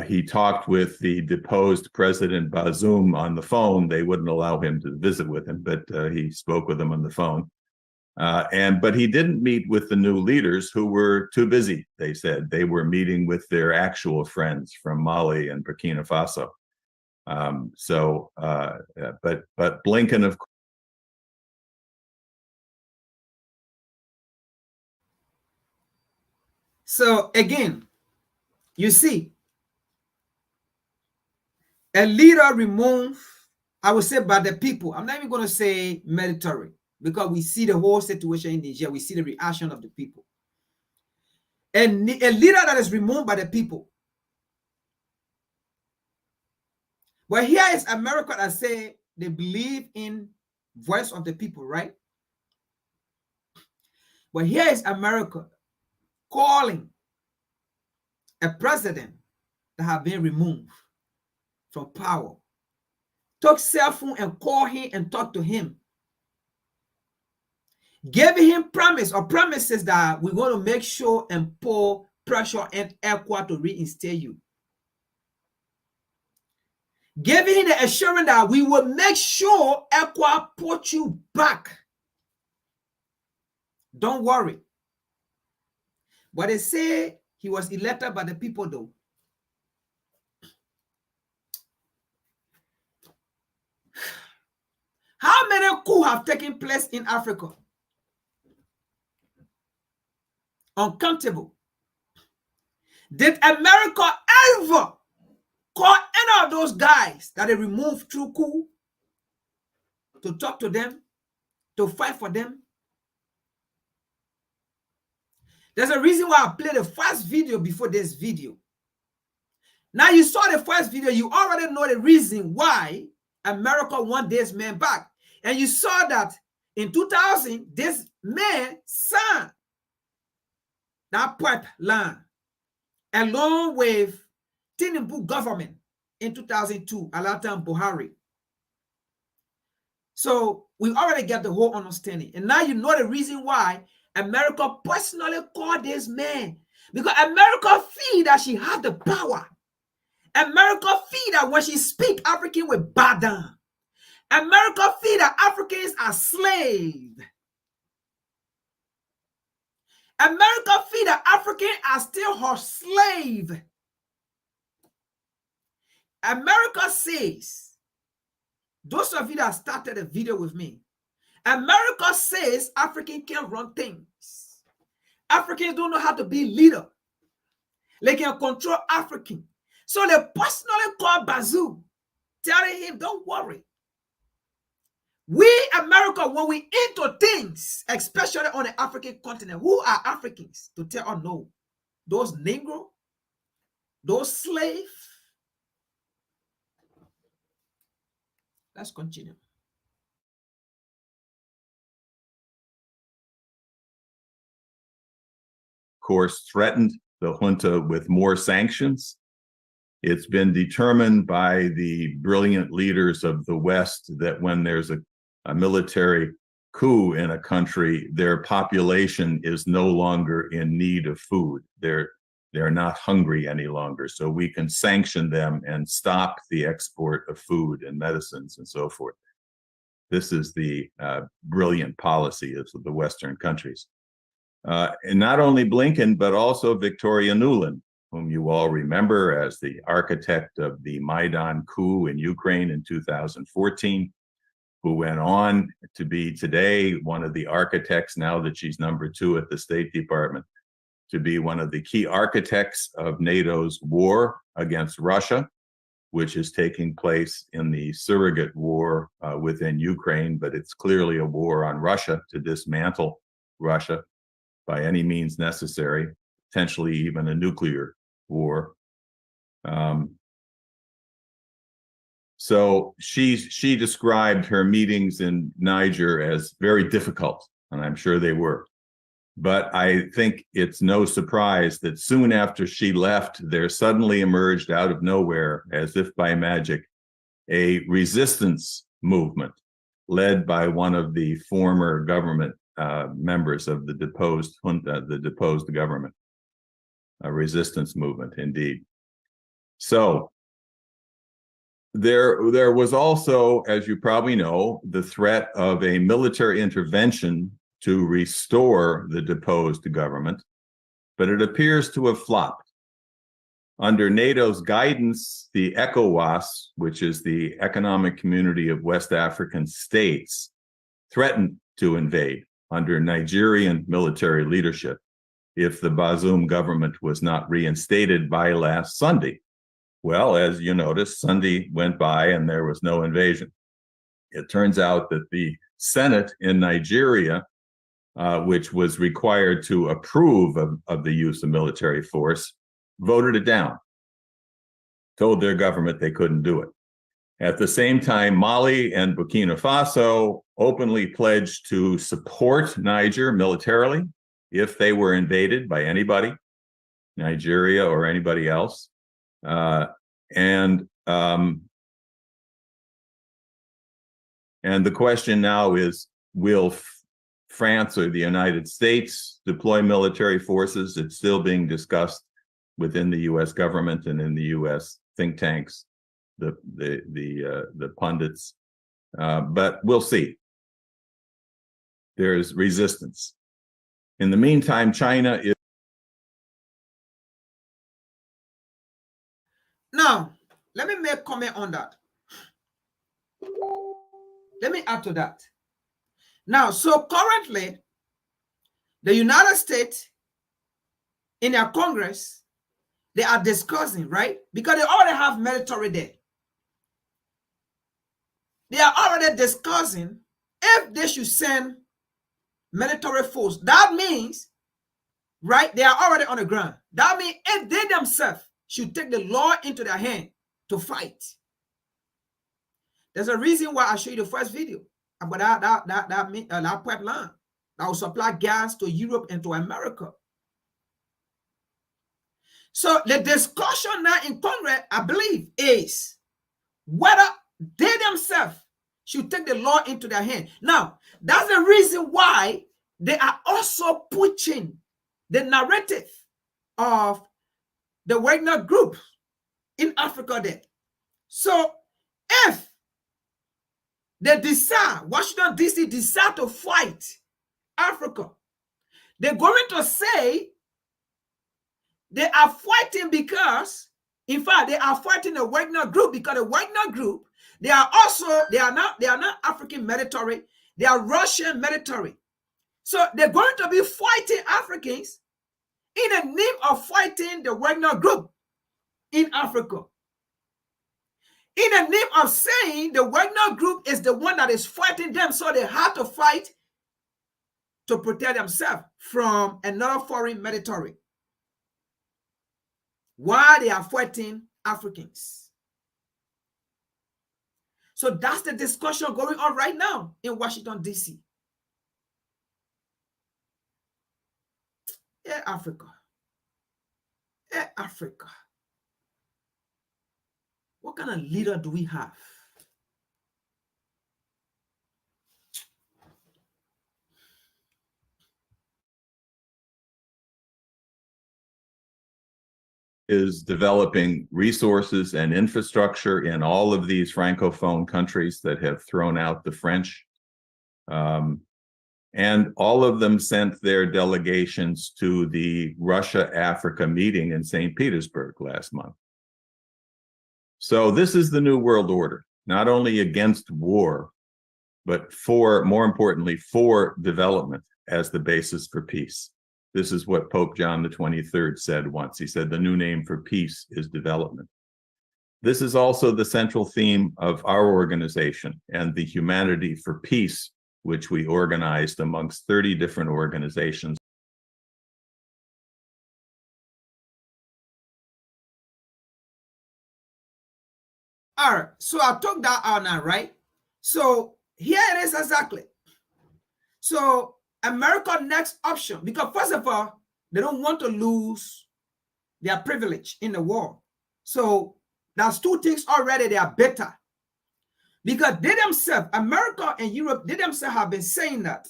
He talked with the deposed President Bazoum on the phone. They wouldn't allow him to visit with him, but he spoke with him on the phone. But he didn't meet with the new leaders who were too busy, they said. They were meeting with their actual friends from Mali and Burkina Faso. But Blinken, of course. So again, you see, a leader removed, I would say, by the people. I'm not even going to say military, because we see the whole situation in Niger. We see the reaction of the people. And a leader that is removed by the people. But here is America that say they believe in voice of the people, right? But here is America calling a president that have been removed from power. Took cell phone and call him and talk to him. Giving him promise or promises that we're going to make sure and pour pressure and ECOWAS to reinstate you. Giving him the assurance that we will make sure ECOWAS put you back. Don't worry. But they say he was elected by the people though. How many coups have taken place in Africa? Uncountable. Did America ever call any of those guys that they removed through coup to talk to them, to fight for them? There's a reason why I played the first video before this video. Now you saw the first video, you already know the reason why America want this man back. And you saw that in 2000, this man signed that pipeline along with Tinubu government in 2002, Alatan Buhari. So we already get the whole understanding. And now you know the reason why America personally called this man. Because America feel that she had the power. America feel that when she speak, African will bow down. America feel that Africans are slaves. America feel that Africans are still her slave. America says, those of you that started a video with me, America says Africans can't run things. Africans don't know how to be leader. They can control African. So they personally called Bazoum, telling him, don't worry. We, America, when we into things, especially on the African continent, who are Africans to tell us no? Those Negro, those slaves. Let's continue. Of course, threatened the junta with more sanctions. It's been determined by the brilliant leaders of the West that when there's a military coup in a country, their population is no longer in need of food. They're not hungry any longer. So we can sanction them and stop the export of food and medicines and so forth. This is the brilliant policy of the Western countries. And not only Blinken, but also Victoria Nuland, whom you all remember as the architect of the Maidan coup in Ukraine in 2014, who went on to be today one of the architects, now that she's #2 at the State Department, to be one of the key architects of NATO's war against Russia, which is taking place in the surrogate war within Ukraine, but it's clearly a war on Russia to dismantle Russia by any means necessary, potentially even a nuclear war. So she described her meetings in Niger as very difficult, and I'm sure they were. But I think it's no surprise that soon after she left, there suddenly emerged out of nowhere, as if by magic, a resistance movement led by one of the former government members of the deposed junta, the deposed government. A resistance movement, indeed. So there was also, as you probably know, the threat of a military intervention to restore the deposed government, but it appears to have flopped. Under NATO's guidance, the ECOWAS, which is the Economic Community of West African States, threatened to invade under Nigerian military leadership if the Bazoum government was not reinstated by last Sunday. Well, as you noticed, Sunday went by and there was no invasion. It turns out that the Senate in Nigeria, which was required to approve of the use of military force, voted it down, told their government they couldn't do it. At the same time, Mali and Burkina Faso openly pledged to support Niger militarily if they were invaded by anybody, Nigeria or anybody else. And the question now is, will France or the United States deploy military forces? It's still being discussed within the U.S. government and in the U.S. think tanks, the pundits, but we'll see. There's resistance. In the meantime, China is. Now, let me make a comment on that. Let me add to that. Now, so currently, the United States, in their Congress, they are discussing, right? Because they already have military there. They are already discussing if they should send military force. That means, right, they are already on the ground. That means if they themselves should take the law into their hand to fight. There's a reason why I showed you the first video about that pipeline that will supply gas to Europe and to America. So the discussion now in Congress, I believe, is whether they themselves should take the law into their hand. Now, that's the reason why they are also pushing the narrative of the Wagner group in Africa there. So if they decide, Washington, D.C. decide to fight Africa, they're going to say they are fighting because, in fact, they are fighting the Wagner group because the Wagner group, they are not African military, they are Russian military. So they're going to be fighting Africans in the name of fighting the Wagner group in Africa. In the name of saying the Wagner group is the one that is fighting them, so they have to fight to protect themselves from another foreign military while they are fighting Africans. So that's the discussion going on right now in Washington, D.C. Yeah, Africa. Yeah, Africa. What kind of leader do we have? Is developing resources and infrastructure in all of these Francophone countries that have thrown out the French. And all of them sent their delegations to the Russia-Africa meeting in St. Petersburg last month. So this is the new world order, not only against war, but for, more importantly, for development as the basis for peace. This is what Pope John XXIII said once. He said, the new name for peace is development. This is also the central theme of our organization and the Humanity for Peace, which we organized amongst 30 different organizations. All right, so I took that out now, right? So here it is exactly. So America's next option, because first of all, they don't want to lose their privilege in the war. So that's two things already they are better. Because they themselves, America and Europe, they themselves have been saying that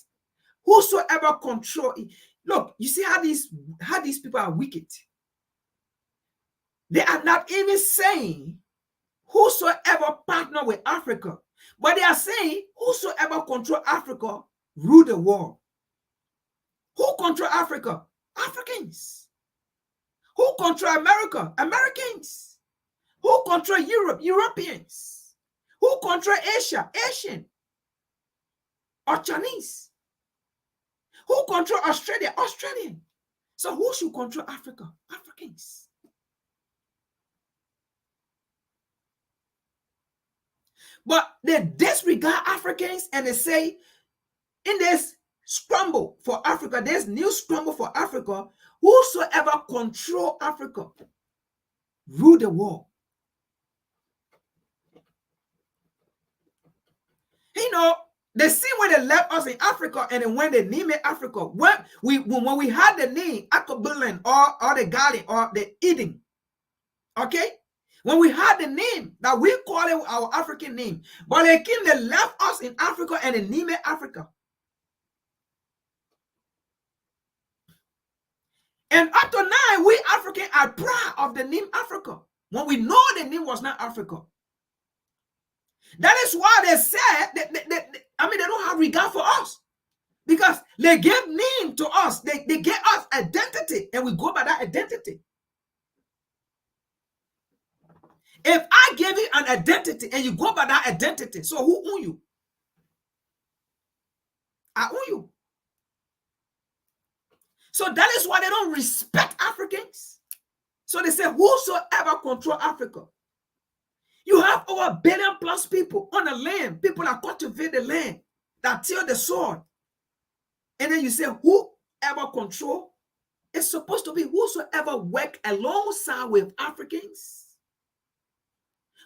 whosoever control, look, you see how these people are wicked. They are not even saying whosoever partner with Africa, but they are saying whosoever control Africa rule the world. Who control Africa? Africans. Who control America? Americans. Who control Europe? Europeans. Who control Asia? Asian or Chinese. Who control Australia? Australian. So who should control Africa? Africans. But they disregard Africans and they say in this scramble for Africa, there's new scramble for Africa, whosoever control Africa rule the world. You know, they see when they left us in Africa and then when they named Africa, when we had the name Akabulan or the Garden or the Eden, okay? When we had the name that we call it our African name, but they came, they left us in Africa and they named Africa. And up to now, we Africans are proud of the name Africa when we know the name was not Africa. That is why they said, they don't have regard for us. Because they gave name to us. They gave us identity, and we go by that identity. If I give you an identity, and you go by that identity, so who own you? I own you. So that is why they don't respect Africans. So they say, whosoever control Africa. You have over 1 billion plus people on the land. People that cultivate the land, that till the soil. And then you say, whoever control, it's supposed to be whosoever work alongside with Africans.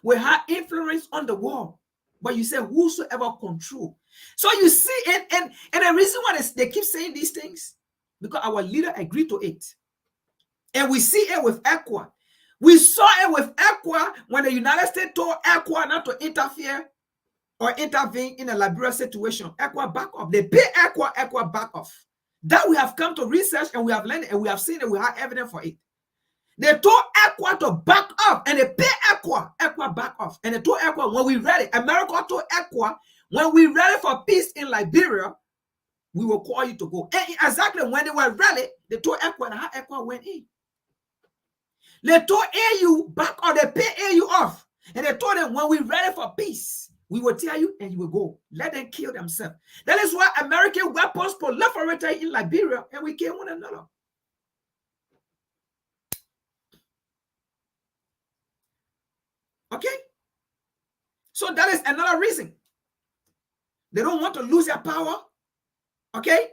We have influence on the world. But you say, whosoever control. So you see, and the reason why they keep saying these things, because our leader agreed to it. And we see it with ECOWAS. We saw it with ECOWAS when the United States told ECOWAS not to interfere or intervene in a Liberia situation. ECOWAS back off. They pay ECOWAS back off. That we have come to research and we have learned and we have seen it. We have evidence for it. They told ECOWAS to back off and they pay ECOWAS back off. And they told ECOWAS when we ready, America told ECOWAS when we ready for peace in Liberia, we will call you to go. And exactly when they were ready, they told ECOWAS and how ECOWAS went in. They told AU back or they pay AU off. And they told them when we're ready for peace, we will tell you and you will go. Let them kill themselves. That is why American weapons proliferated in Liberia and we kill one another. Okay? So that is another reason. They don't want to lose their power. Okay?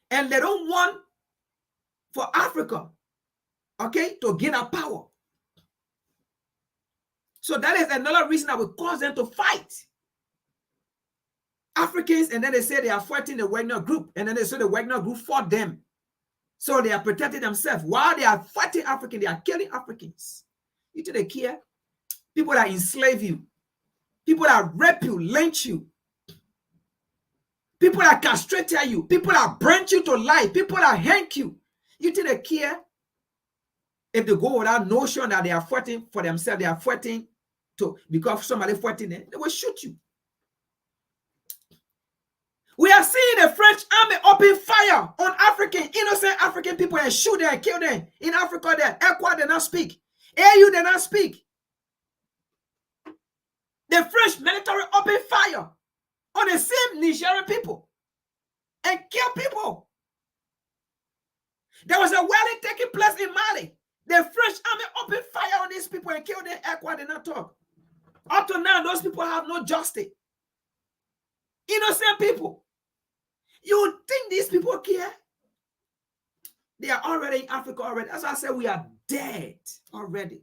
And they don't want for Africa, okay, to gain our power. So that is another reason that will cause them to fight Africans, and then they say they are fighting the Wagner group, and then they say the Wagner group fought them. So they are protecting themselves. While they are fighting Africans, they are killing Africans. You think they care? People that enslave you, people that rape you, lynch you, people that castrate you, people that burn you to life, people that hang you. You think they care? If they go without notion that they are fighting for themselves, they are fighting to because somebody fighting them, they will shoot you. We are seeing the French army open fire on innocent African people and shoot them and kill them in Africa. There, ECOWAS did not speak. AU did not speak. The French military opened fire on the same Nigerian people and kill people. There was a wedding taking place in Mali. The French army opened fire on these people and killed them. ECOWAS did not talk. Up to now, those people have no justice. Innocent people. You think these people care? They are already in Africa already. As I said, we are dead already.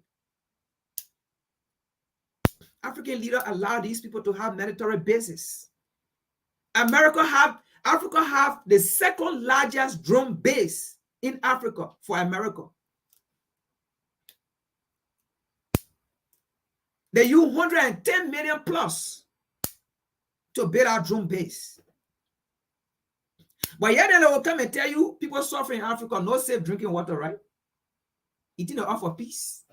African leaders allow these people to have military bases. America have Africa have the second largest drone base in Africa for America. They use 110 million plus to build our drone base. But yet they will come and tell you people suffering in Africa, no safe drinking water, right? It didn't offer peace.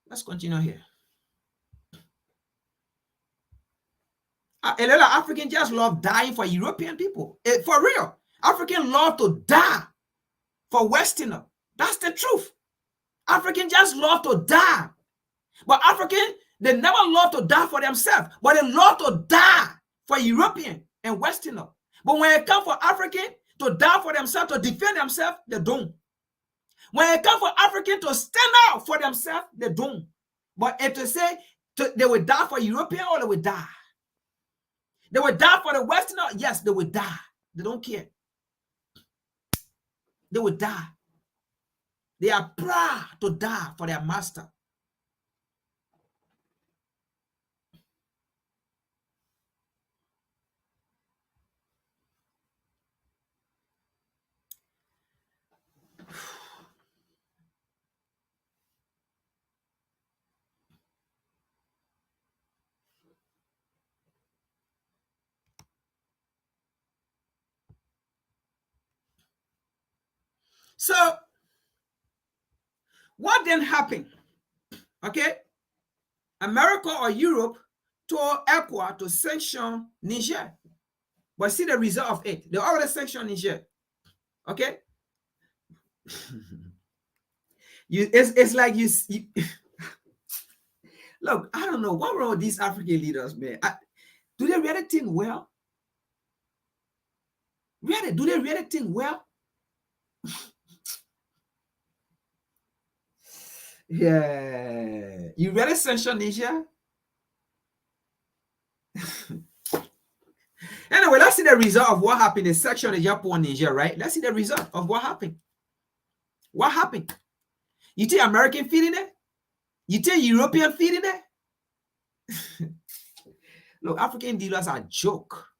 Let's continue here. A lot of Africans just love dying for European people. For real. Africans love to die for Westerner. That's the truth. Africans just love to die. But Africans, they never love to die for themselves, but they love to die for European and Westerner. But when it comes for African to die for themselves, to defend themselves, they don't. When it comes for African to stand out for themselves, they don't. But if they say they will die for European, or they will die. They will die for the Westerner, yes, they will die. They don't care. They will die. They are proud to die for their master. So, what then happened? Okay, America or Europe told ECOWAS to sanction Niger. But see the result of it. They already sanctioned Niger. Okay? It's like you look, I don't know what wrong with these African leaders, man. Do they really think well? Really? Do they really think well? Yeah. You really sanction Niger? Anyway, let's see the result of what happened in section of Japan, Niger, right? Let's see the result of what happened. What happened? You think American feeding it? You think European feeding it? Look, African dealers are a joke.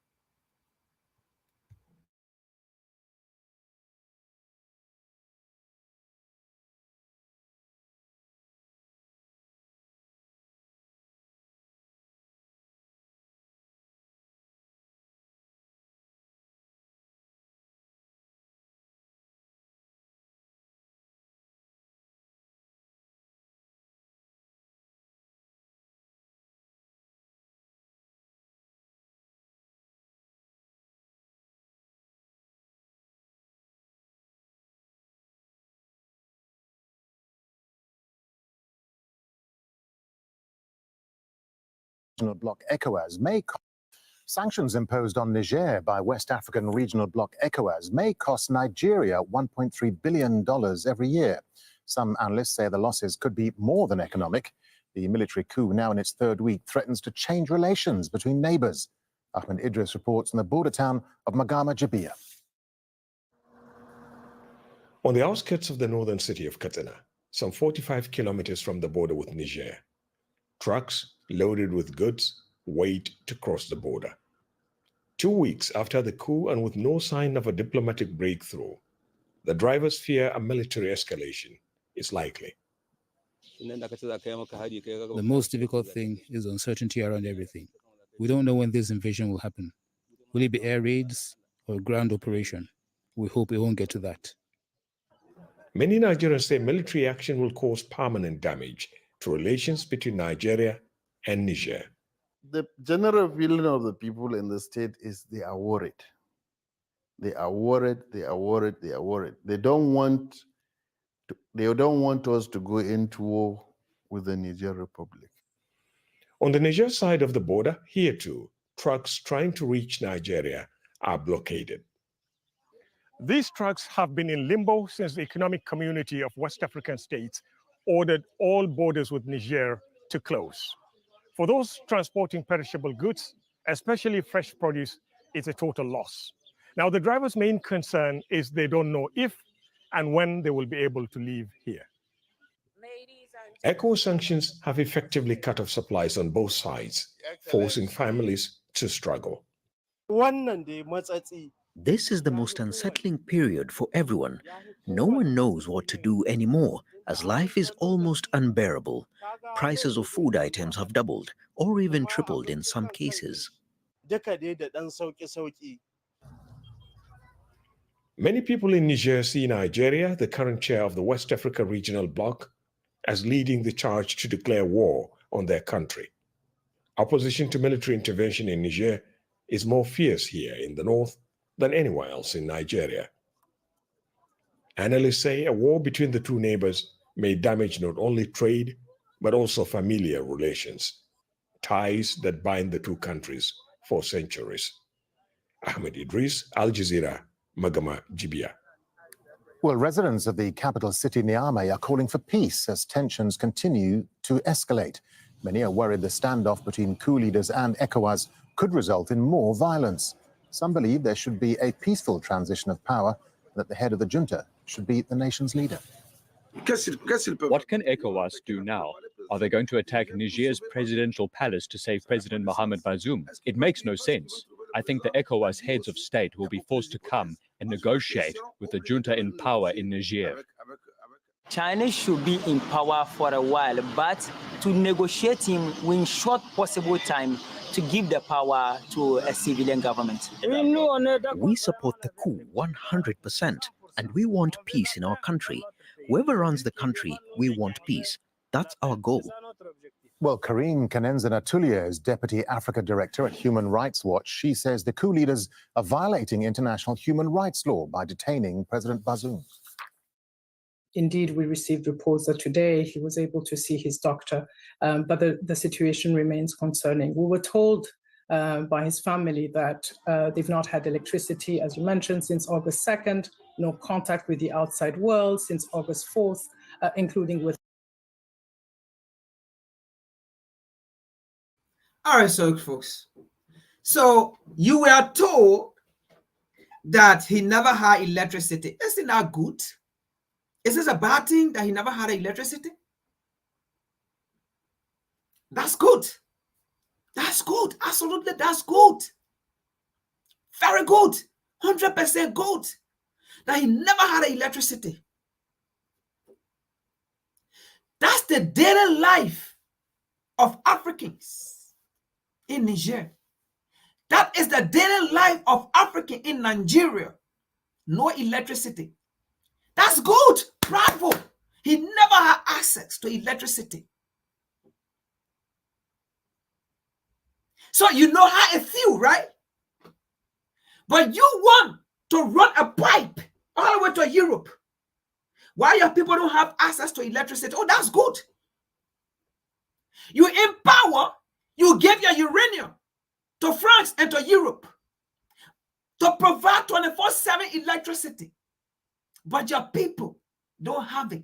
Bloc ECOWAS may sanctions imposed on Niger by West African Regional Bloc ECOWAS may cost Nigeria $1.3 billion every year. Some analysts say the losses could be more than economic. The military coup, now in its third week, threatens to change relations between neighbors. Ahmed Idris reports in the border town of Magama Jabia. On the outskirts of the northern city of Katsina, some 45 kilometers from the border with Niger, trucks loaded with goods wait to cross the border. 2 weeks after the coup and with no sign of a diplomatic breakthrough, the drivers fear a military escalation is likely. The most difficult thing is uncertainty around everything. We don't know when this invasion will happen. Will it be air raids or a ground operation? We hope it won't get to that. Many Nigerians say military action will cause permanent damage to relations between Nigeria and Niger. The general feeling of the people in the state is they are worried. They are worried, they are worried, they are worried. They don't want us to go into war with the Niger Republic. On the Niger side of the border, here too, trucks trying to reach Nigeria are blockaded. These trucks have been in limbo since the Economic Community of West African States ordered all borders with Niger to close. For those transporting perishable goods, especially fresh produce, it's a total loss. Now, the driver's main concern is they don't know if and when they will be able to leave here. ECOWAS sanctions have effectively cut off supplies on both sides, forcing families to struggle. This is the most unsettling period for everyone. No one knows what to do anymore, as life is almost unbearable. Prices of food items have doubled, or even tripled in some cases. Many people in Niger see Nigeria, the current chair of the West Africa Regional Bloc, as leading the charge to declare war on their country. Opposition to military intervention in Niger is more fierce here in the north than anywhere else in Nigeria. Analysts say a war between the two neighbors may damage not only trade, but also familiar relations, ties that bind the two countries for centuries. Ahmed Idris, Al Jazeera, Magama, Jibia. Well, residents of the capital city Niamey are calling for peace as tensions continue to escalate. Many are worried the standoff between coup leaders and ECOWAS could result in more violence. Some believe there should be a peaceful transition of power, and that the head of the junta should be the nation's leader. What can ECOWAS do now? Are they going to attack Niger's presidential palace to save President Mohamed Bazoum? It makes no sense. I think the ECOWAS heads of state will be forced to come and negotiate with the junta in power in Niger. China should be in power for a while, but to negotiate him in short possible time to give the power to a civilian government. We support the coup 100%, and we want peace in our country. Whoever runs the country, we want peace. That's our goal. Well, Karine Kanenza-Natulia is Deputy Africa Director at Human Rights Watch. She says the coup leaders are violating international human rights law by detaining President Bazoum. Indeed, we received reports that today he was able to see his doctor, but the situation remains concerning. We were told by his family that they've not had electricity, as you mentioned, since August 2nd, no contact with the outside world since August 4th, including with... All right, so folks, so you were told that he never had electricity. Isn't that good? Is this a bad thing that he never had electricity? That's good. That's good. Absolutely, that's good. Very good. 100% good. That he never had electricity. That's the daily life of Africans in Niger. That is the daily life of African in Nigeria. No electricity. That's good. Bravo. He never had access to electricity. So you know how it feels, right? But you want to run a pipe all the way to Europe. Why your people don't have access to electricity? Oh, that's good. You empower, you give your uranium to France and to Europe to provide 24/7 electricity. But your people don't have it.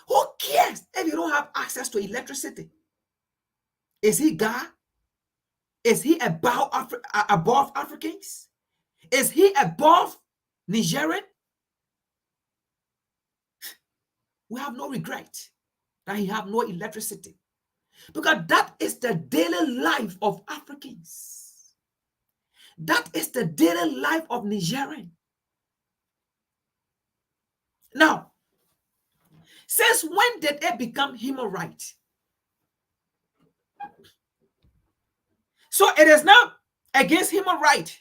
Who cares if you don't have access to electricity? Is he God? Is he above Africans? Is he above Nigerian? We have no regret that he have no electricity, because that is the daily life of Africans. That is the daily life of Nigerian. Now, since when did it become human right? So it is now against human right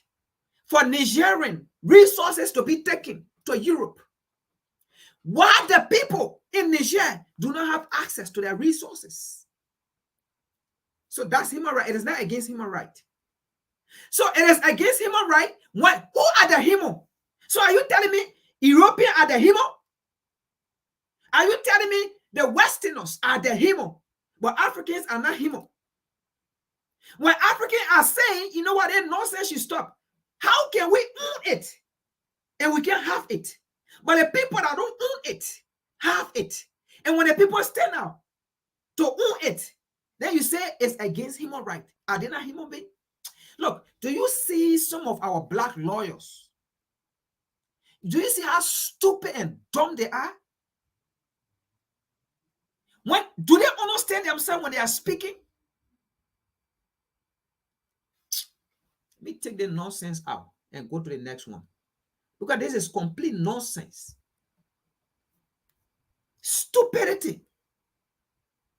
for Nigerian resources to be taken to Europe, while the people in Niger do not have access to their resources. So that's human right. It is not against human right. So it is against human right when who are the human? So are you telling me Europeans are the human? Are you telling me the Westerners are the human, but Africans are not human? When Africans are saying, you know what, that nonsense should stop. How can we own it and we can't have it? But the people that don't own it have it. And when the people stand out to own it, then you say it's against human right. Are they not human beings? Look, do you see some of our black lawyers? Do you see how stupid and dumb they are? Do they understand themselves when they are speaking? Let me take the nonsense out and go to the next one. Because this is complete nonsense. Stupidity.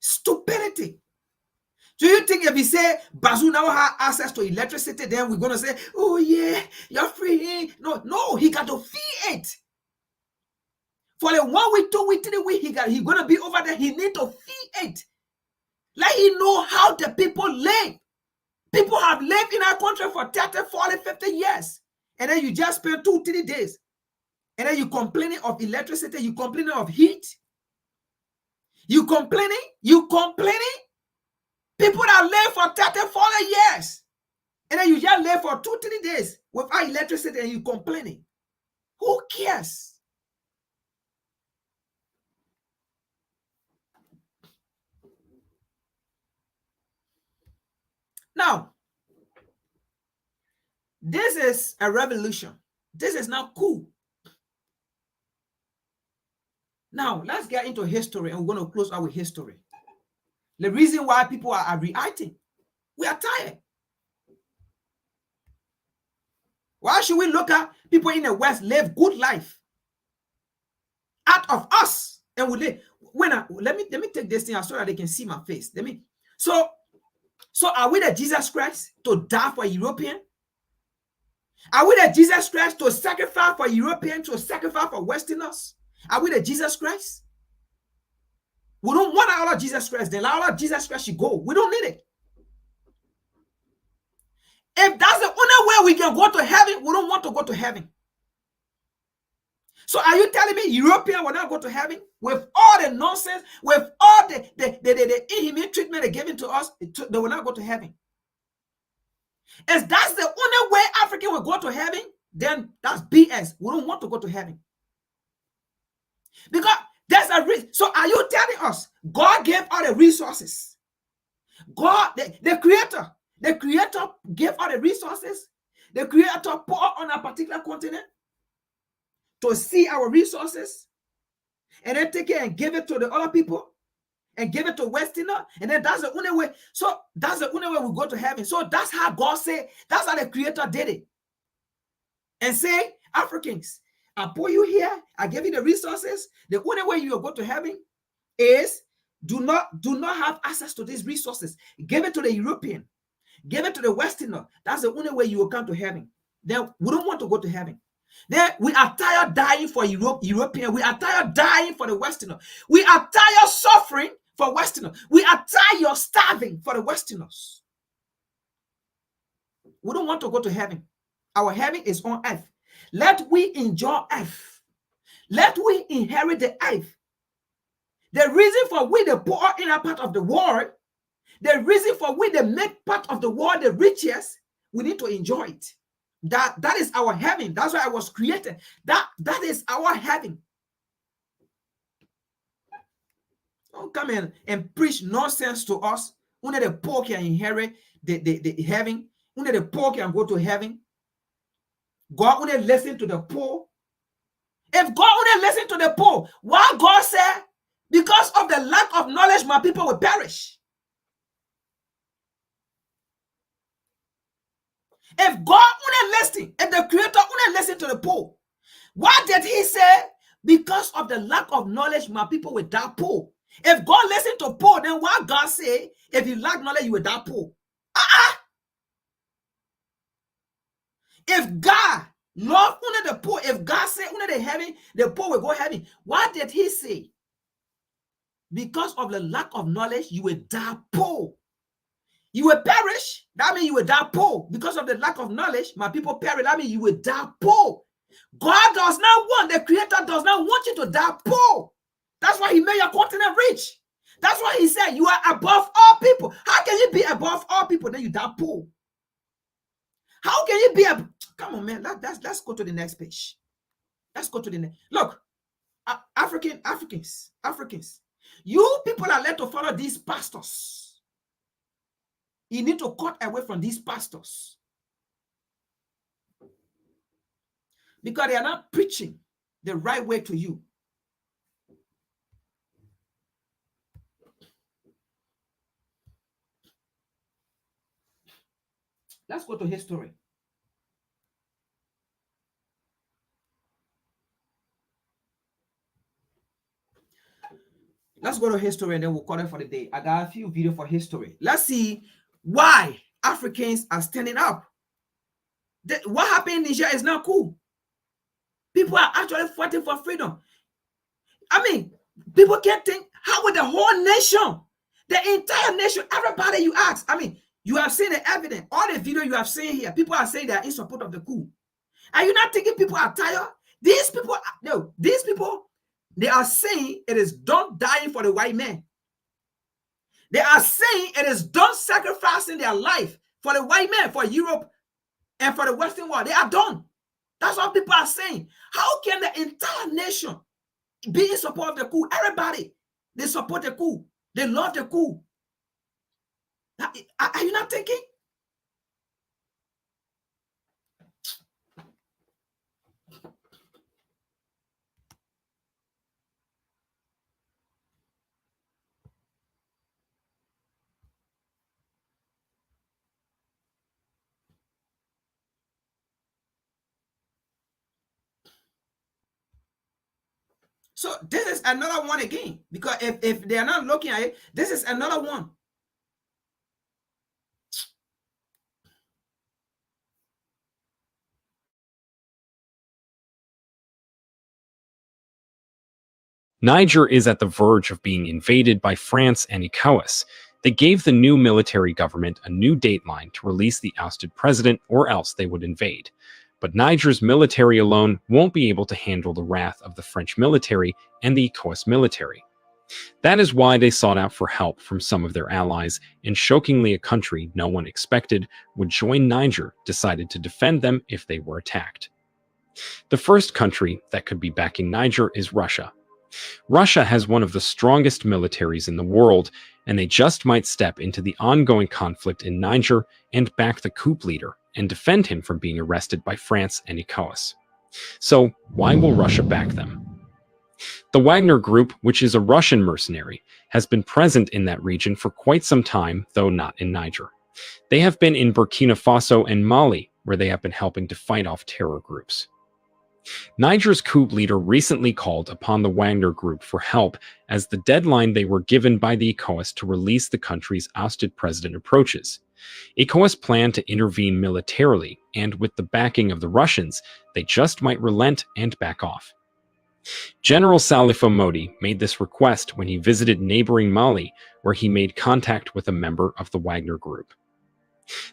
Stupidity. Do you think if we say Bazoum now has access to electricity, then we're going to say, oh yeah, you're free? No, he got to feel it. For the 1 week, 2 week, 3 week, he going to be over there. He need to feel it. Let him know how the people live. People have lived in our country for 30, 40, 50 years. And then you just spend 2, 3 days. And then you complaining of electricity. You complaining of heat. You complaining. People that live for 30, 40 years. And then you just live for 2, 3 days without electricity and you complaining. Who cares? Now, this is a revolution. This is not cool. Now, let's get into history, and we're going to close out with history. The reason why people are reacting, we are tired. Why should we look at people in the West live good life out of us? And we live. Let me take this thing out so that they can see my face. So are we the Jesus Christ to die for European? Are we the Jesus Christ to sacrifice for European, to sacrifice for Westerners? Are we the Jesus Christ? We don't want our Jesus Christ. Then our Jesus Christ should go. We don't need it. If that's the only way we can go to heaven, we don't want to go to heaven. So are you telling me European will not go to heaven? With all the nonsense, with all the inhumane treatment they're giving to us, they will not go to heaven. If that's the only way African will go to heaven, then that's BS. We don't want to go to heaven. Because there's a reason. So are you telling us God gave all the resources? God, the creator gave all the resources. The creator poured on a particular continent to see our resources and then take it and give it to the other people and give it to Westerner, and then that's the only way. So that's the only way we go to heaven. So that's how God said, that's how the creator did it. And say, Africans, I put you here, I give you the resources. The only way you will go to heaven is do not have access to these resources. Give it to the European, give it to the Westerner. That's the only way you will come to heaven. Then we don't want to go to heaven. Then we are tired dying for European. We are tired dying for the Westerner. We are tired suffering for Westerners. We are tired starving for the Westerners. We don't want to go to heaven. Our heaven is on earth. Let we enjoy earth. Let we inherit the earth. The reason for we the poor in a part of the world, the reason for we the make part of the world the richest, we need to enjoy it. That is our heaven. That's why I was created. That is our heaven. Don't come in and preach nonsense to us. Only the poor can inherit the heaven. Only the poor can go to heaven. God only listen to the poor. If God only listen to the poor, why God said, because of the lack of knowledge, my people will perish. If God only listen, if the creator only listen to the poor, why did he say, because of the lack of knowledge, my people will die poor? If God listen to poor, then why God say, if you lack knowledge, you will die poor? If God love only the poor, if God say only the heaven, the poor will go heaven, why did he say, because of the lack of knowledge, you will die poor? You will perish. That means you will die poor. Because of the lack of knowledge, my people perish. That means you will die poor. God does not want, the creator does not want you to die poor. That's why he made your continent rich. That's why he said you are above all people. How can you be above all people then you die poor? How can you be a... Come on, man. Let's go to the next page. Let's go to the next. Look, Africans. You people are led to follow these pastors. You need to cut away from these pastors. Because they are not preaching the right way to you. Let's go to history. Let's go to history and then we'll call it for the day. I got a few videos for history. Let's see why Africans are standing up. What happened in Niger is not cool. People are actually fighting for freedom. I mean, people can't think, how would the whole nation, the entire nation, everybody you ask, I mean, you have seen the evidence, all the video you have seen here, people are saying they are in support of the coup. Are you not thinking people are tired? These people, no, these people, they are saying it is done dying for the white man. They are saying it is done sacrificing their life for the white man, for Europe, and for the Western world. They are done. That's what people are saying. How can the entire nation be in support of the coup? Everybody, they support the coup. They love the coup. Are you not thinking? So this is another one again, because if they are not looking at it, this is another one. Niger is at the verge of being invaded by France and ECOWAS. They gave the new military government a new dateline to release the ousted president, or else they would invade. But Niger's military alone won't be able to handle the wrath of the French military and the ECOWAS military. That is why they sought out for help from some of their allies, and shockingly a country no one expected would join Niger decided to defend them if they were attacked. The first country that could be backing Niger is Russia. Russia has one of the strongest militaries in the world, and they just might step into the ongoing conflict in Niger and back the coup leader and defend him from being arrested by France and ECOWAS. So why will Russia back them? The Wagner Group, which is a Russian mercenary, has been present in that region for quite some time, though not in Niger. They have been in Burkina Faso and Mali, where they have been helping to fight off terror groups. Niger's coup leader recently called upon the Wagner Group for help as the deadline they were given by the ECOWAS to release the country's ousted president approaches. ECOWAS planned to intervene militarily, and with the backing of the Russians, they just might relent and back off. General Salifo Modi made this request when he visited neighboring Mali, where he made contact with a member of the Wagner Group.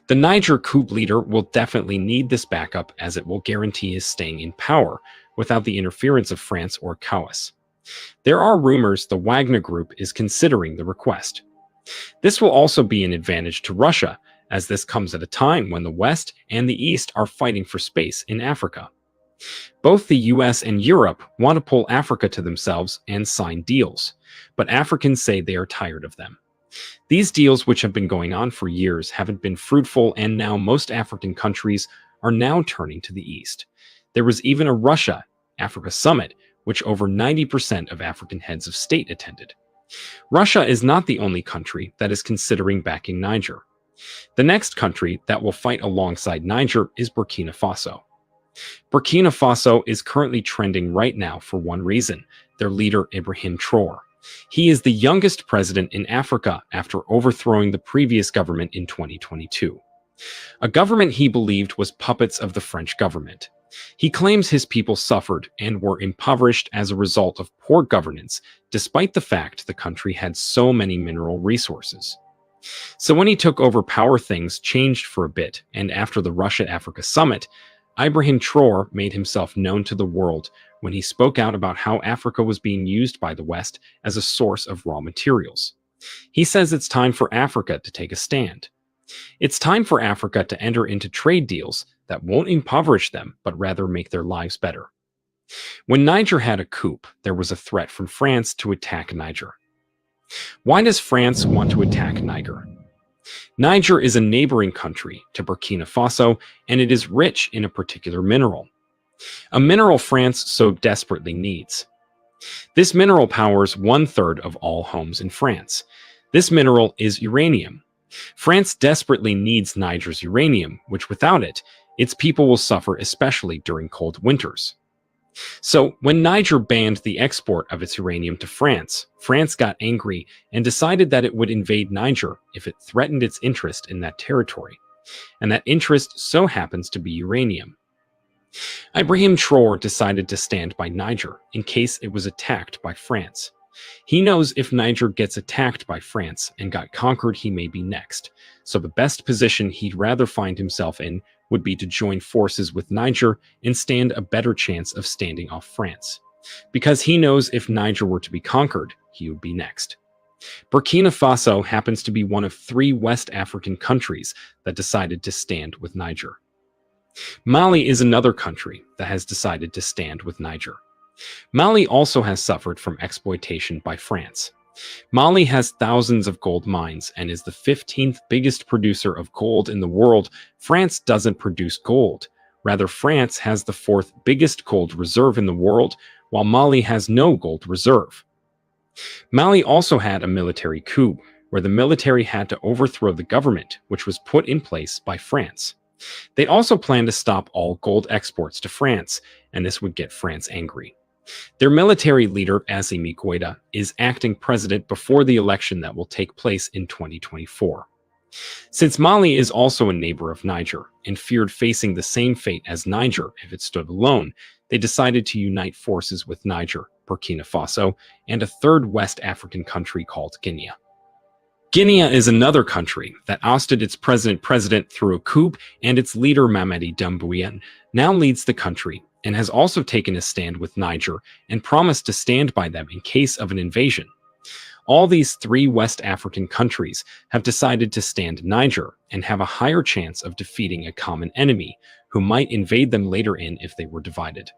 The Niger coup leader will definitely need this backup, as it will guarantee his staying in power without the interference of France or ECOWAS. There are rumors the Wagner Group is considering the request. This will also be an advantage to Russia, as this comes at a time when the West and the East are fighting for space in Africa. Both the US and Europe want to pull Africa to themselves and sign deals, but Africans say they are tired of them. These deals, which have been going on for years, haven't been fruitful, and now most African countries are now turning to the East. There was even a Russia-Africa summit, which over 90% of African heads of state attended. Russia is not the only country that is considering backing Niger. The next country that will fight alongside Niger is Burkina Faso. Burkina Faso is currently trending right now for one reason: their leader Ibrahim Traoré. He is the youngest president in Africa after overthrowing the previous government in 2022. A government he believed was puppets of the French government. He claims his people suffered and were impoverished as a result of poor governance, despite the fact the country had so many mineral resources. So when he took over power, things changed for a bit, and after the Russia-Africa summit, Ibrahim Traoré made himself known to the world when he spoke out about how Africa was being used by the West as a source of raw materials. He says it's time for Africa to take a stand. It's time for Africa to enter into trade deals that won't impoverish them, but rather make their lives better. When Niger had a coup, there was a threat from France to attack Niger. Why does France want to attack Niger? Niger is a neighboring country to Burkina Faso, and it is rich in a particular mineral. A mineral France so desperately needs. This mineral powers 1/3 of all homes in France. This mineral is uranium, France desperately needs Niger's uranium, which without it, its people will suffer, especially during cold winters. So, when Niger banned the export of its uranium to France, France got angry and decided that it would invade Niger if it threatened its interest in that territory. And that interest so happens to be uranium. Ibrahim Traore decided to stand by Niger in case it was attacked by France. He knows if Niger gets attacked by France and got conquered, he may be next. So the best position he'd rather find himself in would be to join forces with Niger and stand a better chance of standing off France. Because he knows if Niger were to be conquered, he would be next. Burkina Faso happens to be one of 3 West African countries that decided to stand with Niger. Mali is another country that has decided to stand with Niger. Mali also has suffered from exploitation by France. Mali has thousands of gold mines and is the 15th biggest producer of gold in the world. France doesn't produce gold. Rather, France has the 4th biggest gold reserve in the world, while Mali has no gold reserve. Mali also had a military coup, where the military had to overthrow the government, which was put in place by France. They also planned to stop all gold exports to France, and this would get France angry. Their military leader, Assimi Goïta, is acting president before the election that will take place in 2024. Since Mali is also a neighbor of Niger and feared facing the same fate as Niger if it stood alone, they decided to unite forces with Niger, Burkina Faso, and a 3rd West African country called Guinea. Guinea is another country that ousted its president through a coup, and its leader Mamadi Doumbouya now leads the country and has also taken a stand with Niger and promised to stand by them in case of an invasion. All these 3 West African countries have decided to stand Niger and have a higher chance of defeating a common enemy who might invade them later if they were divided.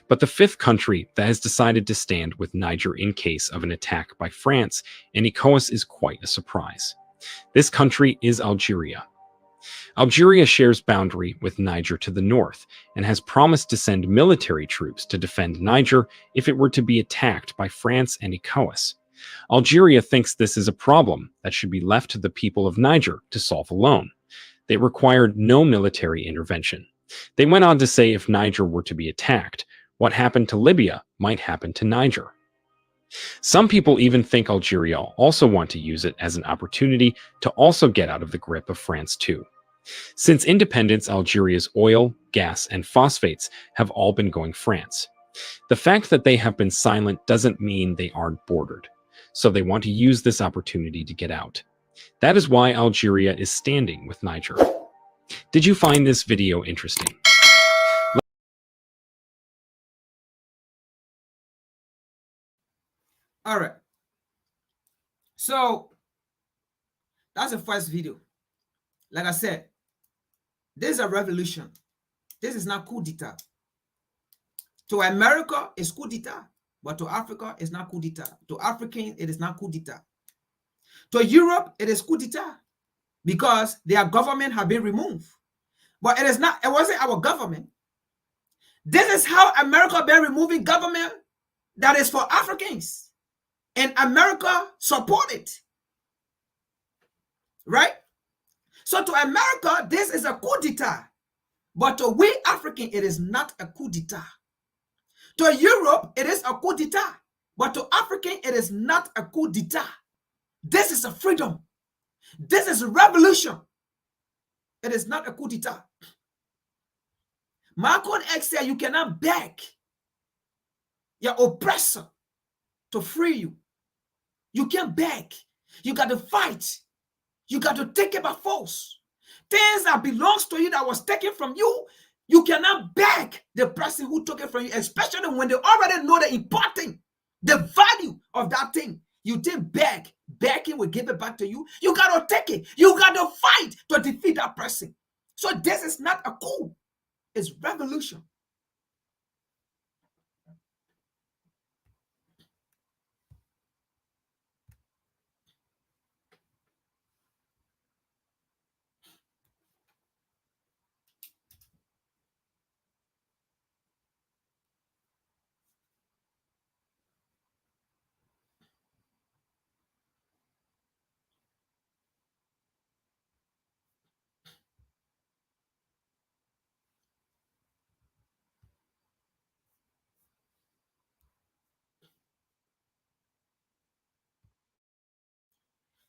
But the 5th country that has decided to stand with Niger in case of an attack by France and ECOWAS is quite a surprise. This country is Algeria. Algeria shares boundary with Niger to the north and has promised to send military troops to defend Niger if it were to be attacked by France and ECOWAS. Algeria thinks this is a problem that should be left to the people of Niger to solve alone. They required no military intervention. They went on to say if Niger were to be attacked, what happened to Libya might happen to Niger. Some people even think Algeria also want to use it as an opportunity to also get out of the grip of France too. Since independence, Algeria's oil, gas, and phosphates have all been going France. The fact that they have been silent doesn't mean they aren't bordered, so they want to use this opportunity to get out. That is why Algeria is standing with Niger. Did you find this video interesting? All right. So that's the first video. Like I said, this is a revolution. This is not coup d'etat. To America, it's coup d'etat. But to Africa, it's not coup d'etat. To Africans, it is not coup d'etat. To Europe, it is coup d'etat because their government have been removed. But it wasn't our government. This is how America been removing government that is for Africans. And America support it. Right? So to America, this is a coup d'etat. But to we African, it is not a coup d'etat. To Europe, it is a coup d'etat. But to African, it is not a coup d'etat. This is a freedom. This is a revolution. It is not a coup d'etat. Malcolm X said you cannot beg your oppressor to free you. You can't beg. You got to fight. You got to take it by force. Things that belongs to you that was taken from you, you cannot beg the person who took it from you, especially when they already know the important, the value of that thing. You didn't beg. Begging will give it back to you. You got to take it. You got to fight to defeat that person. So this is not a coup. It's revolution.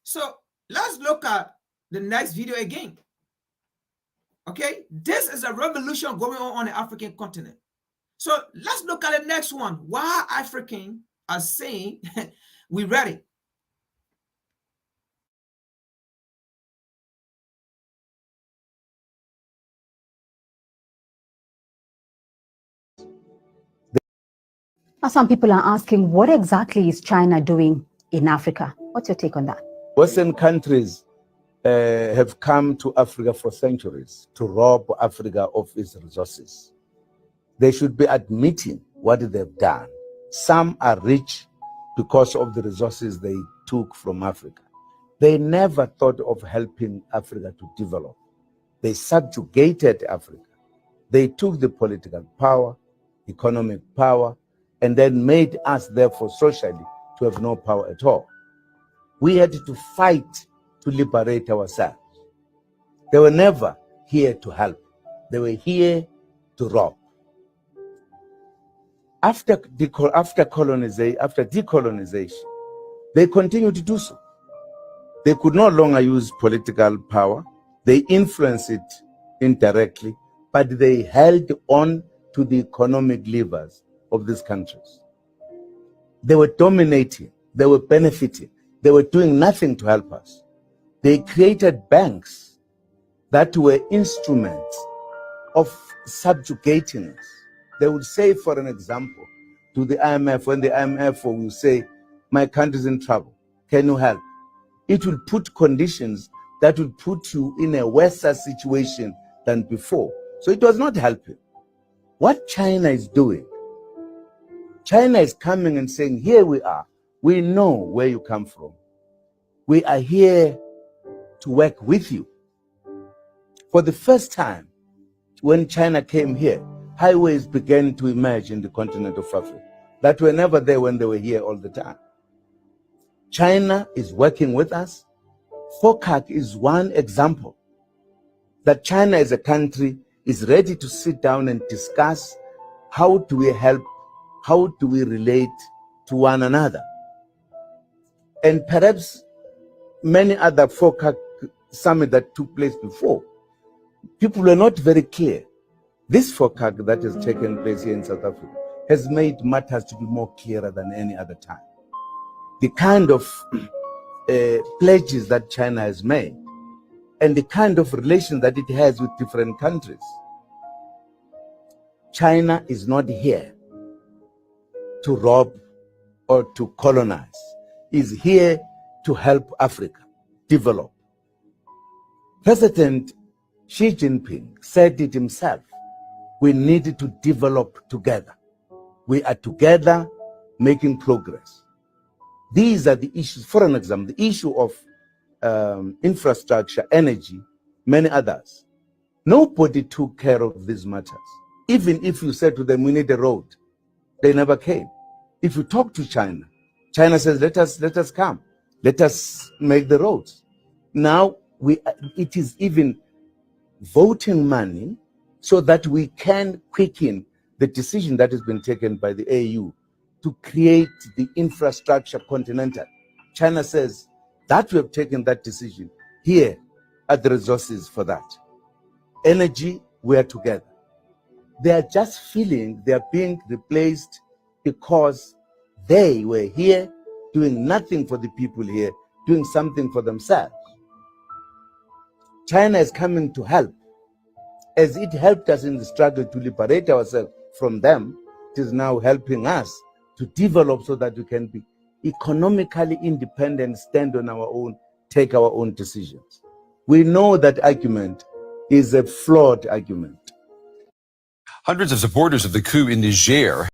So let's look at the next video again. Okay, this is a revolution going on the African continent. So let's look at the next one. Why Africans are saying we're ready. Now, some people are asking, what exactly is China doing in Africa? What's your take on that? Western countries have come to Africa for centuries to rob Africa of its resources. They should be admitting what they've done. Some are rich because of the resources they took from Africa. They never thought of helping Africa to develop. They subjugated Africa. They took the political power, economic power, and then made us, therefore, socially, to have no power at all. We had to fight to liberate ourselves. They were never here to help. They were here to rob. After decolonization, they continued to do so. They could no longer use political power. They influenced it indirectly, but they held on to the economic levers of these countries. They were dominating, they were benefiting, they were doing nothing to help us. They created banks that were instruments of subjugating us. They would say, for an example, to the IMF, when the IMF will say, my country is in trouble, can you help? It will put conditions that will put you in a worse situation than before. So it was not helping. What China is doing, China is coming and saying, here we are. We know where you come from. We are here to work with you. For the first time, when China came here, highways began to emerge in the continent of Africa that were never there when they were here all the time. China is working with us. FOCAC is one example that China as a country is ready to sit down and discuss how do we help, how do we relate to one another. And perhaps many other FOCAC summits that took place before, people were not very clear. This FOCAC that has taken place here in South Africa has made matters to be more clearer than any other time. The kind of pledges that China has made and the kind of relations that it has with different countries. China is not here to rob or to colonize. It's here to help Africa develop. President Xi Jinping said it himself. We need to develop together. We are together making progress. These are the issues. For an example, the issue of infrastructure, energy, many others. Nobody took care of these matters. Even if you said to them, we need a road, they never came. If you talk to China, China says, let us come. Let us make the roads. Now, it is even voting money so that we can quicken the decision that has been taken by the AU to create the infrastructure continental. China says that we have taken that decision. Here are the resources for that. Energy, we are together. They are just feeling they are being replaced because they were here doing nothing for the people here, doing something for themselves. China is coming to help. As it helped us in the struggle to liberate ourselves from them, it is now helping us to develop so that we can be economically independent, stand on our own, take our own decisions. We know that argument is a flawed argument. Hundreds of supporters of the coup in Niger.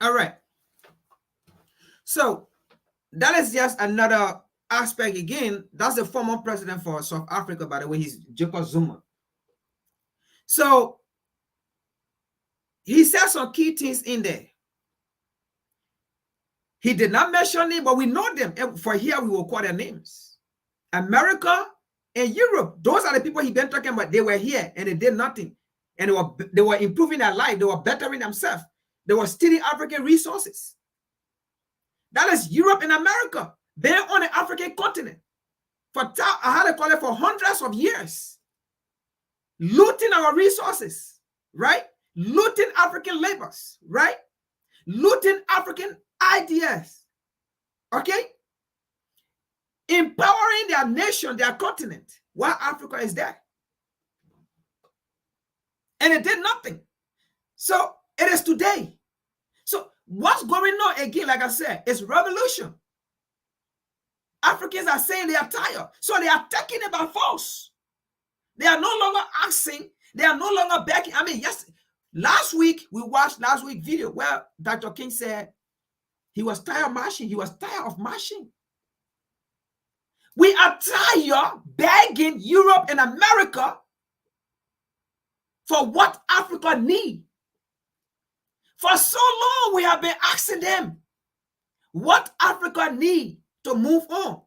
All right. So that is just another aspect again. That's the former president for South Africa, by the way. He's Jacob Zuma. So he said some key things in there. He did not mention it, but we know them. For here, we will call their names. America and Europe. Those are the people he's been talking about. They were here and they did nothing. And they were improving their life. They were bettering themselves. They were stealing African resources. That is Europe and America. They're on the African continent for hundreds of years, looting our resources, right? Looting African labors, right? Looting African ideas, okay? Empowering their nation, their continent, while Africa is there. And it did nothing. So it is today. So what's going on again, like I said, is revolution. Africans are saying they are tired. So they are taking it by force. They are no longer asking. They are no longer begging. I mean, yes, we watched last week's video where Dr. King said he was tired of marching. He was tired of marching. We are tired begging Europe and America for what Africa needs. For so long, we have been asking them what Africa needs to move on.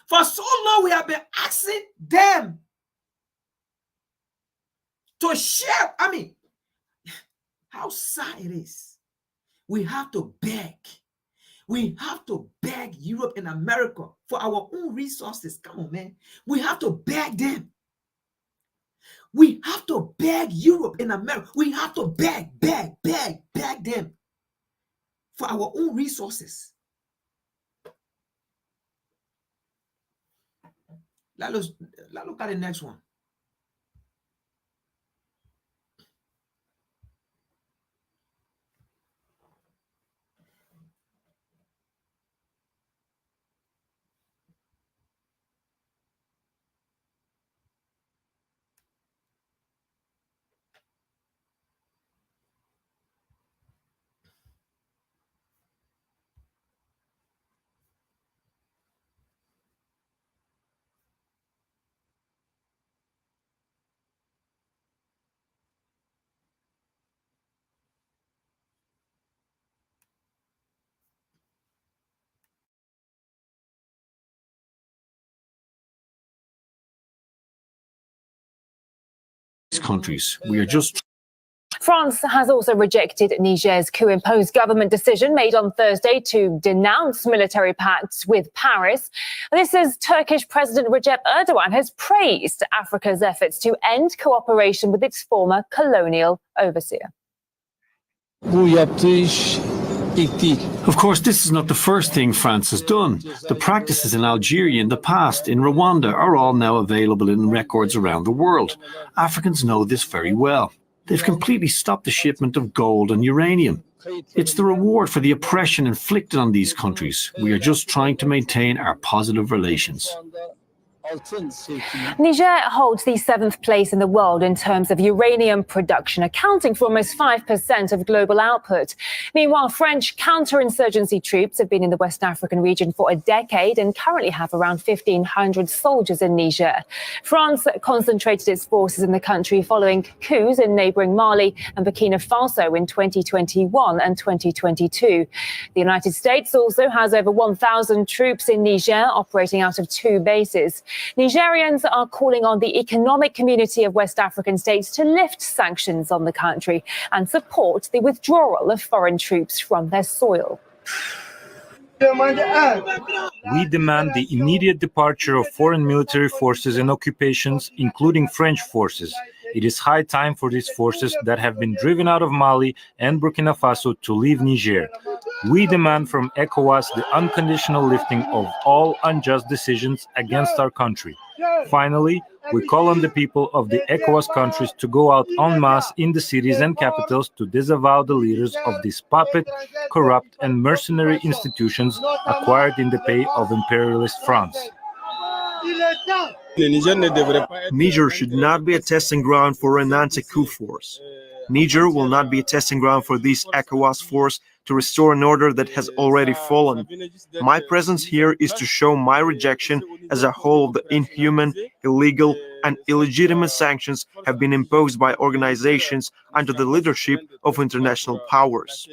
For so long, we have been asking them to share. I mean, how sad it is. We have to beg. We have to beg Europe and America for our own resources. Come on, man. We have to beg them. We have to beg Europe and America. We have to beg them for our own resources. Let's look at the next one. Countries. We are just France has also rejected Niger's coup-imposed government decision made on Thursday to denounce military pacts with Paris. This is Turkish President Recep Erdogan has praised Africa's efforts to end cooperation with its former colonial overseer. Of course, this is not the first thing France has done. The practices in Algeria in the past, in Rwanda, are all now available in records around the world. Africans know this very well. They've completely stopped the shipment of gold and uranium. It's the reward for the oppression inflicted on these countries. We are just trying to maintain our positive relations. Niger holds the 7th place in the world in terms of uranium production, accounting for almost 5% of global output. Meanwhile, French counterinsurgency troops have been in the West African region for a decade and currently have around 1,500 soldiers in Niger. France concentrated its forces in the country following coups in neighboring Mali and Burkina Faso in 2021 and 2022. The United States also has over 1,000 troops in Niger, operating out of 2 bases. Nigerians are calling on the economic community of West African states to lift sanctions on the country and support the withdrawal of foreign troops from their soil. We demand the immediate departure of foreign military forces and occupations, including French forces. It is high time for these forces that have been driven out of Mali and Burkina Faso to leave Niger. We demand from ECOWAS the unconditional lifting of all unjust decisions against our country. Finally, we call on the people of the ECOWAS countries to go out en masse in the cities and capitals to disavow the leaders of these puppet, corrupt, and mercenary institutions acquired in the pay of imperialist France. Niger should not be a testing ground for an anti-coup force. Niger will not be a testing ground for this ECOWAS force to restore an order that has already fallen. My presence here is to show my rejection as a whole of the inhuman, illegal, and illegitimate sanctions have been imposed by organizations under the leadership of international powers.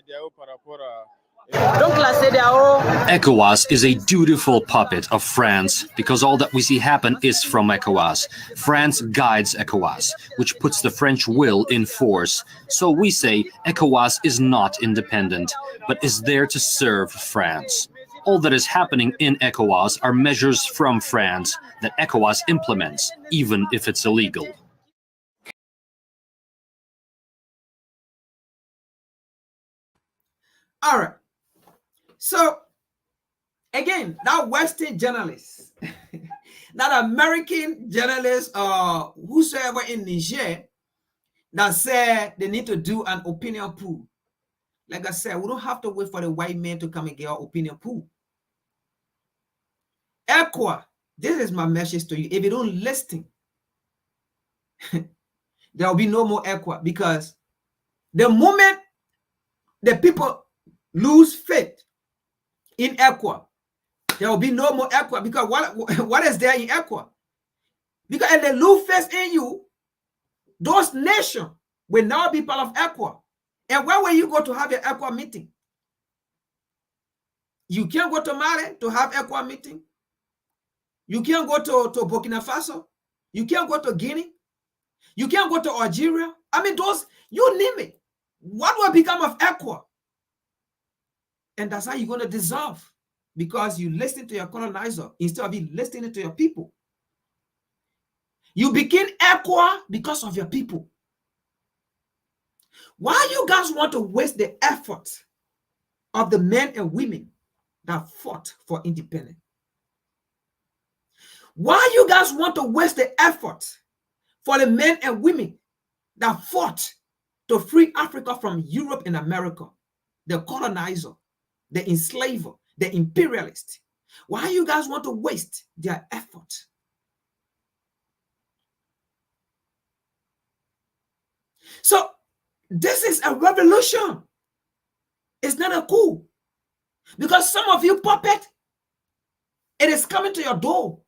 ECOWAS is a dutiful puppet of France because all that we see happen is from ECOWAS. France guides ECOWAS, which puts the French will in force. So we say ECOWAS is not independent, but is there to serve France. All that is happening in ECOWAS are measures from France that ECOWAS implements, even if it's illegal. All right. So, again, that Western journalist, that American journalist, whosoever in Niger, that said they need to do an opinion poll. Like I said, we don't have to wait for the white man to come and get our opinion pool. ECOWAS, this is my message to you. If you don't listen, there will be no more ECOWAS, because the moment the people lose faith in ECOWAS, there will be no more ECOWAS. Because what is there in ECOWAS? Because if they lose faith in you, those nations will now be part of ECOWAS. And where will you go to have your ECOWAS meeting? You can't go to Mali to have ECOWAS meeting. You can't go to Burkina Faso. You can't go to Guinea. You can't go to Algeria. I mean, those, you name it. What will become of ECOWAS? And that's how you're going to dissolve, because you listen to your colonizer instead of you listening to your people. You became ECOWAS because of your people. Why you guys want to waste the effort of the men and women that fought for independence? Why you guys want to waste the effort for the men and women that fought to free Africa from Europe and America, the colonizer, the enslaver, the imperialist? Why you guys want to waste their effort? So this is a revolution. It's not a coup. Because some of you puppet, it is coming to your door.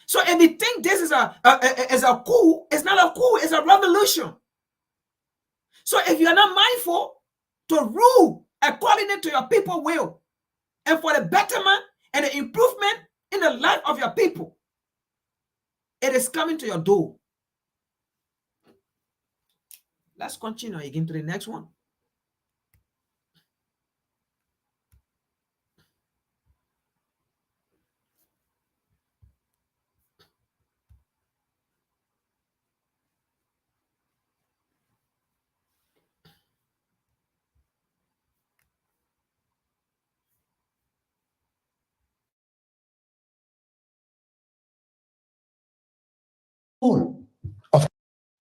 So if you think this is a coup, it's not a coup, it's a revolution. So if you are not mindful to rule according to your people's will, and for the betterment and the improvement in the life of your people, it is coming to your door. Let's continue again to the next one.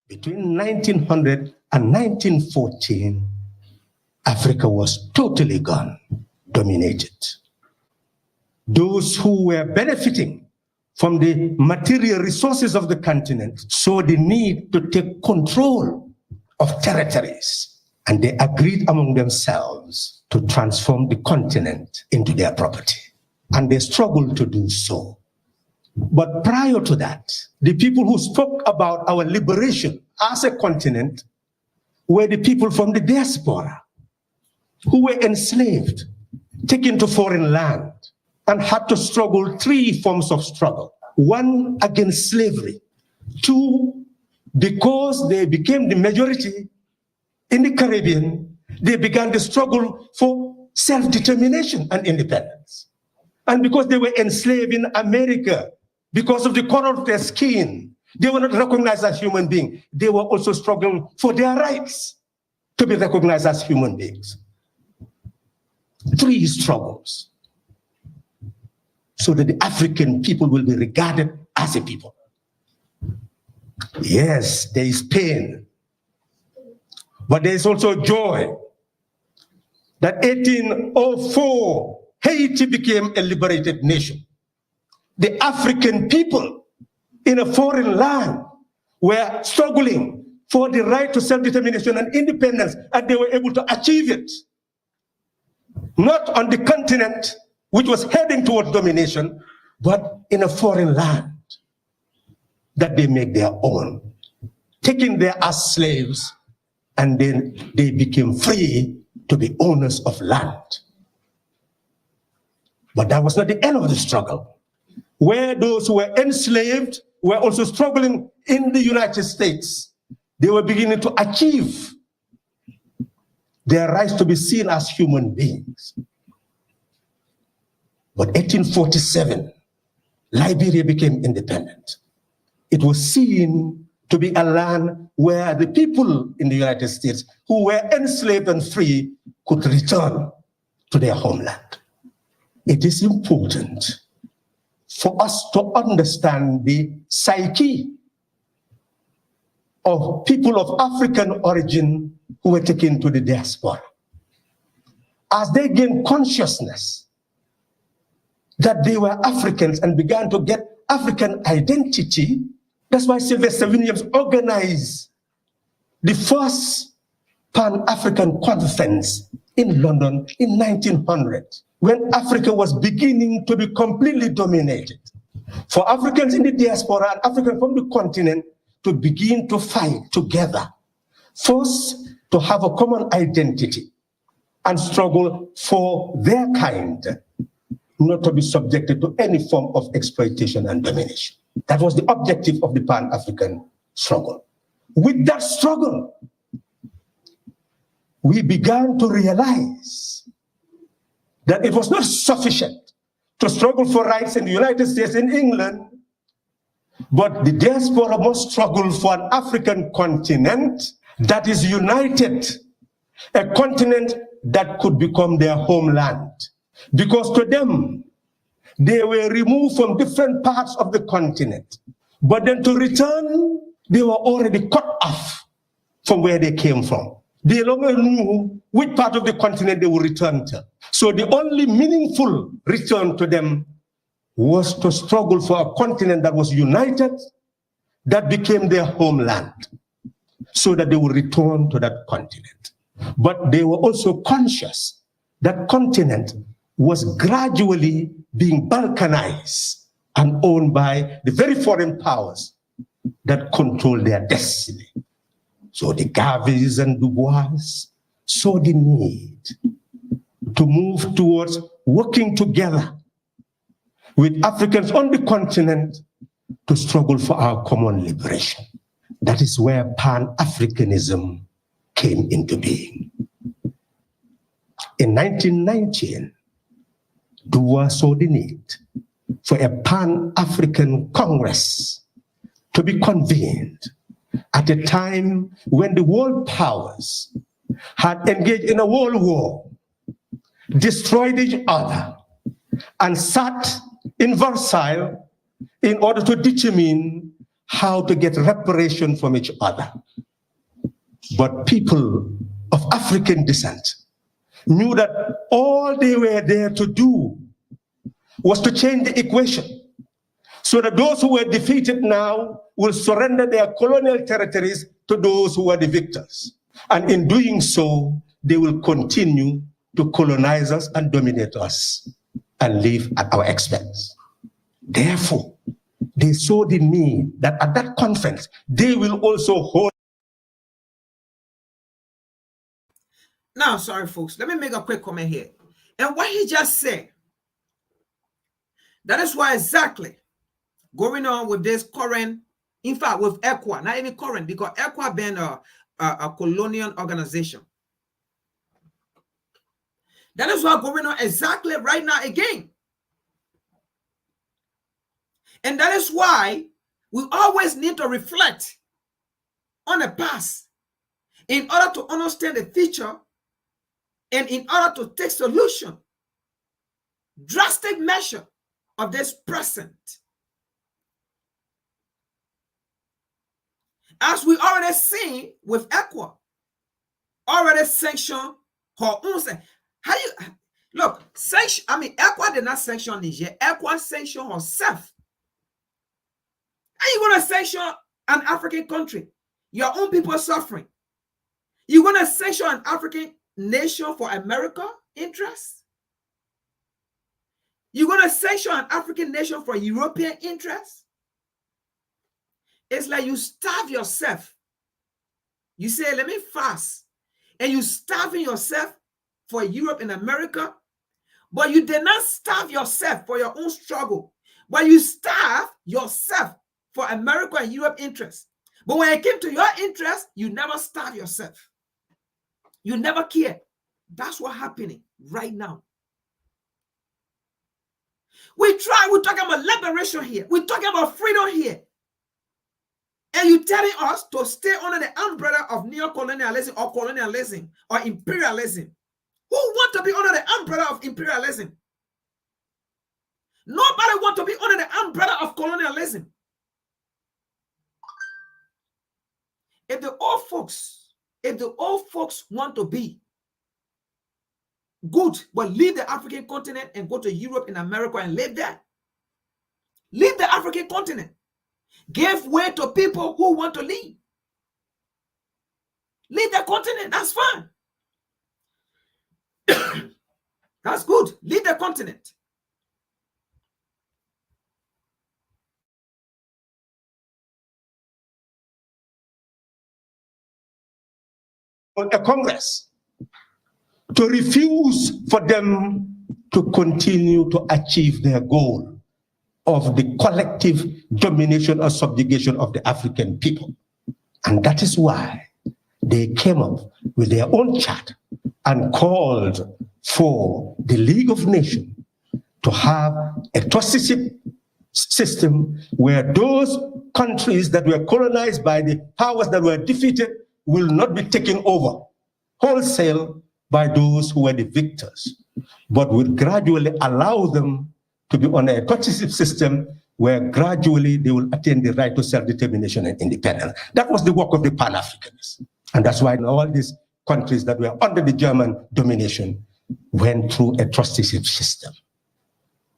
Between 1900 and 1914, Africa was totally gone, dominated. Those who were benefiting from the material resources of the continent saw the need to take control of territories, and they agreed among themselves to transform the continent into their property. And they struggled to do so. But prior to that, the people who spoke about our liberation as a continent were the people from the diaspora who were enslaved, taken to foreign land, and had to struggle three forms of struggle. One, against slavery. Two, because they became the majority in the Caribbean, they began the struggle for self-determination and independence. And because they were enslaved in America, because of the color of their skin, they were not recognized as human beings. They were also struggling for their rights to be recognized as human beings. Three struggles, so that the African people will be regarded as a people. Yes, there is pain, but there is also joy. That 1804, Haiti became a liberated nation. The African people in a foreign land were struggling for the right to self-determination and independence, and they were able to achieve it. Not on the continent, which was heading towards domination, but in a foreign land that they make their own, taken there as slaves, and then they became free to be owners of land. But that was not the end of the struggle. Where those who were enslaved were also struggling in the United States, they were beginning to achieve their rights to be seen as human beings. But 1847, Liberia became independent. It was seen to be a land where the people in the United States who were enslaved and free could return to their homeland. It is important for us to understand the psyche of people of African origin who were taken to the diaspora. As they gained consciousness that they were Africans and began to get African identity, that's why Sylvester Williams organized the first Pan-African Conference in London in 1900, when Africa was beginning to be completely dominated. For Africans in the diaspora and Africans from the continent to begin to fight together, first to have a common identity and struggle for their kind, not to be subjected to any form of exploitation and domination. That was the objective of the Pan-African struggle. With that struggle, we began to realize that it was not sufficient to struggle for rights in the United States and England, but the diaspora must struggle for an African continent that is united, a continent that could become their homeland. Because to them, they were removed from different parts of the continent. But then to return, they were already cut off from where they came from. They no longer knew which part of the continent they would return to. So the only meaningful return to them was to struggle for a continent that was united, that became their homeland, so that they would return to that continent. But they were also conscious that continent was gradually being balkanized and owned by the very foreign powers that control their destiny. So the Garveys and Dubois saw the need to move towards working together with Africans on the continent to struggle for our common liberation. That is where Pan-Africanism came into being. In 1919, Dubois saw the need for a Pan-African Congress to be convened at a time when the world powers had engaged in a world war, destroyed each other, and sat in Versailles in order to determine how to get reparation from each other. But people of African descent knew that all they were there to do was to change the equation, so that those who were defeated now will surrender their colonial territories to those who were the victors. And in doing so, they will continue to colonize us and dominate us and live at our expense. Therefore, they saw the need that at that conference, they will also hold. Now, sorry, folks, let me make a quick comment here. And what he just said, that is why exactly going on with this current, in fact, with ECOWAS, not even current, because ECOWAS been a colonial organization. That is what's going on exactly right now again. And that is why we always need to reflect on the past in order to understand the future and in order to take solution, drastic measure of this present. As we already seen with ECOWAS, already sanctioned her own. How you look? Sanction. I mean, ECOWAS did not sanction Niger. ECOWAS sanctioned herself. How you gonna sanction an African country? Your own people are suffering. You gonna sanction an African nation for America interests? You gonna sanction an African nation for European interests? It's like you starve yourself. You say, let me fast. And you starving yourself for Europe and America, but you did not starve yourself for your own struggle, but you starve yourself for America and Europe interests. But when it came to your interest, you never starve yourself. You never care. That's what's happening right now. We're talking about liberation here. We're talking about freedom here. And you're telling us to stay under the umbrella of neo-colonialism or colonialism or imperialism. Who want to be under the umbrella of imperialism? Nobody want to be under the umbrella of colonialism. If the old folks want to be good, but leave the African continent and go to Europe and America and live there. Leave the African continent. Give way to people who want to leave. Leave the continent, that's fine. That's good. Leave the continent. A Congress to refuse for them to continue to achieve their goal of the collective domination or subjugation of the African people. And that is why they came up with their own chart and called for the League of Nations to have a trusteeship system where those countries that were colonized by the powers that were defeated will not be taken over wholesale by those who were the victors, but would gradually allow them to be on a trusteeship system where gradually they will attain the right to self-determination and independence. That was the work of the Pan-Africanists. And that's why all these countries that were under the German domination went through a trusteeship system.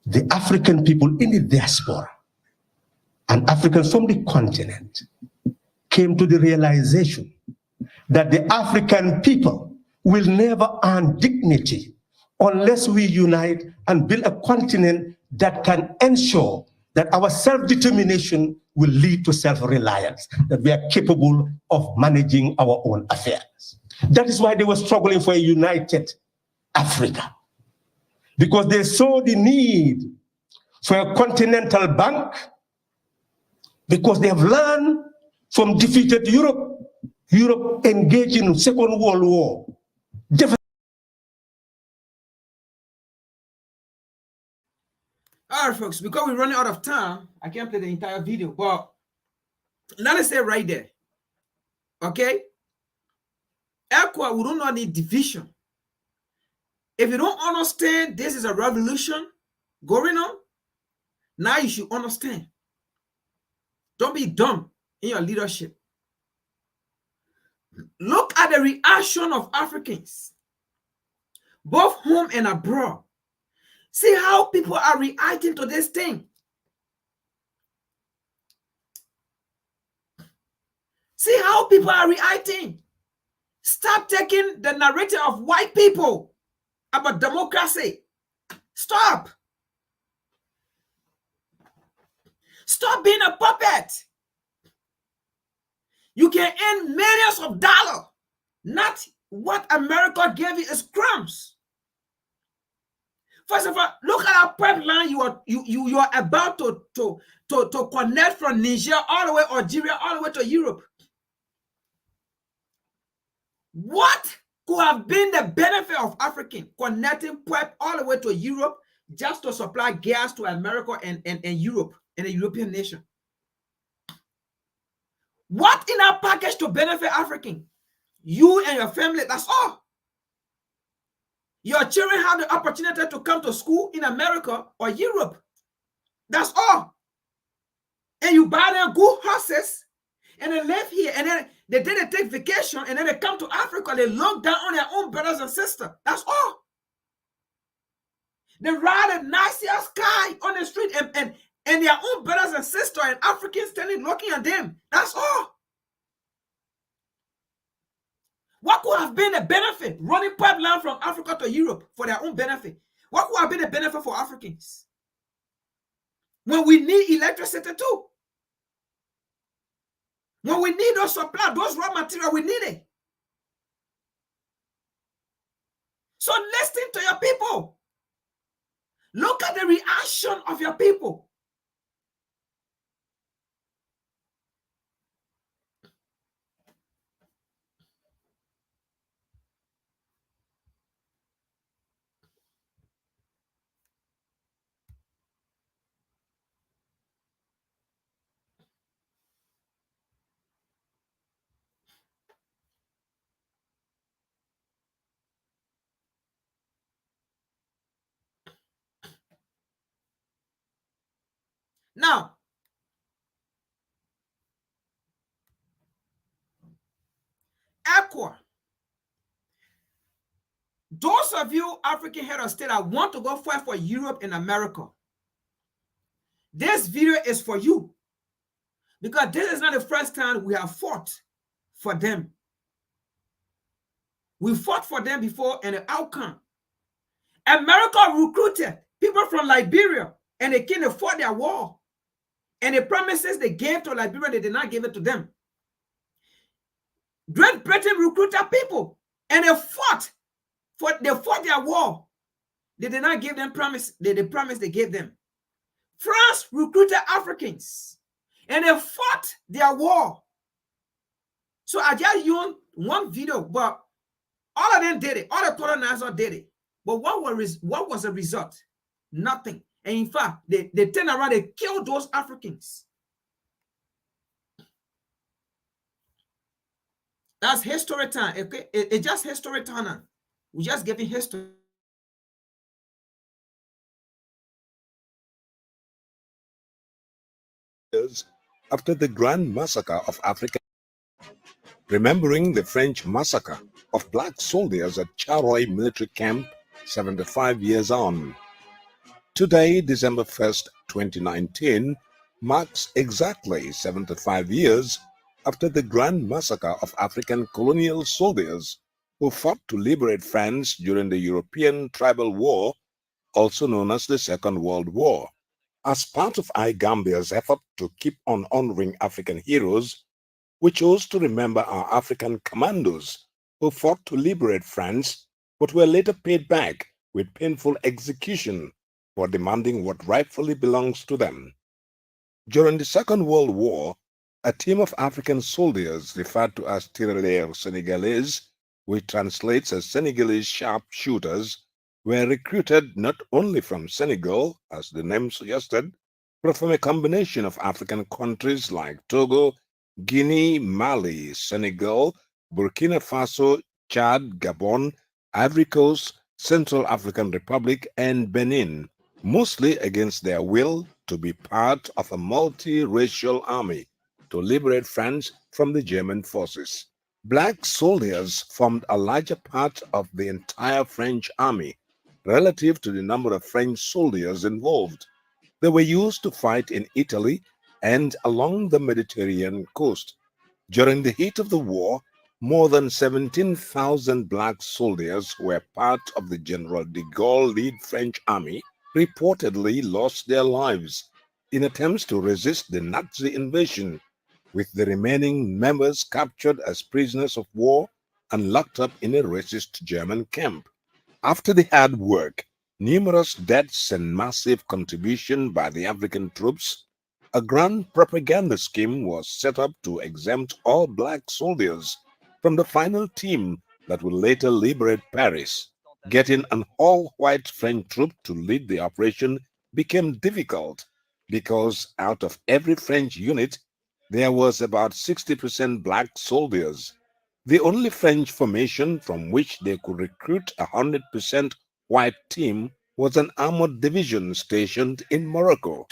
The African people in the diaspora and Africans from the continent came to the realization that the African people will never earn dignity unless we unite and build a continent that can ensure that our self-determination will lead to self-reliance, that we are capable of managing our own affairs. That is why they were struggling for a united Africa, because they saw the need for a continental bank, because they have learned from defeated Europe. Europe engaged in Second World War. All right, folks, because we're running out of time, I can't play the entire video, but let us say right there, okay? ECOWAS, we do not need division. If you don't understand this is a revolution going on, now you should understand. Don't be dumb in your leadership. Look at the reaction of Africans, both home and abroad. See how people are reacting to this thing. See how people are reacting. Stop taking the narrative of white people about democracy. Stop. Stop being a puppet. You can earn millions of dollars. Not what America gave you is crumbs. First of all, look at our pipeline you are about to connect from Niger all the way, Algeria, all the way to Europe. What could have been the benefit of African connecting pipe all the way to Europe just to supply gas to America and Europe and the European nation? What in our package to benefit African? You and your family, that's all. Your children have the opportunity to come to school in America or Europe. That's all. And you buy them good horses and they live here, and then they take vacation, and then they come to Africa, they look down on their own brothers and sisters. That's all. They ride a nicest car on the street, and their own brothers and sisters and Africans standing looking at them. That's all. What could have been the benefit running pipeline from Africa to Europe for their own benefit? What could have been the benefit for Africans when we need electricity too? When we need those supply, those raw materials, we need it. So listen to your people. Look at the reaction of your people. Now, ECOWAS. Those of you African head of state that want to go fight for Europe and America, this video is for you. Because this is not the first time we have fought for them. We fought for them before, and the outcome. America recruited people from Liberia, and they came to fight their war. And the promises they gave to Liberia, they did not give it to them. Great Britain recruited people, and they fought their war. They did not give them promise. The promise they gave them. France recruited Africans, and they fought their war. So I just used one video, but all of them did it. All the colonizers did it. But what was the result? Nothing. And in fact, they turned around, they killed those Africans. That's history time. Okay? It's just history time now. We're just giving history. After the Grand Massacre of Africa, remembering the French massacre of black soldiers at Charleroi military camp 75 years on. Today, December 1st, 2019, marks exactly 75 years after the Grand Massacre of African colonial soldiers who fought to liberate France during the European Tribal War, also known as the Second World War. As part of iGambia's effort to keep on honoring African heroes, we chose to remember our African commandos who fought to liberate France but were later paid back with painful execution for demanding what rightfully belongs to them. During the Second World War, a team of African soldiers referred to as tirailleurs Senegalese, which translates as Senegalese sharpshooters, were recruited not only from Senegal, as the name suggested, but from a combination of African countries like Togo, Guinea, Mali, Senegal, Burkina Faso, Chad, Gabon, Ivory Coast, Central African Republic, and Benin, mostly against their will to be part of a multi-racial army to liberate France from the German forces. Black soldiers formed a larger part of the entire French army relative to the number of French soldiers involved. They were used to fight in Italy and along the Mediterranean coast. During the heat of the war, more than 17,000 black soldiers were part of the General de Gaulle-led French army, reportedly lost their lives in attempts to resist the Nazi invasion, with the remaining members captured as prisoners of war and locked up in a racist German camp. After the hard work, numerous deaths and massive contribution by the African troops, a grand propaganda scheme was set up to exempt all black soldiers from the final team that would later liberate Paris. Getting an all-white French troop to lead the operation became difficult because out of every French unit, there was about 60% black soldiers. The only French formation from which they could recruit a 100% white team was an armored division stationed in Morocco.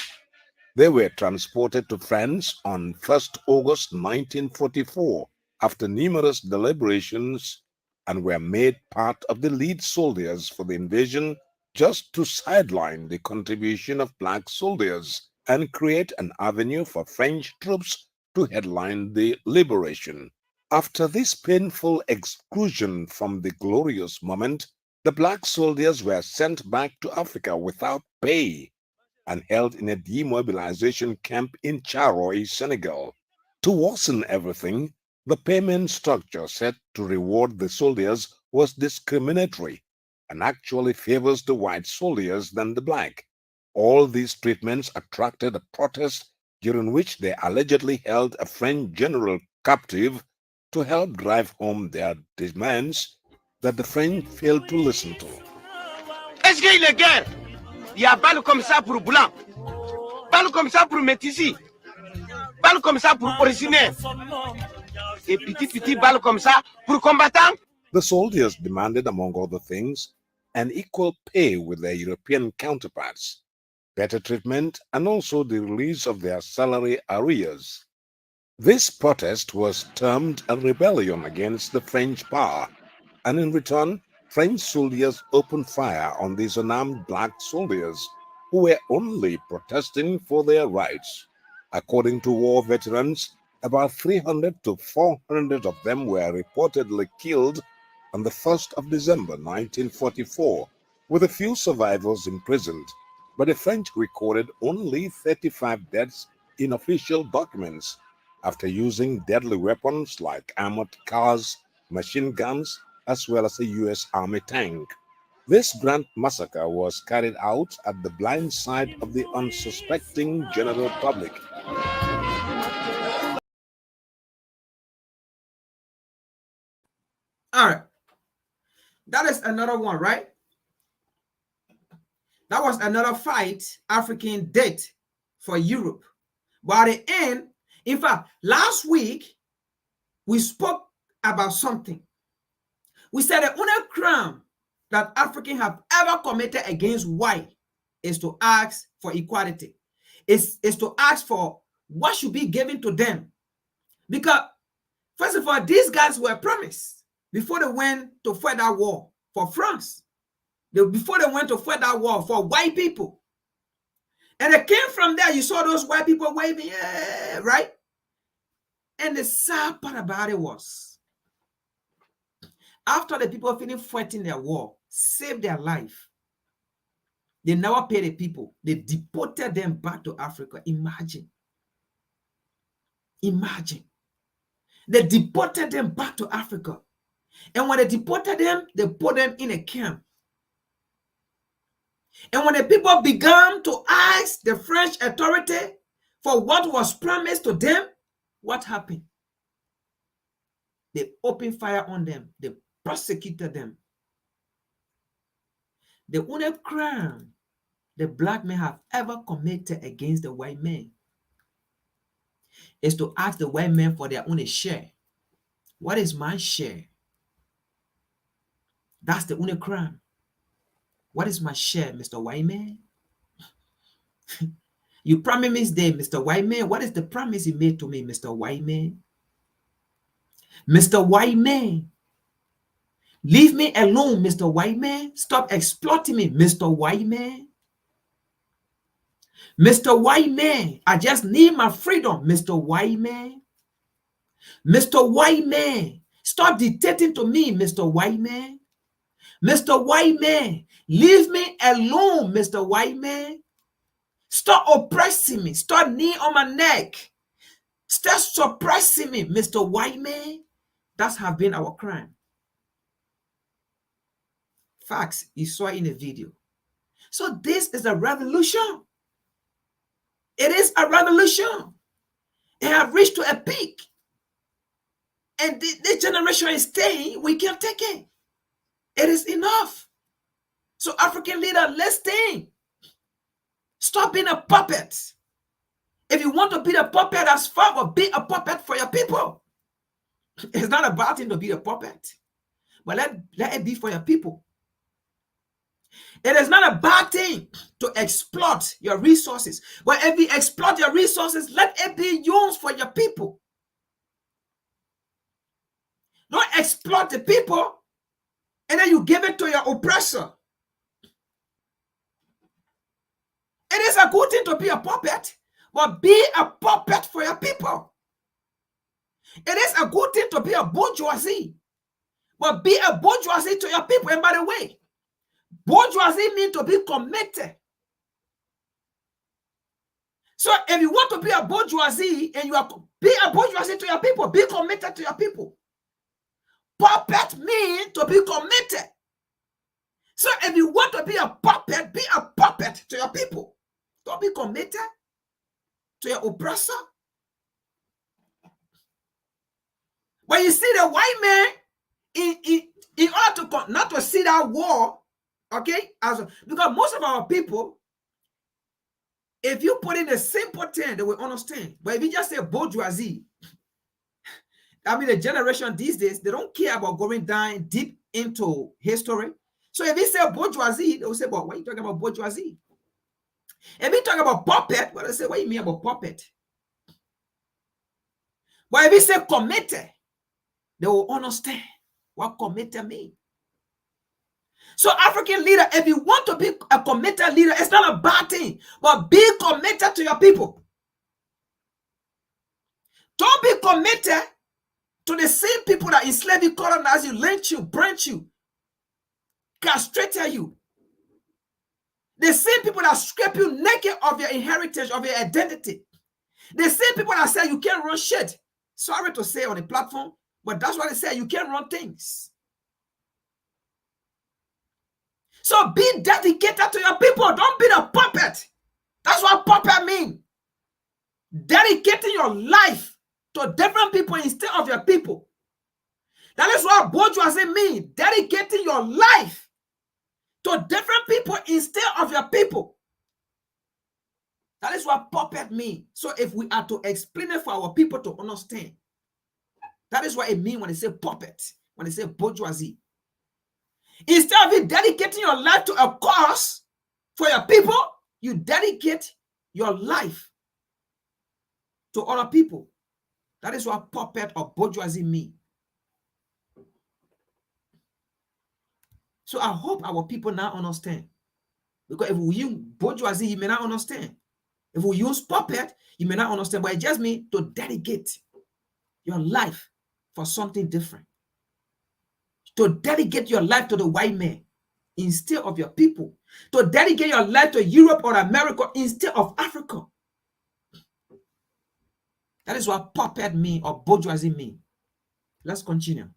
They were transported to France on 1st August 1944 after numerous deliberations and were made part of the lead soldiers for the invasion just to sideline the contribution of black soldiers and create an avenue for French troops to headline the liberation. After this painful exclusion from the glorious moment, the black soldiers were sent back to Africa without pay and held in a demobilization camp in Charleroi, Senegal. To worsen everything, the payment structure set to reward the soldiers was discriminatory. and actually favors the white soldiers than the black. All these treatments attracted a protest during which they allegedly held a French general captive to help drive home their demands that the French failed to listen to. Est-ce qu'il est guerre? Il y a balle comme ça pour blanc, balle comme ça pour métis, balle comme ça pour originaire, et petit balle comme ça pour combattant. The soldiers demanded, among other things, an equal pay with their European counterparts, better treatment, and also the release of their salary arrears. This protest was termed a rebellion against the French power, and in return, French soldiers opened fire on these unarmed black soldiers who were only protesting for their rights. According to war veterans, about 300 to 400 of them were reportedly killed on the 1st of December 1944, with a few survivors imprisoned, but the French recorded only 35 deaths in official documents after using deadly weapons like armored cars, machine guns, as well as a U.S. Army tank. This grand massacre was carried out at the blind side of the unsuspecting general public. All right. That is another one, right? That was another fight African did for Europe. But at the end, in fact, last week, we spoke about something. We said the only crime that Africans have ever committed against white is to ask for equality. Is to ask for what should be given to them. Because, first of all, these guys were promised before they went to fight that war for France. Before they went to fight that war for white people. And they came from there, you saw those white people waving, yeah, right? And the sad part about it was, after the people finished fighting their war, saved their life, they never paid the people. They deported them back to Africa. Imagine. Imagine. They deported them back to Africa. And when they deported them, they put them in a camp. And when the people began to ask the French authority for what was promised to them, what happened? They opened fire on them. They prosecuted them. The only crime the black men have ever committed against the white men is to ask the white men for their own share. What is my share? That's the only crime. What is my share, Mr. White Man? You promised me this, Mr. White Man. What is the promise you made to me, Mr. White Man? Mr. White Man. Leave me alone, Mr. White Man. Stop exploiting me, Mr. White Man. Mr. White Man, I just need my freedom, Mr. White Man. Mr. White Man, stop dictating to me, Mr. White Man. Mr. White Man, leave me alone, Mr. White Man. Stop oppressing me. Stop kneeling on my neck. Stop suppressing me, Mr. White Man. That's have been our crime. Facts, you saw in the video. So this is a revolution. It is a revolution. It have reached to a peak. And this generation is staying. We can't take it. It is enough. So African leader, let's stay. Stop being a puppet. If you want to be a puppet, that's fine, but be a puppet for your people. It's not about him to be a puppet, but let it be for your people. It is not a bad thing to exploit your resources. But if you exploit your resources, let it be used for your people. Don't exploit the people and then you give it to your oppressor. It is a good thing to be a puppet, but be a puppet for your people. It is a good thing to be a bourgeoisie, but be a bourgeoisie to your people. And by the way, bourgeoisie means to be committed. So if you want to be a bourgeoisie and you are be a bourgeoisie to your people, be committed to your people. Puppet means to be committed. So if you want to be a puppet to your people. Don't be committed to your oppressor. But you see the white man, in order to not to see that war, okay, because most of our people, if you put in a simple term, they will understand. But if you just say bourgeoisie, I mean, the generation these days, they don't care about going down deep into history. So if you say bourgeoisie, they will say, but what are you talking about bourgeoisie? If you talk about puppet, well, they say, what do you mean about puppet? But if you say committed, they will understand what committed means. So African leader, if you want to be a committed leader, it's not a bad thing, but be committed to your people. Don't be committed to the same people that enslave you, colonize you, lynch you, branch you, castrate you. The same people that scrape you naked of your inheritance, of your identity. The same people that say you can't run shit. Sorry to say on the platform, but that's what they say, you can't run things. So be dedicated to your people. Don't be the puppet. That's what puppet means. Dedicating your life to different people instead of your people. That is what bourgeoisie means. Dedicating your life to different people instead of your people. That is what puppet means. So if we are to explain it for our people to understand, that is what it means when they say puppet, when they say bourgeoisie. Instead of you dedicating your life to a cause for your people, you dedicate your life to other people. That is what puppet or bourgeoisie mean. So I hope our people now understand. Because if we use bourgeoisie, you may not understand. If we use puppet, you may not understand. But it just means to dedicate your life for something different. To dedicate your life to the white man instead of your people. To dedicate your life to Europe or America instead of Africa. That is what puppet mean or bourgeoisie mean. Let's continue.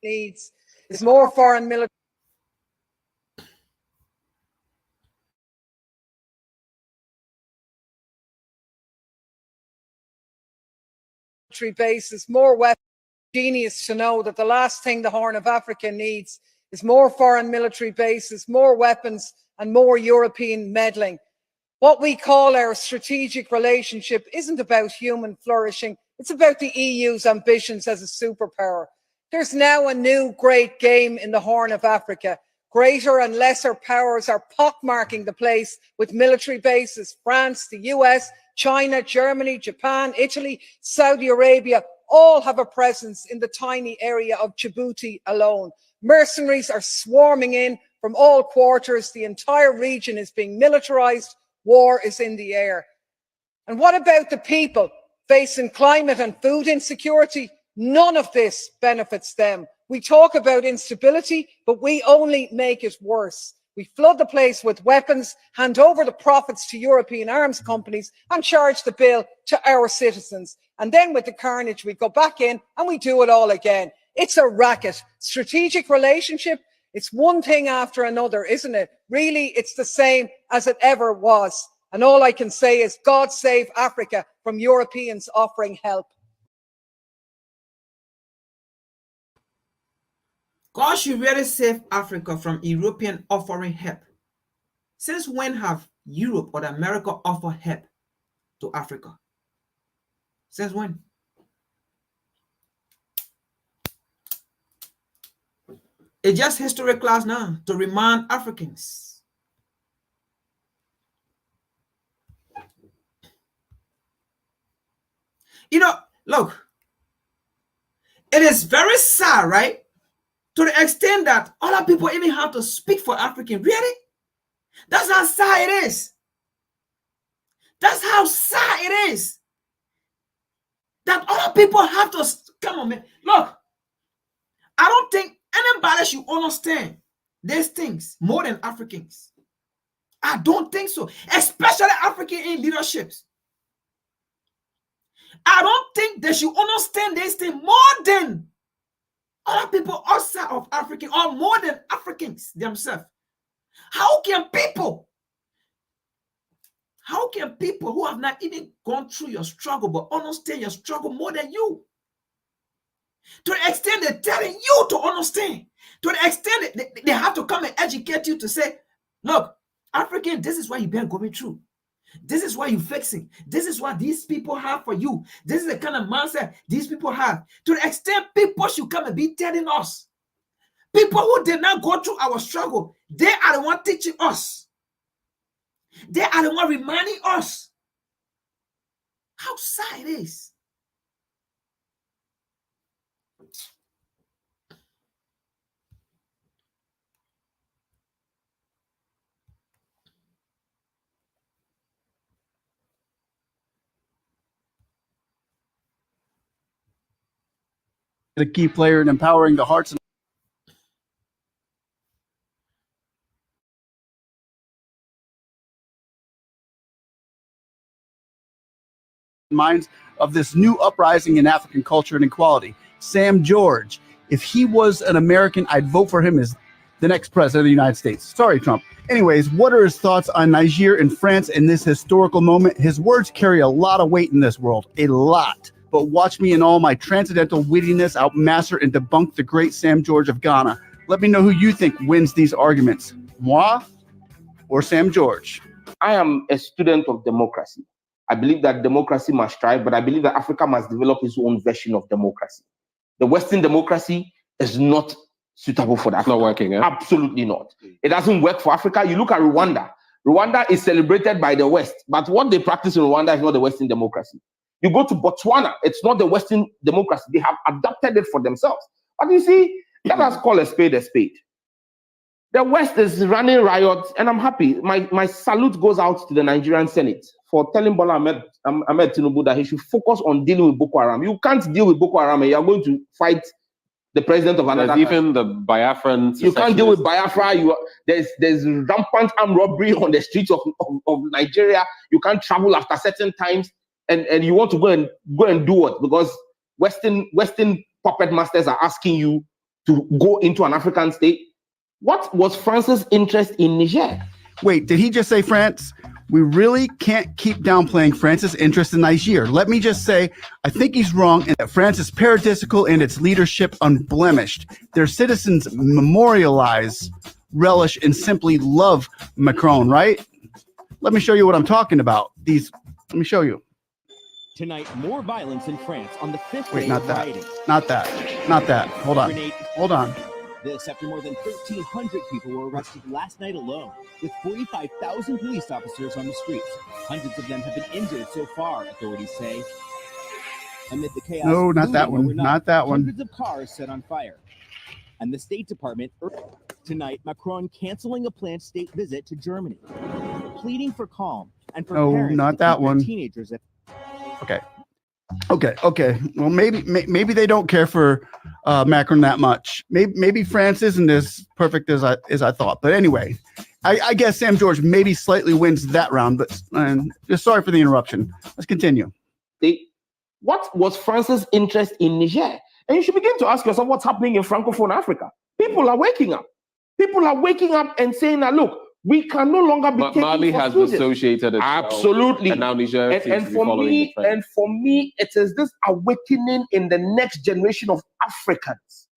Needs is more foreign military bases, more weapons. Genius to know that the last thing the Horn of Africa needs is more foreign military bases, more weapons, and more European meddling. What we call our strategic relationship isn't about human flourishing, it's about the EU's ambitions as a superpower. There's now a new great game in the Horn of Africa. Greater and lesser powers are pockmarking the place with military bases. France, the US, China, Germany, Japan, Italy, Saudi Arabia all have a presence in the tiny area of Djibouti alone. Mercenaries are swarming in from all quarters. The entire region is being militarized. War is in the air. And what about the people facing climate and food insecurity? None of this benefits them. We talk about instability, but we only make it worse. We flood the place with weapons, hand over the profits to European arms companies and charge the bill to our citizens. And then with the carnage, we go back in and we do it all again. It's a racket. Strategic relationship, it's one thing after another, isn't it? Really, it's the same as it ever was. And all I can say is God save Africa from Europeans offering help. God should really save Africa from European offering help. Since when have Europe or America offered help to Africa? Since when? It's just history class now to remind Africans. You know, look, it is very sad, right? To the extent that other people even have to speak for African. Really? That's how sad it is. That's how sad it is. That other people have to, come on, man. Look, I don't think anybody should understand these things more than Africans. I don't think so. Especially African in leaderships. I don't think they should understand this thing more than other people outside of Africa or more than Africans themselves. How can people who have not even gone through your struggle but understand your struggle more than you? To the extent they're telling you to understand, to the extent that they have to come and educate you to say, look, African, this is what you've been going through. This is what you're fixing. This is what these people have for you. This is the kind of mindset these people have. To the extent people should come and be telling us. People who did not go through our struggle, they are the one teaching us. They are the one reminding us how sad it is. A key player in empowering the hearts and minds of this new uprising in African culture and equality. Sam George, if he was an American, I'd vote for him as the next president of the United States. Sorry, Trump. Anyways, what are his thoughts on Niger and France in this historical moment? His words carry a lot of weight in this world, a lot. But watch me in all my transcendental wittiness outmaster and debunk the great Sam George of Ghana. Let me know who you think wins these arguments, moi or Sam George. I am a student of democracy. I believe that democracy must strive, but I believe that Africa must develop its own version of democracy. The Western democracy is not suitable for that. It's not working, yeah? Absolutely not. It doesn't work for Africa. You look at Rwanda. Rwanda is celebrated by the West, but what they practice in Rwanda is not the Western democracy. You go to Botswana, it's not the Western democracy. They have adapted it for themselves. But you see, let us call a spade a spade. The West is running riots, and I'm happy. My salute goes out to the Nigerian Senate for telling Bola Ahmed Tinubu that he should focus on dealing with Boko Haram. You can't deal with Boko Haram and you're going to fight the president of another country. Even the Biafran. You can't deal with Biafra. There's rampant armed robbery on the streets of Nigeria. You can't travel after certain times, and you want to go and do what? Because Western puppet masters are asking you to go into an African state. What was France's interest in Niger? Wait, did he just say France? We really can't keep downplaying France's interest in Niger. Let me just say, I think he's wrong and that France is paradisical and its leadership unblemished. Their citizens memorialize, relish, and simply love Macron, right? Let me show you what I'm talking about. Let me show you. Tonight, more violence in France on the fifth Wait, day not of that. rioting. Not that. Hold on. This after more than 1,300 people were arrested last night alone, with 45,000 police officers on the streets. Hundreds of them have been injured so far, authorities say. Amid the chaos, No, not that one. Not that one. Hundreds of cars set on fire. And the State Department tonight, Macron canceling a planned state visit to Germany, pleading for calm and for No, parents not to that keep their one. teenagers at Okay. Well, maybe they don't care for Macron that much. Maybe France isn't as perfect as I thought. But anyway, I guess Sam George maybe slightly wins that round. But just sorry for the interruption. Let's continue. What was France's interest in Niger? And you should begin to ask yourself what's happening in Francophone Africa. People are waking up. People are waking up and saying that, look, we can no longer be taken Mali for has students. associated itself. Absolutely. And now Niger seems and to be for following me, the trend. and for me, it is this awakening in the next generation of Africans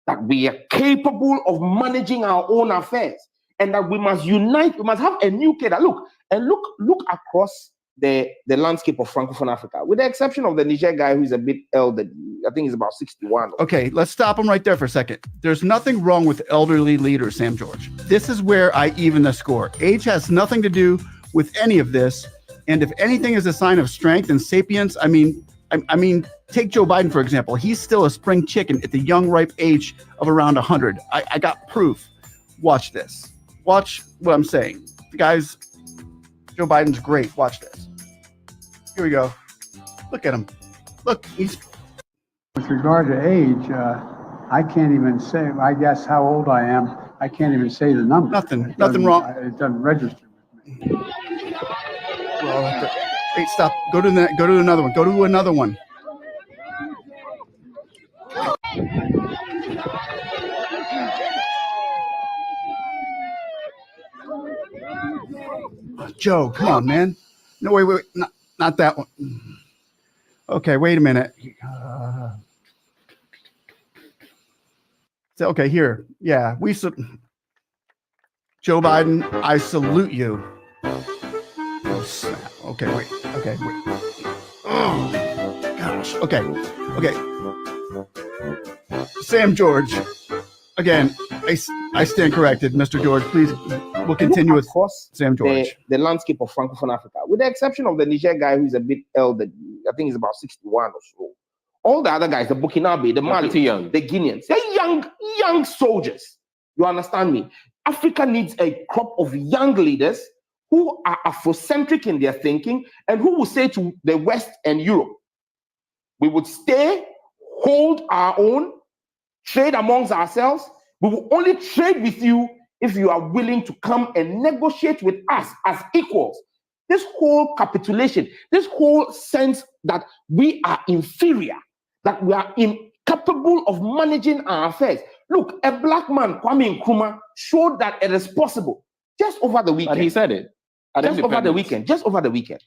that we are capable of managing our own affairs, and that we must unite. We must have a new cadre. Look across the landscape of Francophone Africa, with the exception of the Niger guy who is a bit elderly. I think he's about 61. Okay, let's stop him right there for a second. There's nothing wrong with elderly leaders, Sam George. This is where I even the score. Age has nothing to do with any of this. And if anything is a sign of strength and sapience, I mean, take Joe Biden, for example. He's still a spring chicken at the young, ripe age of around 100. I got proof. Watch this. Watch what I'm saying. Guys, Joe Biden's great. Watch this. Here we go. Look at him. Look, he's... With regard to age, I can't even say, I guess how old I am. I can't even say the number. Nothing wrong. It doesn't register with me. Well, Hey, stop. Go to another one. Go to another one. Joe, come on, man. No, wait, not that one. Okay, wait a minute. Okay, here. Yeah, Joe Biden, I salute you. Oh, snap. Okay, wait. Oh, gosh. Okay. Sam George. Again, I stand corrected, Mr. George. Please, we'll continue with Sam George. The landscape of Francophone Africa, with the exception of the Niger guy who's a bit elder, I think he's about 61 or so. All the other guys, the Burkinabe, the Mali, the Guineans, they're young soldiers. You understand me? Africa needs a crop of young leaders who are Afrocentric in their thinking and who will say to the West and Europe, we would stay, hold our own, trade amongst ourselves. We will only trade with you if you are willing to come and negotiate with us as equals. This whole capitulation, this whole sense that we are inferior, that we are incapable of managing our affairs. Look, a black man, Kwame Nkrumah, showed that it is possible just over the weekend. But he said it. Just over the weekend.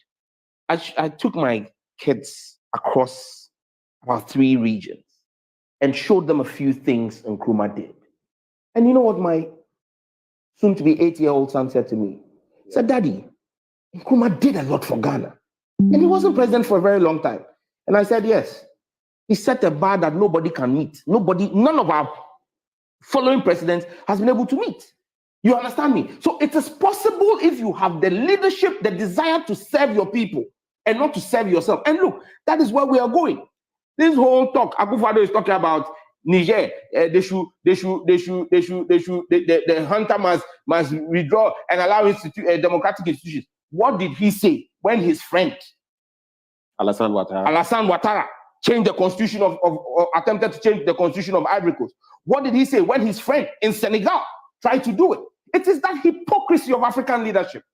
I took my kids across about 3 regions and showed them a few things Nkrumah did. And you know what my soon-to-be 8-year-old son said to me? He said, Daddy, Nkrumah did a lot for Ghana. And he wasn't president for a very long time. And I said, yes. He set a bar that nobody can meet. None of our following presidents has been able to meet. You understand me? So it is possible if you have the leadership, the desire to serve your people and not to serve yourself. And look, that is where we are going. This whole talk, Akufo-Addo is talking about Niger. The hunter must withdraw and allow democratic institutions. What did he say when his friend Alassane Ouattara changed the constitution attempted to change the constitution of Ivory Coast? What did he say when his friend in Senegal tried to do it? It is that hypocrisy of African leadership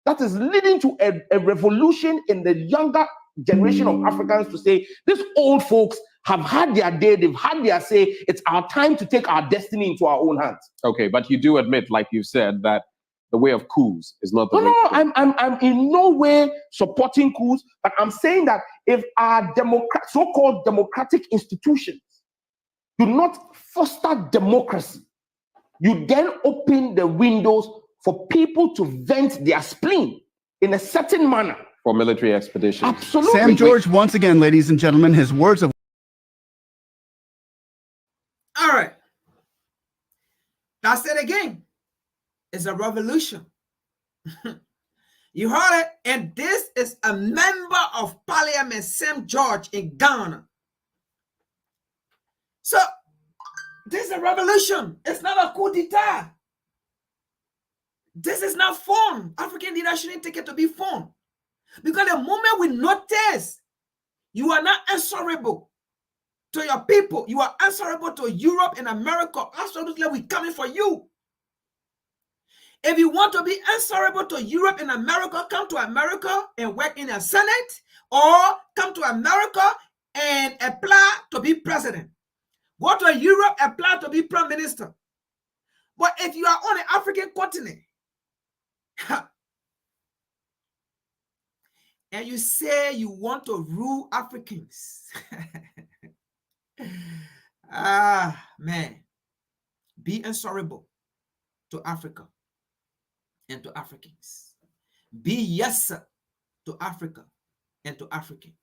that is leading to a revolution in the younger generation of Africans to say, these old folks have had their day, they've had their say, it's our time to take our destiny into our own hands. Okay, but you do admit, like you said, that the way of coups is not the way. No, I'm in no way supporting coups, but I'm saying that if our so-called democratic institutions do not foster democracy, you then open the windows for people to vent their spleen in a certain manner. For military expeditions. Absolutely. Sam George, once again, ladies and gentlemen, his words of... All right. That's it again. It's a revolution. You heard it? And this is a member of parliament, Sam George in Ghana. So, this is a revolution. It's not a coup d'etat. This is not fun. African leaders shouldn't take it to be fun. Because the moment we notice you are not answerable to your people, you are answerable to Europe and America, absolutely we're coming for you. If you want to be answerable to Europe and America, come to America and work in the Senate, or come to America and apply to be president. Go to Europe, apply to be prime minister. But if you are on the African continent, and you say you want to rule Africans, man, be answerable to Africa and to Africans. Be yes sir to Africa and to African.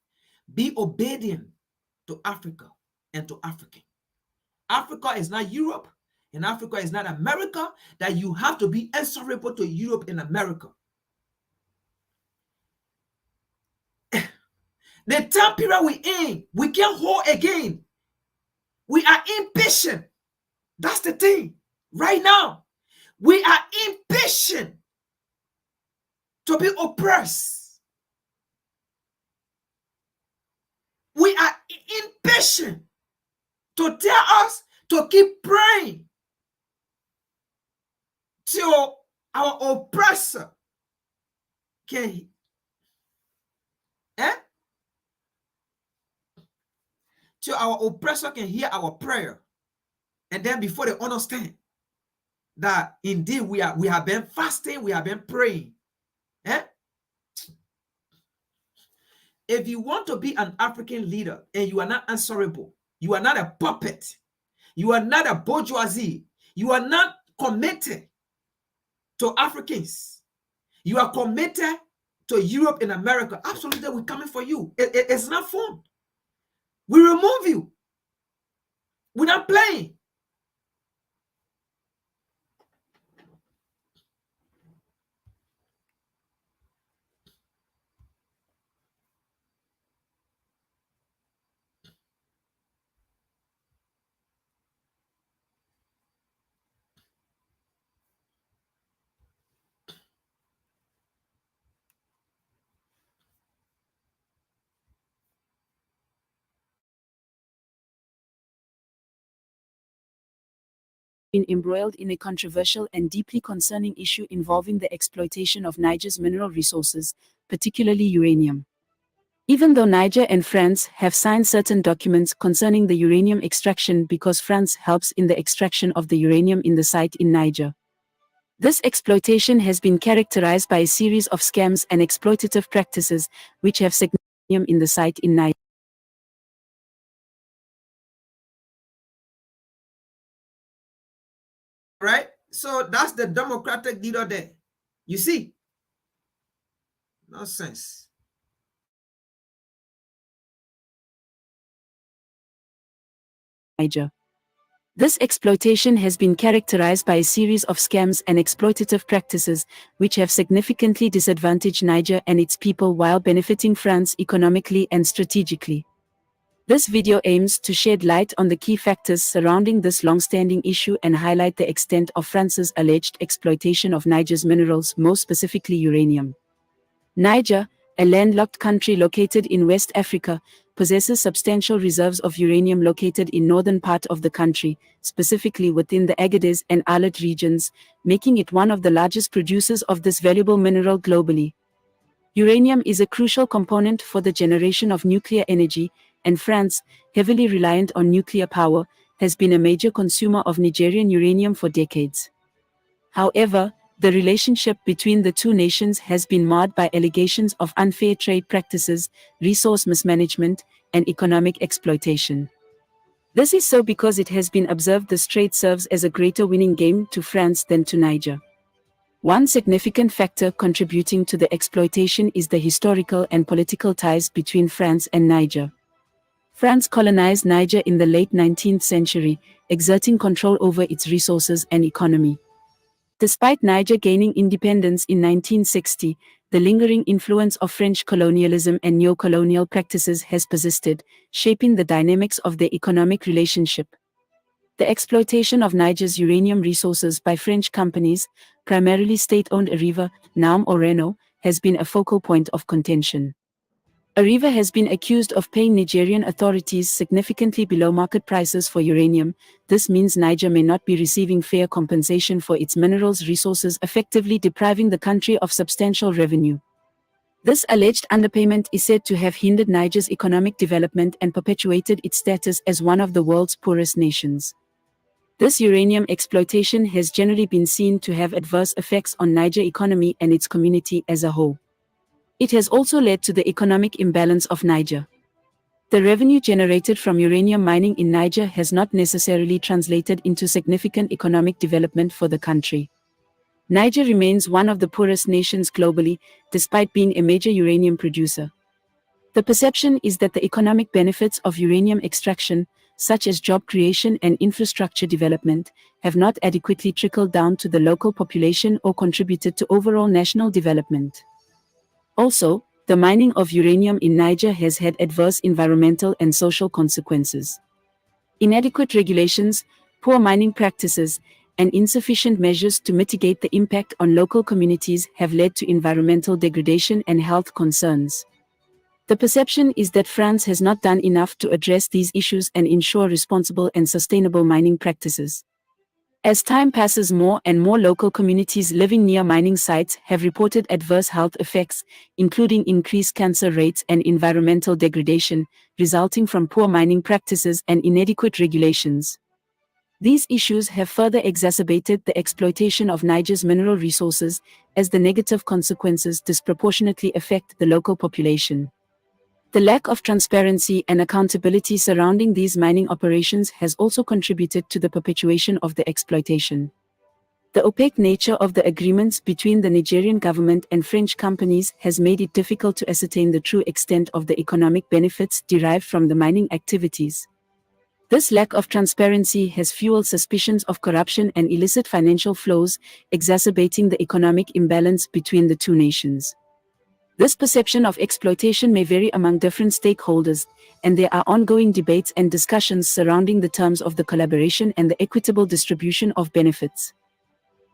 Be obedient to Africa and to African. Africa is not Europe, and Africa is not America, that you have to be answerable to Europe and America. The time period we're in, we can't hold again. We are impatient. That's the thing. Right now, we are impatient to be oppressed. We are impatient to tell us to keep praying till our oppressor can Eh? So our oppressor can hear our prayer. And then before they understand that indeed we have been fasting, we have been praying. Eh? If you want to be an African leader and you are not answerable, you are not a puppet, you are not a bourgeoisie, you are not committed to Africans, you are committed to Europe and America, absolutely we're coming for you. It's not fun. We remove you. We're not playing. Been embroiled in a controversial and deeply concerning issue involving the exploitation of Niger's mineral resources, particularly uranium. Even though Niger and France have signed certain documents concerning the uranium extraction because France helps in the extraction of the uranium in the site in Niger, this exploitation has been characterized by a series of scams and exploitative practices which have significant in the site in Niger. Right? So that's the democratic leader there. You see? Nonsense. Niger. This exploitation has been characterized by a series of scams and exploitative practices which have significantly disadvantaged Niger and its people while benefiting France economically and strategically. This video aims to shed light on the key factors surrounding this long-standing issue and highlight the extent of France's alleged exploitation of Niger's minerals, most specifically uranium. Niger, a landlocked country located in West Africa, possesses substantial reserves of uranium located in northern part of the country, specifically within the Agadez and Alet regions, making it one of the largest producers of this valuable mineral globally. Uranium is a crucial component for the generation of nuclear energy, and France, heavily reliant on nuclear power, has been a major consumer of Nigerian uranium for decades. However, the relationship between the two nations has been marred by allegations of unfair trade practices, resource mismanagement, and economic exploitation. This is so because it has been observed this trade serves as a greater winning game to France than to Niger. One significant factor contributing to the exploitation is the historical and political ties between France and Niger. France colonized Niger in the late 19th century, exerting control over its resources and economy. Despite Niger gaining independence in 1960, the lingering influence of French colonialism and neo-colonial practices has persisted, shaping the dynamics of their economic relationship. The exploitation of Niger's uranium resources by French companies, primarily state-owned Areva, NAM or Renault, has been a focal point of contention. Areva has been accused of paying Nigerian authorities significantly below market prices for uranium. This means Niger may not be receiving fair compensation for its minerals resources, effectively depriving the country of substantial revenue. This alleged underpayment is said to have hindered Niger's economic development and perpetuated its status as one of the world's poorest nations. This uranium exploitation has generally been seen to have adverse effects on Niger economy and its community as a whole. It has also led to the economic imbalance of Niger. The revenue generated from uranium mining in Niger has not necessarily translated into significant economic development for the country. Niger remains one of the poorest nations globally, despite being a major uranium producer. The perception is that the economic benefits of uranium extraction, such as job creation and infrastructure development, have not adequately trickled down to the local population or contributed to overall national development. Also, the mining of uranium in Niger has had adverse environmental and social consequences. Inadequate regulations, poor mining practices, and insufficient measures to mitigate the impact on local communities have led to environmental degradation and health concerns. The perception is that France has not done enough to address these issues and ensure responsible and sustainable mining practices. As time passes, more and more local communities living near mining sites have reported adverse health effects, including increased cancer rates and environmental degradation, resulting from poor mining practices and inadequate regulations. These issues have further exacerbated the exploitation of Niger's mineral resources, as the negative consequences disproportionately affect the local population. The lack of transparency and accountability surrounding these mining operations has also contributed to the perpetuation of the exploitation. The opaque nature of the agreements between the Nigerian government and French companies has made it difficult to ascertain the true extent of the economic benefits derived from the mining activities. This lack of transparency has fueled suspicions of corruption and illicit financial flows, exacerbating the economic imbalance between the two nations. This perception of exploitation may vary among different stakeholders, and there are ongoing debates and discussions surrounding the terms of the collaboration and the equitable distribution of benefits.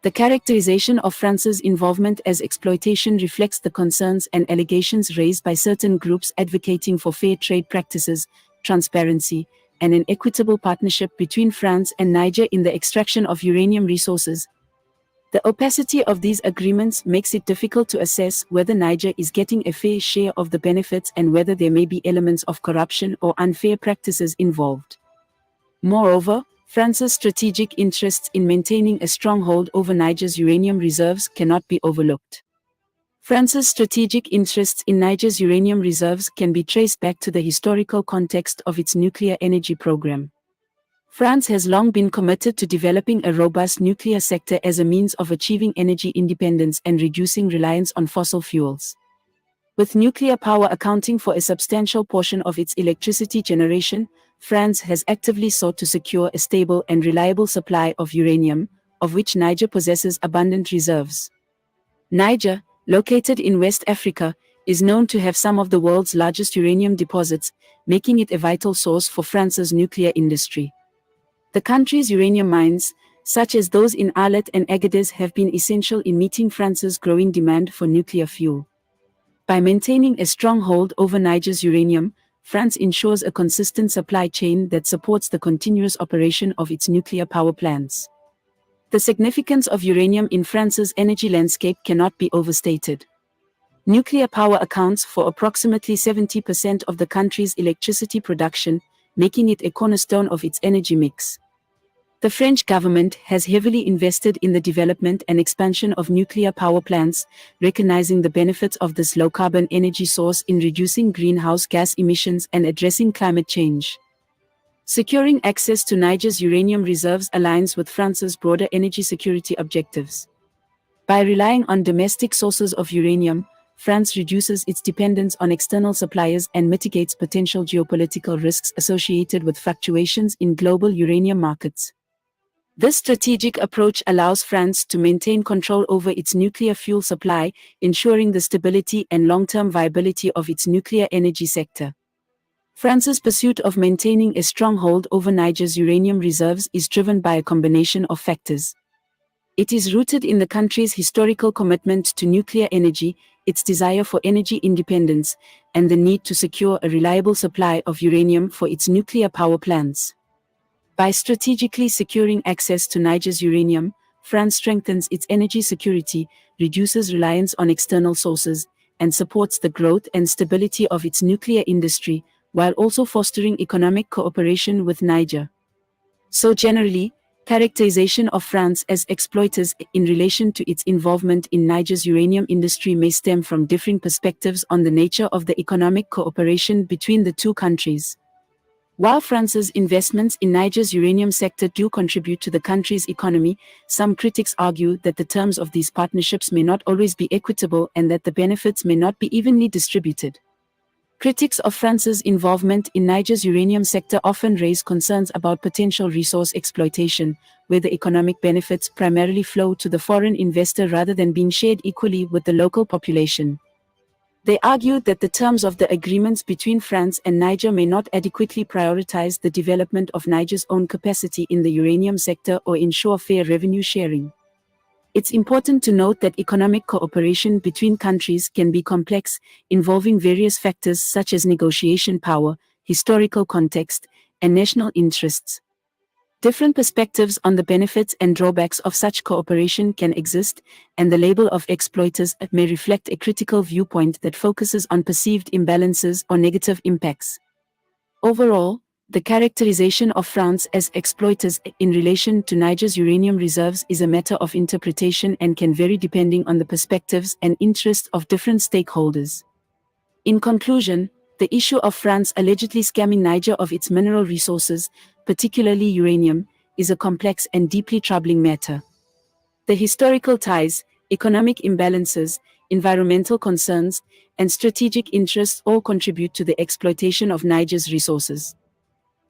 The characterization of France's involvement as exploitation reflects the concerns and allegations raised by certain groups advocating for fair trade practices, transparency, and an equitable partnership between France and Niger in the extraction of uranium resources. The opacity of these agreements makes it difficult to assess whether Niger is getting a fair share of the benefits and whether there may be elements of corruption or unfair practices involved. Moreover, France's strategic interests in maintaining a stronghold over Niger's uranium reserves cannot be overlooked. France's strategic interests in Niger's uranium reserves can be traced back to the historical context of its nuclear energy program. France has long been committed to developing a robust nuclear sector as a means of achieving energy independence and reducing reliance on fossil fuels. With nuclear power accounting for a substantial portion of its electricity generation, France has actively sought to secure a stable and reliable supply of uranium, of which Niger possesses abundant reserves. Niger, located in West Africa, is known to have some of the world's largest uranium deposits, making it a vital source for France's nuclear industry. The country's uranium mines, such as those in Arlet and Agadez, have been essential in meeting France's growing demand for nuclear fuel. By maintaining a stronghold over Niger's uranium, France ensures a consistent supply chain that supports the continuous operation of its nuclear power plants. The significance of uranium in France's energy landscape cannot be overstated. Nuclear power accounts for approximately 70% of the country's electricity production, making it a cornerstone of its energy mix. The French government has heavily invested in the development and expansion of nuclear power plants, recognizing the benefits of this low-carbon energy source in reducing greenhouse gas emissions and addressing climate change. Securing access to Niger's uranium reserves aligns with France's broader energy security objectives. By relying on domestic sources of uranium, France reduces its dependence on external suppliers and mitigates potential geopolitical risks associated with fluctuations in global uranium markets. This strategic approach allows France to maintain control over its nuclear fuel supply, ensuring the stability and long-term viability of its nuclear energy sector. France's pursuit of maintaining a stronghold over Niger's uranium reserves is driven by a combination of factors. It is rooted in the country's historical commitment to nuclear energy, its desire for energy independence, and the need to secure a reliable supply of uranium for its nuclear power plants. By strategically securing access to Niger's uranium, France strengthens its energy security, reduces reliance on external sources, and supports the growth and stability of its nuclear industry, while also fostering economic cooperation with Niger. So generally, characterization of France as exploiters in relation to its involvement in Niger's uranium industry may stem from differing perspectives on the nature of the economic cooperation between the two countries. While France's investments in Niger's uranium sector do contribute to the country's economy, some critics argue that the terms of these partnerships may not always be equitable and that the benefits may not be evenly distributed. Critics of France's involvement in Niger's uranium sector often raise concerns about potential resource exploitation, where the economic benefits primarily flow to the foreign investor rather than being shared equally with the local population. They argue that the terms of the agreements between France and Niger may not adequately prioritize the development of Niger's own capacity in the uranium sector or ensure fair revenue sharing. It's important to note that economic cooperation between countries can be complex, involving various factors such as negotiation power, historical context, and national interests. Different perspectives on the benefits and drawbacks of such cooperation can exist, and the label of exploiters may reflect a critical viewpoint that focuses on perceived imbalances or negative impacts. Overall, the characterization of France as exploiters in relation to Niger's uranium reserves is a matter of interpretation and can vary depending on the perspectives and interests of different stakeholders. In conclusion, the issue of France allegedly scamming Niger of its mineral resources, particularly uranium, is a complex and deeply troubling matter. The historical ties, economic imbalances, environmental concerns, and strategic interests all contribute to the exploitation of Niger's resources.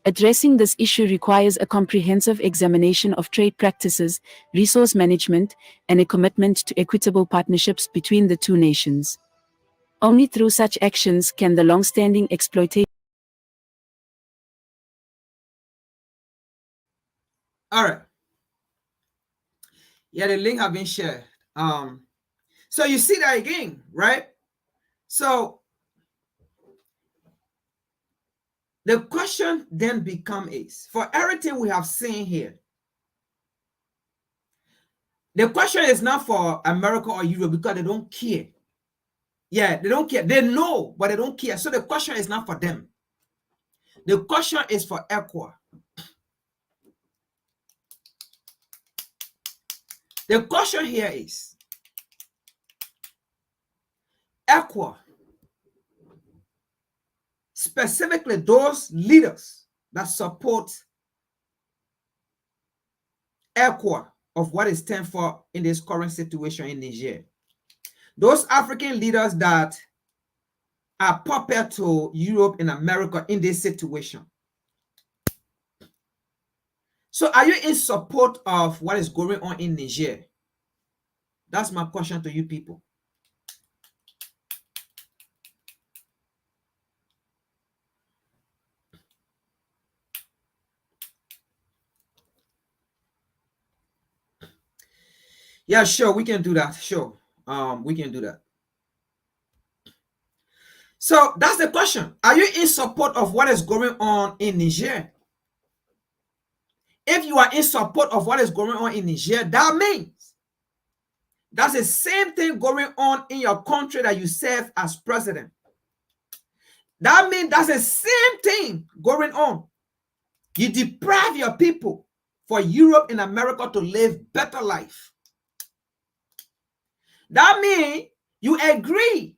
Addressing this issue requires a comprehensive examination of trade practices, resource management, and a commitment to equitable partnerships between the two nations. Only through such actions can the long-standing exploitation. All right. Yeah, the link have been shared. So you see that again, right? So the question then becomes, for everything we have seen here, the question is not for America or Europe because they don't care. Yeah, they don't care. They know, but they don't care. So the question is not for them. The question is for ECOWAS. The question here is, ECOWAS, specifically those leaders that support ECOWAS of what it stands for in this current situation in Niger. Those African leaders that are puppet to Europe and America in this situation. So are you in support of what is going on in Niger? That's my question to you people. Yeah, sure, we can do that. Sure, we can do that. So that's the question. Are you in support of what is going on in Niger? If you are in support of what is going on in Niger, that means that's the same thing going on in your country that you serve as president. That means that's the same thing going on. You deprive your people for Europe and America to live better life. That means you agree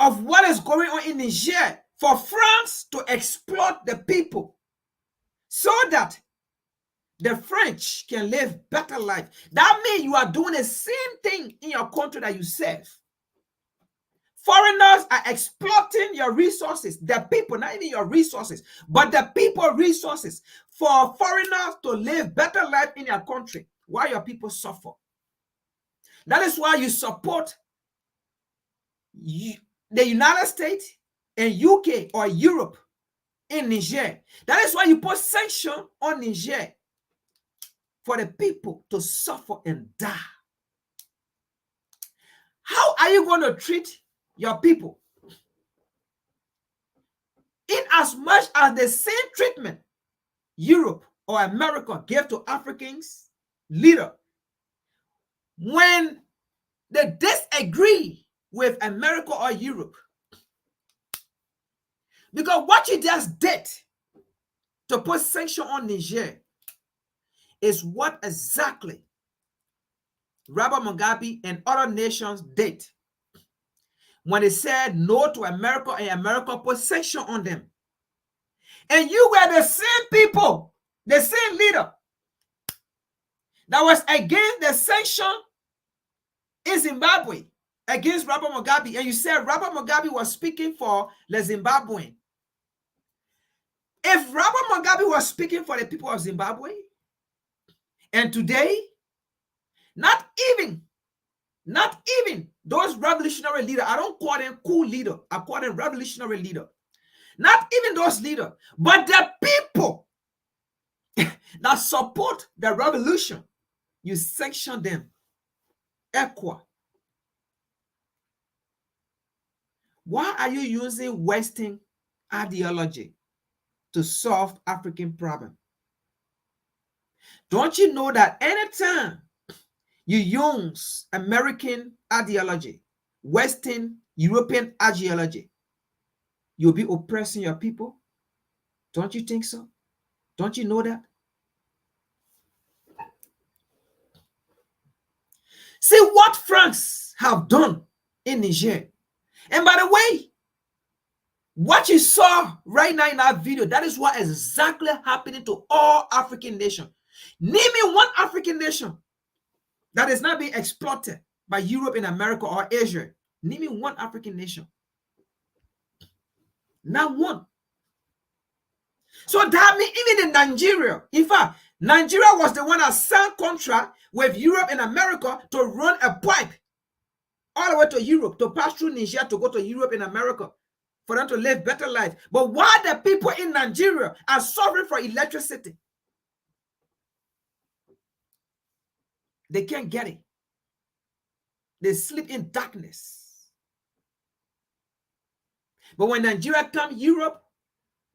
of what is going on in Niger for France to exploit the people so that the French can live better life. That means you are doing the same thing in your country that you serve. Foreigners are exploiting your resources, the people, not even your resources, but the people resources for foreigners to live better life in your country while your people suffer. That is why you support the United States and UK or Europe in Niger. That is why you put sanctions on Niger for the people to suffer and die. How are you going to treat your people? In as much as the same treatment Europe or America gave to Africans leader, when they disagree with America or Europe, because what you just did to put sanctions on Niger is what exactly Robert Mugabe and other nations did when they said no to America and America put sanctions on them. And you were the same people, the same leader that was against the sanction in Zimbabwe against Robert Mugabe. And you said Robert Mugabe was speaking for the Zimbabwean. If Robert Mugabe was speaking for the people of Zimbabwe, and today, not even those revolutionary leaders, I don't call them cool leader, I call them revolutionary leader. Not even those leaders, but the people that support the revolution, you sanction them. ECOWAS. Why are you using Western ideology to solve African problem? Don't you know that anytime you use American ideology, Western European ideology, you'll be oppressing your people? Don't you think so? Don't you know that? See what France have done in Niger. And by the way, what you saw right now in that video, that is what is exactly happening to all African nations. Name me one African nation that is not being exploited by Europe and America or Asia. Name me one African nation. Not one. So that means even in Nigeria, in fact, Nigeria was the one that signed contract with Europe and America to run a pipe all the way to Europe, to pass through Niger to go to Europe and America, for them to live better life. But why the people in Nigeria are suffering for electricity? They can't get it. They sleep in darkness. But when Nigeria comes Europe,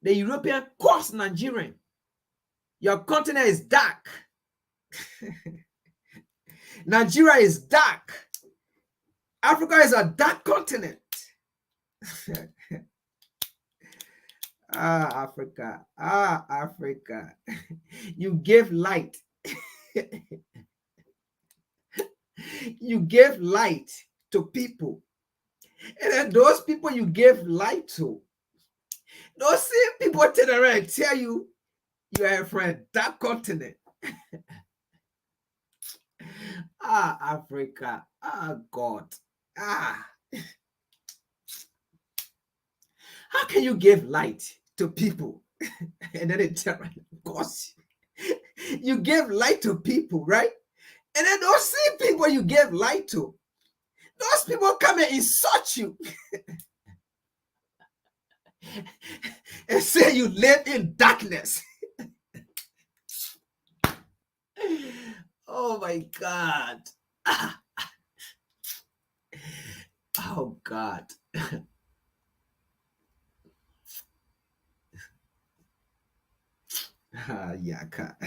the European calls Nigerian. Your continent is dark. Nigeria is dark. Africa is a dark continent. Africa. Africa. You give light. You give light to people. And then those people you give light to, those same people turn around and tell you you are from a dark continent. Africa. God. How can you give light to people? And then they tell me, of course, you give light to people, right? And then those same people you give light to, those people come and insult you and say you live in darkness. Oh my God. Oh God. Yaka.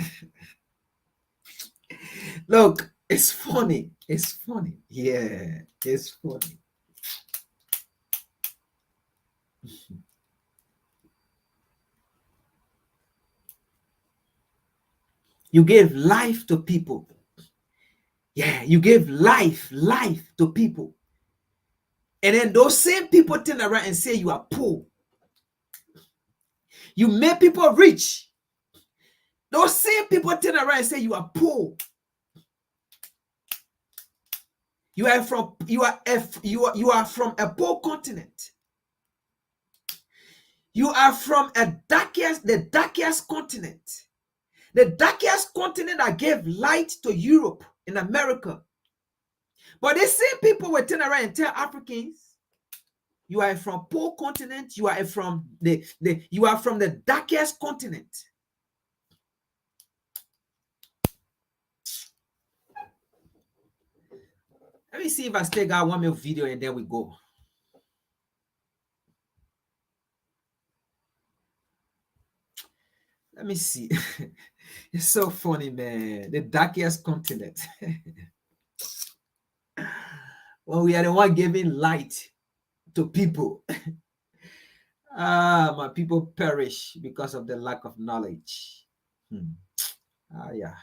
Look, it's funny. It's funny. Yeah, it's funny. You give life to people. Yeah, you give life to people. And then those same people turn around and say you are poor. You make people rich. Those same people turn around and say you are poor. You are from a poor continent. You are from the darkest continent. The darkest continent that gave light to Europe and America. But these same people will turn around and tell Africans, you are from poor continent, you are from the darkest continent. Let me see if I still got one more video and then we go. Let me see. It's so funny, man. The darkest continent. Well, we are the one giving light to people. My people perish because of the lack of knowledge. Yeah.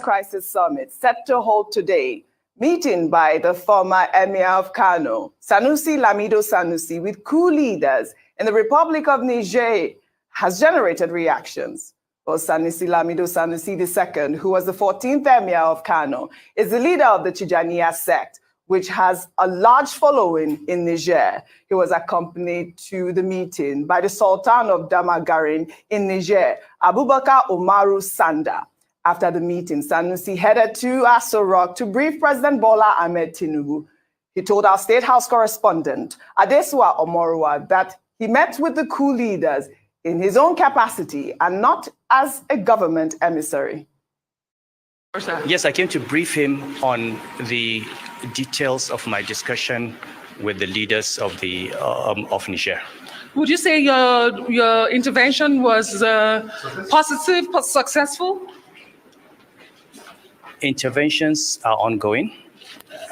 Crisis Summit set to hold today. Meeting by the former Emir of Kano, Sanusi Lamido Sanusi, with coup leaders in the Republic of Niger has generated reactions. But Sanusi Lamido Sanusi II, who was the 14th Emir of Kano, is the leader of the Tijaniya sect, which has a large following in Niger. He was accompanied to the meeting by the Sultan of Damagarin in Niger, Abubakar Umaru Sanda. After the meeting, Sanusi headed to Aso Rock to brief President Bola Ahmed Tinubu. He told our State House correspondent, Adesua Omorua, that He met with the coup leaders in his own capacity and not as a government emissary. Yes, I came to brief him on the details of my discussion with the leaders of Niger. Would you say your intervention was positive, successful? Interventions are ongoing,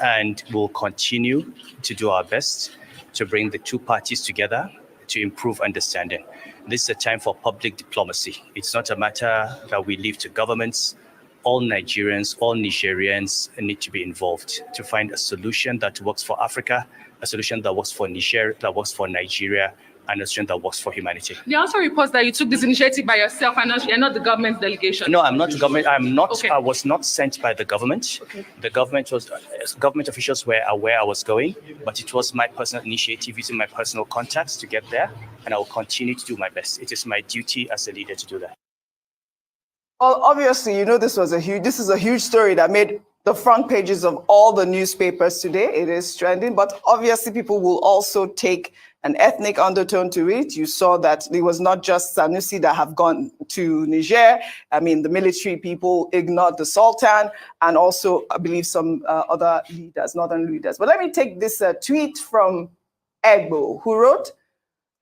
and we'll continue to do our best to bring the two parties together to improve understanding. This is a time for public diplomacy. It's not a matter that we leave to governments. All Nigerians, all Nigerians need to be involved to find a solution that works for Africa, a solution that works for Niger, that works for Nigeria, and a solution that works for humanity. There are also reports that you took this initiative by yourself and you're not the government's delegation. No, I'm not the government. I'm not. Okay. I was not sent by the government. Okay. The government officials were aware I was going, but it was my personal initiative using my personal contacts to get there, and I will continue to do my best. It is my duty as a leader to do that. Well, obviously, you know, this is a huge story that made the front pages of all the newspapers today. It is trending, but obviously people will also take an ethnic undertone to it. You saw that it was not just Sanusi that have gone to Niger. I mean, the military people ignored the Sultan and also, I believe, some other leaders, northern leaders. But let me take this tweet from Egbo, who wrote,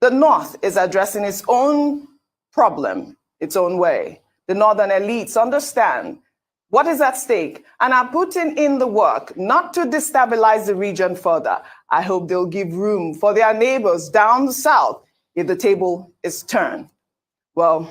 "The North is addressing its own problem, its own way. The northern elites understand what is at stake and are putting in the work not to destabilize the region further. I hope they'll give room for their neighbors down the south if the table is turned." Well,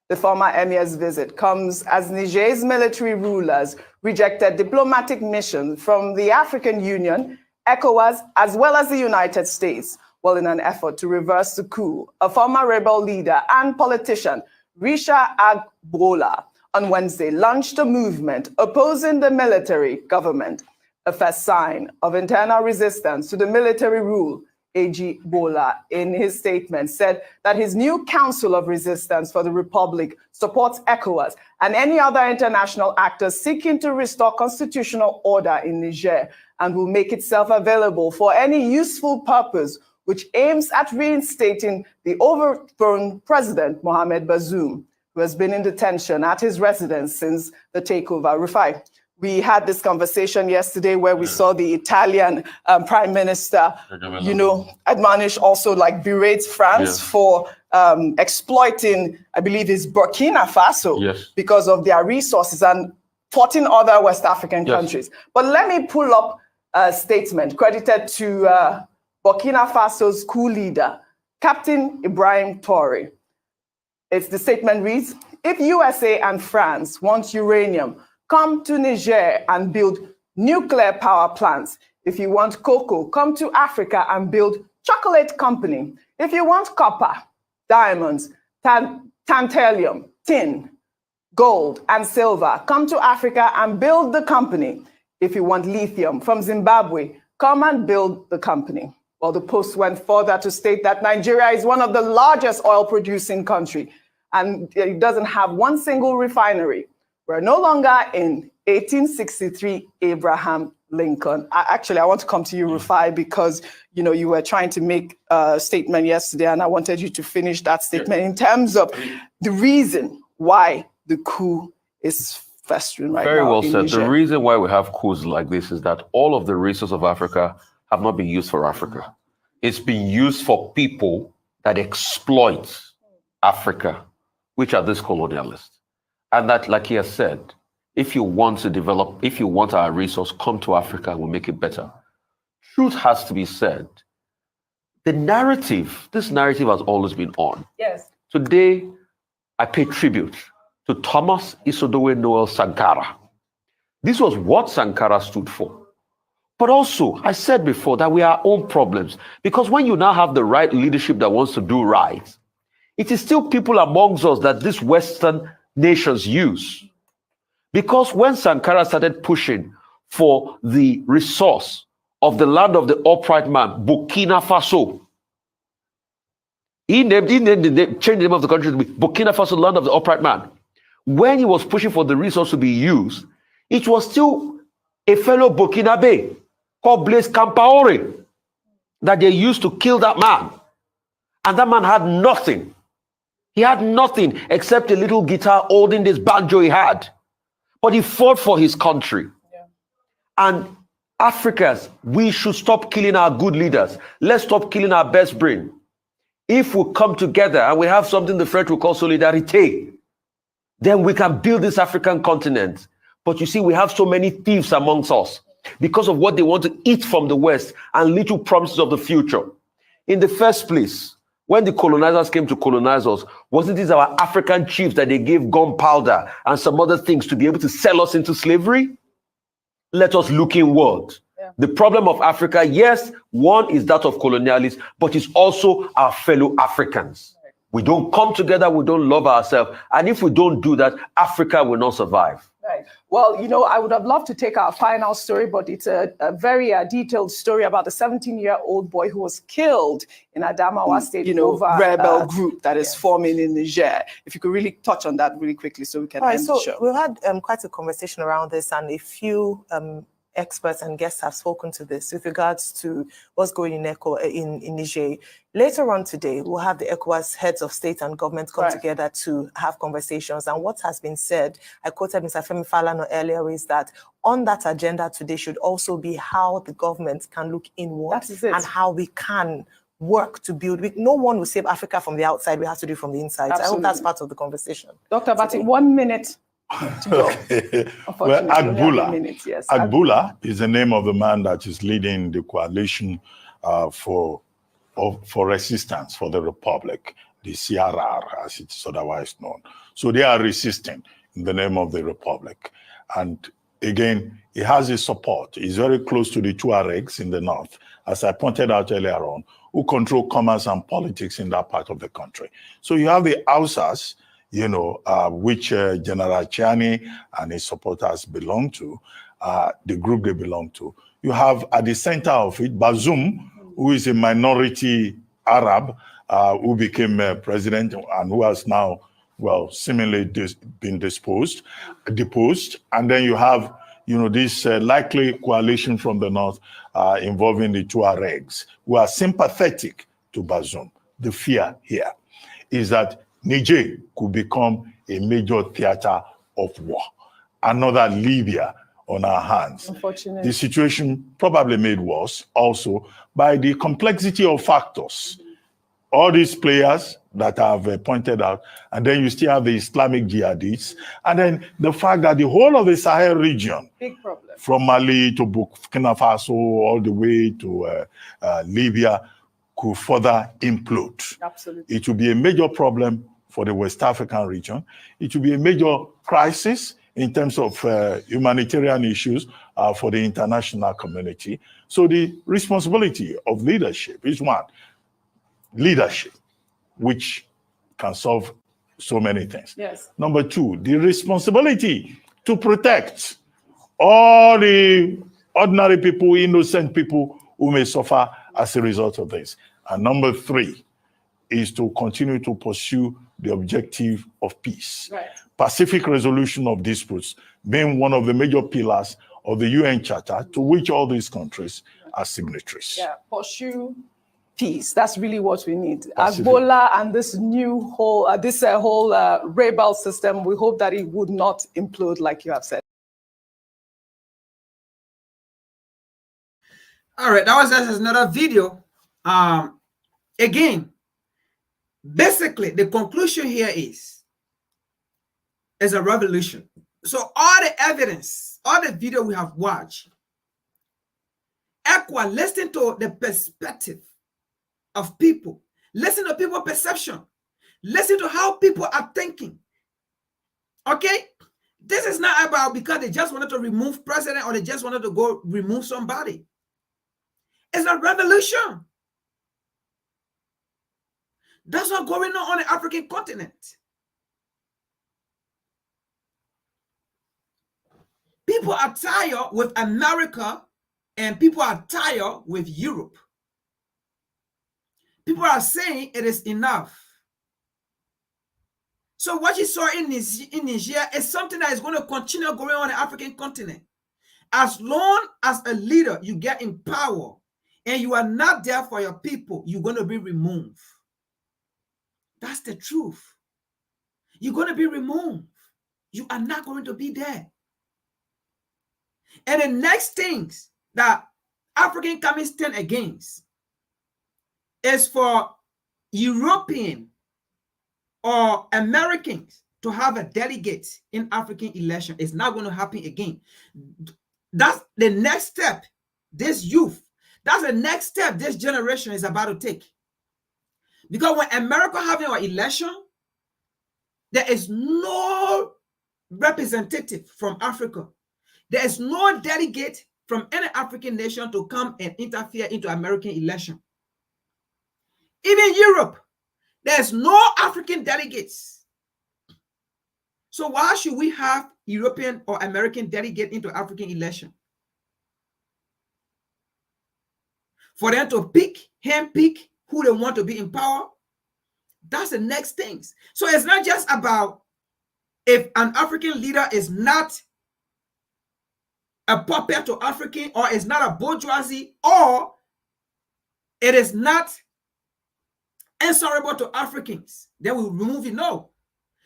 the former emir's visit comes as Niger's military rulers rejected diplomatic missions from the African Union, ECOWAS, as well as the United States, well, in an effort to reverse the coup. A former rebel leader and politician, Risha Agbola, on Wednesday launched a movement opposing the military government, a first sign of internal resistance to the military rule. AG Bola, in his statement, said that his new Council of Resistance for the Republic supports ECOWAS and any other international actors seeking to restore constitutional order in Niger and will make itself available for any useful purpose which aims at reinstating the overthrown President Mohamed Bazoum, who has been in detention at his residence since the takeover. Rufai, we had this conversation yesterday where we saw the Italian Prime Minister, you know, admonish, also like berate France for exploiting, I believe, is Burkina Faso because of their resources and 14 other West African countries. But let me pull up a statement credited to Burkina Faso's coup leader, Captain Ibrahim Traoré. The statement reads, "If USA and France want uranium, come to Niger and build nuclear power plants. If you want cocoa, come to Africa and build chocolate company. If you want copper, diamonds, tantalum, tin, gold, and silver, come to Africa and build the company. If you want lithium from Zimbabwe, come and build the company." Well, the Post went further to state that Nigeria is one of the largest oil-producing countries, and it doesn't have one single refinery. We're no longer in 1863 Abraham Lincoln. I want to come to you, Rufai, because you were trying to make a statement yesterday, and I wanted you to finish that statement in terms of the reason why the coup is festering right now. Very well said. Niger. The reason why we have coups like this is that all of the resources of Africa have not been used for Africa. It's been used for people that exploit Africa, which are these colonialists. And that, like he has said, if you want to develop, if you want our resource, come to Africa and we'll make it better. Truth has to be said. The narrative, this narrative has always been on. Yes. Today, I pay tribute to Thomas Isidore Noel Sankara. This was what Sankara stood for. But also, I said before that we are our own problems, because when you now have the right leadership that wants to do right, it is still people amongst us that these Western nations use. Because when Sankara started pushing for the resource of the land of the upright man, Burkina Faso, he changed the name of the country to be Burkina Faso, land of the upright man. When he was pushing for the resource to be used, it was still a fellow Burkinabe called Blaise Compaoré that they used to kill that man. And that man had nothing. He had nothing except a little guitar holding this banjo he had. But he fought for his country. Yeah. And Africans, we should stop killing our good leaders. Let's stop killing our best brain. If we come together and we have something the French will call solidarité, then we can build this African continent. But you see, we have so many thieves amongst us because of what they want to eat from the West and little promises of the future. In the first place, when the colonizers came to colonize us, wasn't it our African chiefs that they gave gunpowder and some other things to be able to sell us into slavery? Let us look inward. Yeah. The problem of Africa, yes, one is that of colonialists, but it's also our fellow Africans. We don't come together, we don't love ourselves. And if we don't do that, Africa will not survive. Right. Well, you know, I would have loved to take our final story, but it's a very detailed story about a 17-year-old boy who was killed in Adamawa State, over rebel group that is forming in Niger. If you could really touch on that really quickly so we can end the show. We've had quite a conversation around this, and a few experts and guests have spoken to this with regards to what's going in Niger. Later on today, we'll have the ECOWAS heads of state and government come together to have conversations. And what has been said, I quoted Mr. Femi Falana earlier, is that on that agenda today should also be how the government can look inward and how we can work to build. No one will save Africa from the outside. We have to do it from the inside. So I hope that's part of the conversation. Dr. Bati, 1 minute. Okay. Well, Agboola is the name of the man that is leading the coalition for resistance for the Republic, the CRR, as it is otherwise known. So they are resisting in the name of the Republic. And again, he has his support. He's very close to the Tuaregs in the north, as I pointed out earlier on, who control commerce and politics in that part of the country. So you have the Hausas, which General Chiani and his supporters belong to, the group they belong to. You have at the center of it, Bazoum, who is a minority Arab, who became president and who has now, seemingly been deposed. And then you have, this likely coalition from the north involving the Tuaregs, who are sympathetic to Bazoum. The fear here is that Niger could become a major theater of war, another Libya on our hands. Unfortunately. The situation probably made worse also by the complexity of factors. All these players that I've pointed out, and then you still have the Islamic jihadists, and then the fact that the whole of the Sahel region, big problem, from Mali to Burkina Faso all the way to Libya, could further implode. Absolutely. It will be a major problem for the West African region. It will be a major crisis in terms of humanitarian issues for the international community. So the responsibility of leadership is one, leadership, which can solve so many things. Yes. Number two, the responsibility to protect all the ordinary people, innocent people who may suffer as a result of this. And number three is to continue to pursue the objective of peace. Right. Pacific resolution of disputes being one of the major pillars of the UN Charter, to which all these countries are signatories. Yeah, pursue peace. That's really what we need. Agboola and this new whole, rebel system, we hope that it would not implode like you have said. All right, that was just another video. Again, basically, the conclusion here is a revolution. So all the evidence, all the video we have watched, listen to the perspective of people. Listen to people's perception. Listen to how people are thinking. Okay? This is not about because they just wanted to remove president or they just wanted to go remove somebody. It's a revolution. That's what's going on the African continent. People are tired with America and people are tired with Europe. People are saying it is enough. So what you saw in Niger is something that is going to continue going on the African continent. As long as a leader, you get in power and you are not there for your people, you're going to be removed. That's the truth. You're going to be removed. You are not going to be there. And the next things that African communists stand against is for European or Americans to have a delegate in African election. It's not going to happen again. That's the next step. This youth, that's the next step this generation is about to take. Because when America having an election, there is no representative from Africa. There is no delegate from any African nation to come and interfere into American election. Even Europe, there's no African delegates. So why should we have European or American delegate into African election? For them to handpick who they want to be in power? That's the next things. So it's not just about if an African leader is not a puppet to African, or is not a bourgeoisie, or it is not answerable to Africans, then we remove it. No.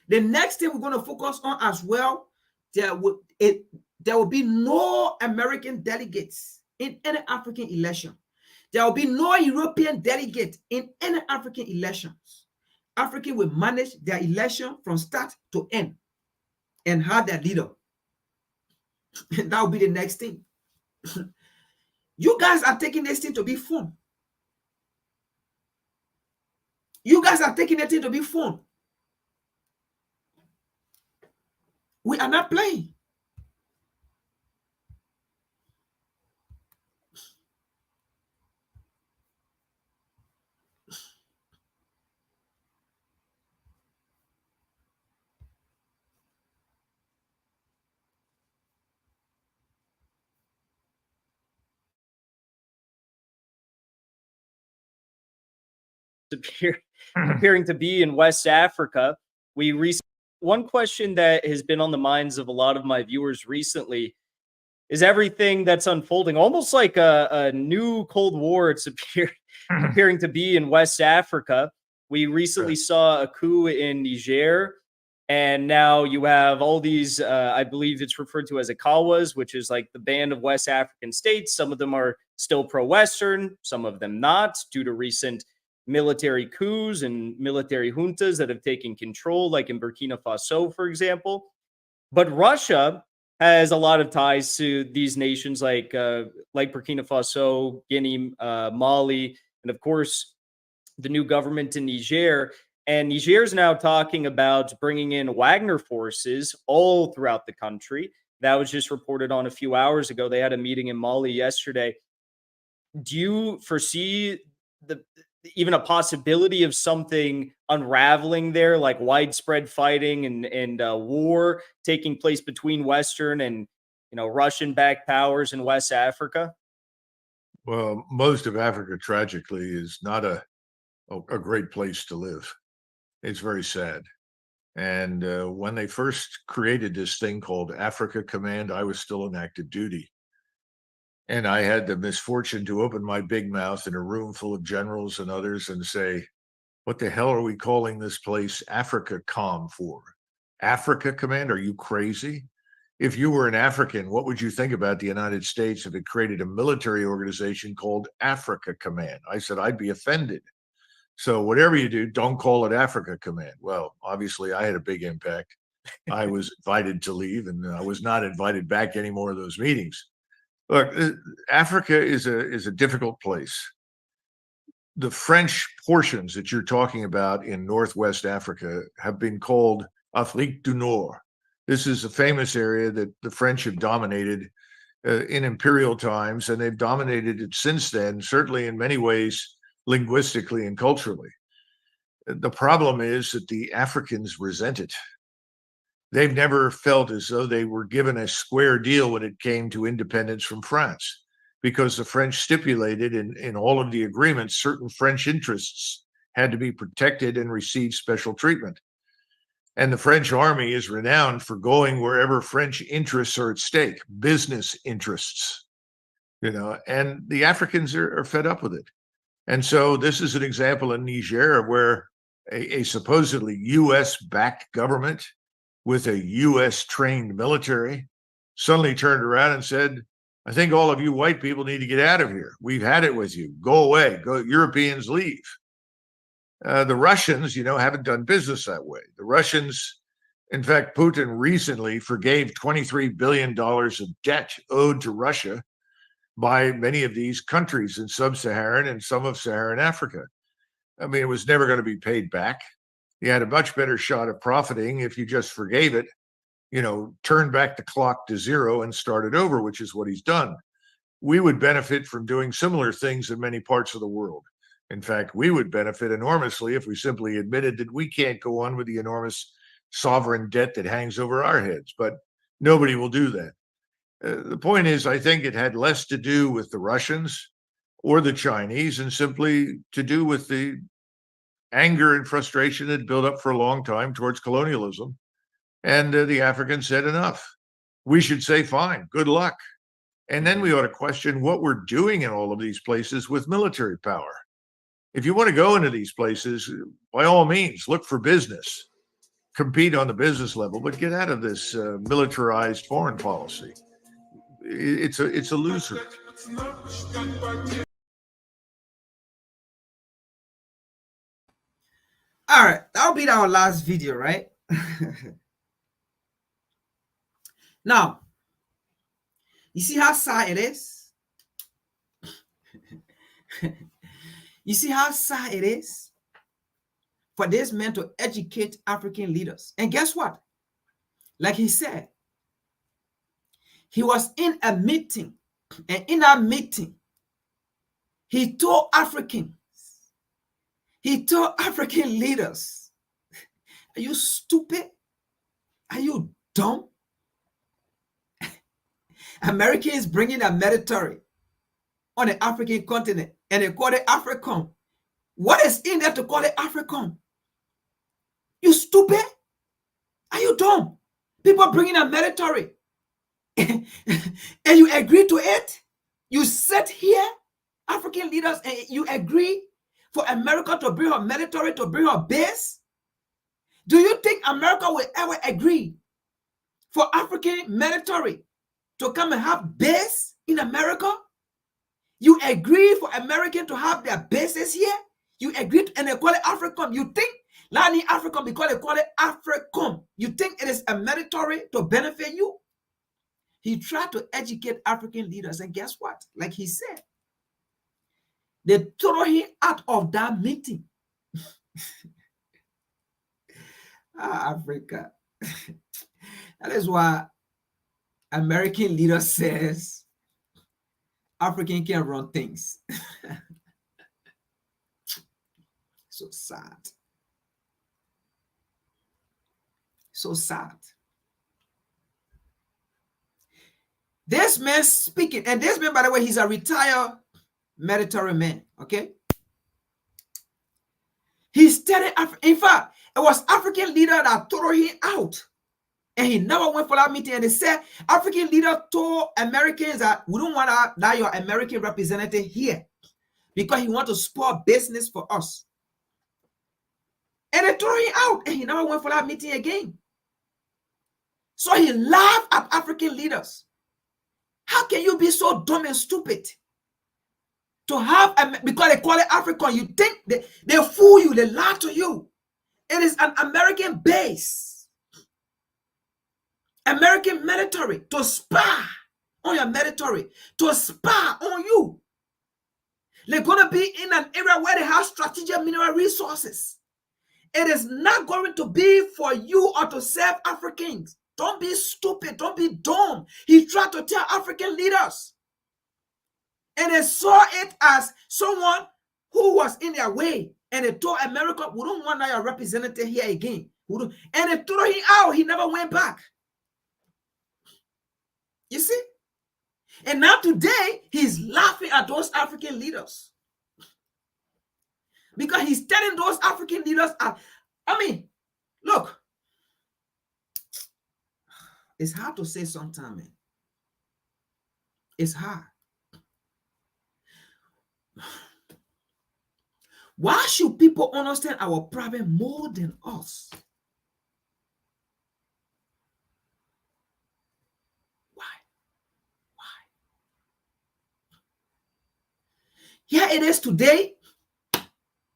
The next thing we're going to focus on as well, there will be no American delegates in any African election. There will be no European delegate in any African elections. Africa will manage their election from start to end and have their leader. That will be the next thing. You guys are taking this thing to be fun. You guys are taking this thing to be fun. We are not playing. appearing to be in West Africa. One question that has been on the minds of a lot of my viewers recently is everything that's unfolding, almost like a new Cold War. It's appearing to be in West Africa. We recently saw a coup in Niger, and now you have all these, I believe it's referred to as ECOWAS, which is like the band of West African states. Some of them are still pro-Western, some of them not, due to recent military coups and military juntas that have taken control, like in Burkina Faso, for example. But Russia has a lot of ties to these nations like Burkina Faso, Guinea, Mali, and of course, the new government in Niger. And Niger is now talking about bringing in Wagner forces all throughout the country. That was just reported on a few hours ago. They had a meeting in Mali yesterday. Do you foresee even a possibility of something unraveling there, like widespread fighting and war taking place between Western and Russian-backed powers in West Africa? Well, most of Africa, tragically, is not a great place to live. It's very sad. And when they first created this thing called Africa Command, I was still on active duty. And I had the misfortune to open my big mouth in a room full of generals and others and say, what the hell are we calling this place Africa Com for? Africa Command? Are you crazy? If you were an African, what would you think about the United States if it created a military organization called Africa Command? I said, I'd be offended. So whatever you do, don't call it Africa Command. Well, obviously, I had a big impact. I was invited to leave, and I was not invited back to any more of those meetings. Look, Africa is a difficult place. The French portions that you're talking about in Northwest Africa have been called Afrique du Nord. This is a famous area that the French have dominated in imperial times, and they've dominated it since then, certainly in many ways, linguistically and culturally. The problem is that the Africans resent it. They've never felt as though they were given a square deal when it came to independence from France, because the French stipulated in all of the agreements, certain French interests had to be protected and receive special treatment. And the French army is renowned for going wherever French interests are at stake, business interests, and the Africans are fed up with it. And so this is an example in Niger where a supposedly US-backed government with a US-trained military suddenly turned around and said, I think all of you white people need to get out of here. We've had it with you. Go away. Go. Europeans leave. The Russians, haven't done business that way. The Russians, in fact, Putin recently forgave $23 billion of debt owed to Russia by many of these countries in sub-Saharan and some of Saharan Africa. I mean, it was never going to be paid back. You had a much better shot of profiting if you just forgave it, turned back the clock to zero and started over, which is what he's done. We would benefit from doing similar things in many parts of the world. In fact, we would benefit enormously if we simply admitted that we can't go on with the enormous sovereign debt that hangs over our heads, but nobody will do that. The point is, I think it had less to do with the Russians or the Chinese and simply to do with the anger and frustration that built up for a long time towards colonialism. And the Africans said enough. We should say, fine, good luck. And then we ought to question what we're doing in all of these places with military power. If you want to go into these places, by all means, look for business, compete on the business level, but get out of this militarized foreign policy. It's a loser. All right, that'll be our last video, right? Now, you see how sad it is? You see how sad it is for this man to educate African leaders. And guess what? Like he said, he was in a meeting, and in that meeting, he told African leaders, are you stupid? Are you dumb? America is bringing a military on the African continent, and they call it African. What is in there to call it African? You stupid? Are you dumb? People bringing a military, and you agree to it? You sit here, African leaders, and you agree for America to bring her military, to bring her base? Do you think America will ever agree for African military to come and have base in America? You agree for American to have their bases here? You agree, and they call it African. You think Lani African because they call it African? You think it is a military to benefit you? He tried to educate African leaders, and guess what? Like he said, they threw him out of that meeting. Africa. That is why American leader says African can run things. So sad. So sad. This man speaking, and this man, by the way, he's a retired military man, okay? He's telling, in fact, it was African leader that threw him out. And he never went for that meeting. And they said, African leader told Americans that we don't want that your American representative here because he want to spoil business for us. And they threw him out. And he never went for that meeting again. So he laughed at African leaders. How can you be so dumb and stupid to have, because they call it African, you think they fool you, they lie to you. It is an American base, American military to spy on your military, to spy on you. They're going to be in an area where they have strategic mineral resources. It is not going to be for you or to serve Africans. Don't be stupid. Don't be dumb. He tried to tell African leaders. And they saw it as someone who was in their way. And they told America, we don't want your representative here again. And they threw him out. He never went back. You see? And now today, he's laughing at those African leaders. Because he's telling those African leaders, look, it's hard to say sometimes, man. It's hard. Why should people understand our problem more than us? Why? Here it is today.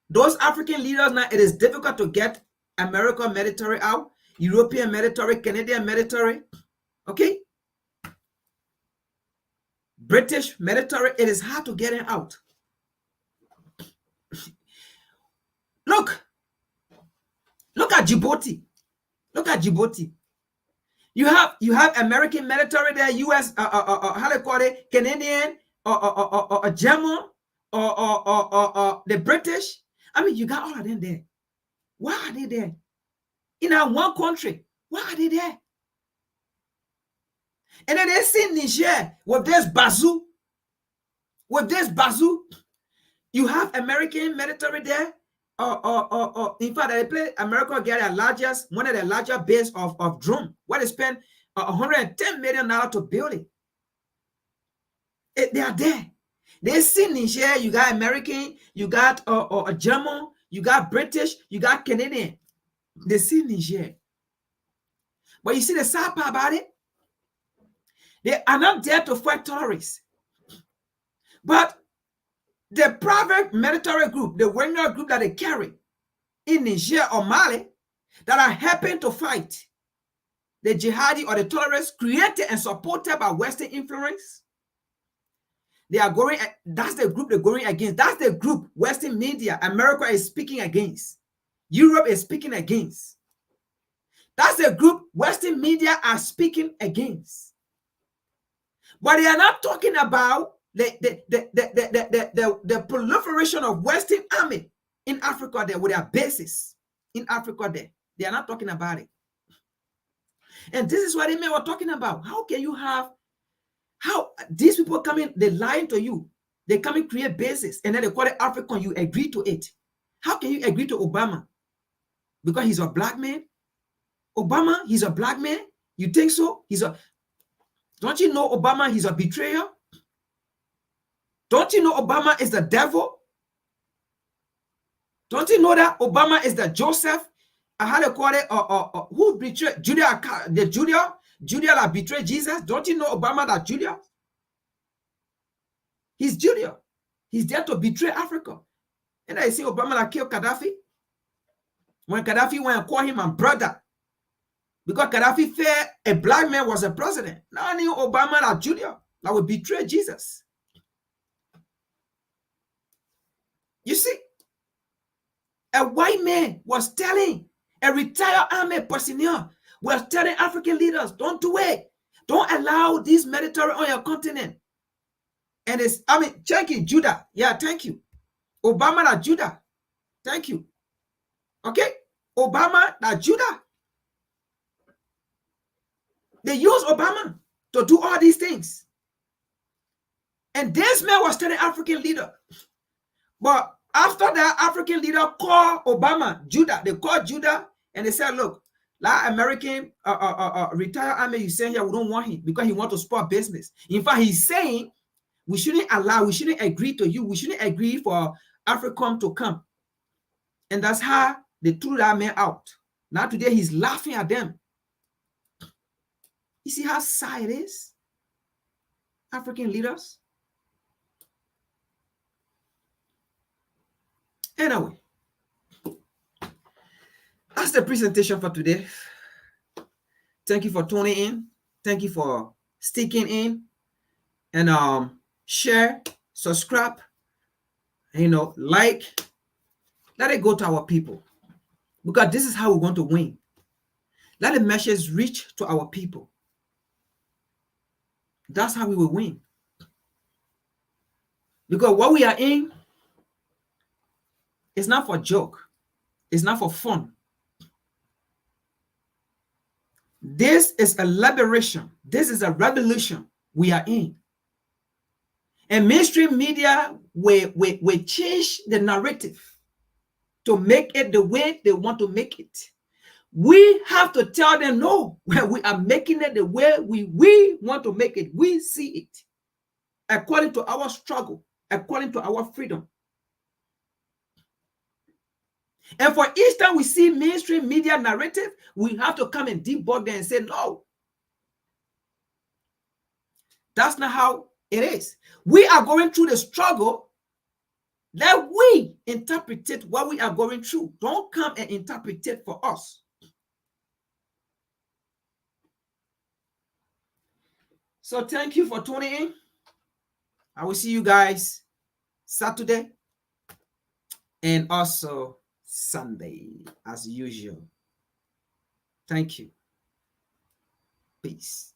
Those African leaders now, it is difficult to get American military out, European military, Canadian military, okay? British military, it is hard to get it out. Look at Djibouti. Look at Djibouti. You have American military there, US, how they call it, Canadian, or German, or the British. I mean, you got all of them there. Why are they there? In our one country, why are they there? And then they see Niger with this bazoo. With this bazoo, you have American military there. In fact, they play America get one of the larger base of drone. Where they spend $110 million to build it. They are there. They see Niger, you got American, you got a German, you got British, you got Canadian. They see Niger. But you see the sad part about it? They are not there to fight terrorists. But the private military group, the Wagner group that they carry in Niger or Mali, that are helping to fight the jihadi or the terrorists created and supported by Western influence, they are going, that's the group they're going against. That's the group Western media, America is speaking against. Europe is speaking against. That's the group Western media are speaking against. But they are not talking about the proliferation of Western army in Africa there with their bases in Africa there. They are not talking about it. And this is what they were talking about. How can you have, how these people come in, they lie to you. They come and create bases and then they call it African, you agree to it. How can you agree to Obama? Because he's a black man? Obama, he's a black man? You think so? Don't you know Obama, he's a betrayer? Don't you know Obama is the devil? Don't you know that Obama is the Joseph? How they call it? Who betrayed Judah? Judah that betrayed Jesus. Don't you know Obama that Judah? He's Judah. He's there to betray Africa. And I see Obama that killed Gaddafi. When Gaddafi went and called him a brother, because Gaddafi feared a black man was a president. Now I knew Obama that Judah that would betray Jesus. You see, a white man was telling a retired army personnel, was telling African leaders, don't do it. Don't allow this military on your continent. And it's, I mean, thank you, Judah. Yeah, thank you. Obama that Judah. Thank you. Okay? Obama that Judah. They use Obama to do all these things. And this man was telling African leader. But after that, African leader called Obama, Judah. They called Judah and they said, look, that American retired army you send here, we don't want him because he wants to support business. In fact, he's saying we shouldn't agree to you. We shouldn't agree for African to come. And that's how they threw that man out. Now today he's laughing at them. You see how sad it is? African leaders. Anyway, that's the presentation for today. Thank you for tuning in. Thank you for sticking in. And share, subscribe, like. Let it go to our people. Because this is how we're going to win. Let the message reach to our people. That's how we will win. Because what we are in is not for joke. It's not for fun. This is a liberation. This is a revolution we are in. And mainstream media will change the narrative to make it the way they want to make it. We have to tell them, no, we are making it the way we want to make it. We see it according to our struggle, according to our freedom. And for each time we see mainstream media narrative, we have to come and debug them and say, no, that's not how it is. We are going through the struggle. Let we interpret what we are going through. Don't come and interpret it for us. So thank you for tuning in. I will see you guys Saturday and also Sunday as usual. Thank you. Peace.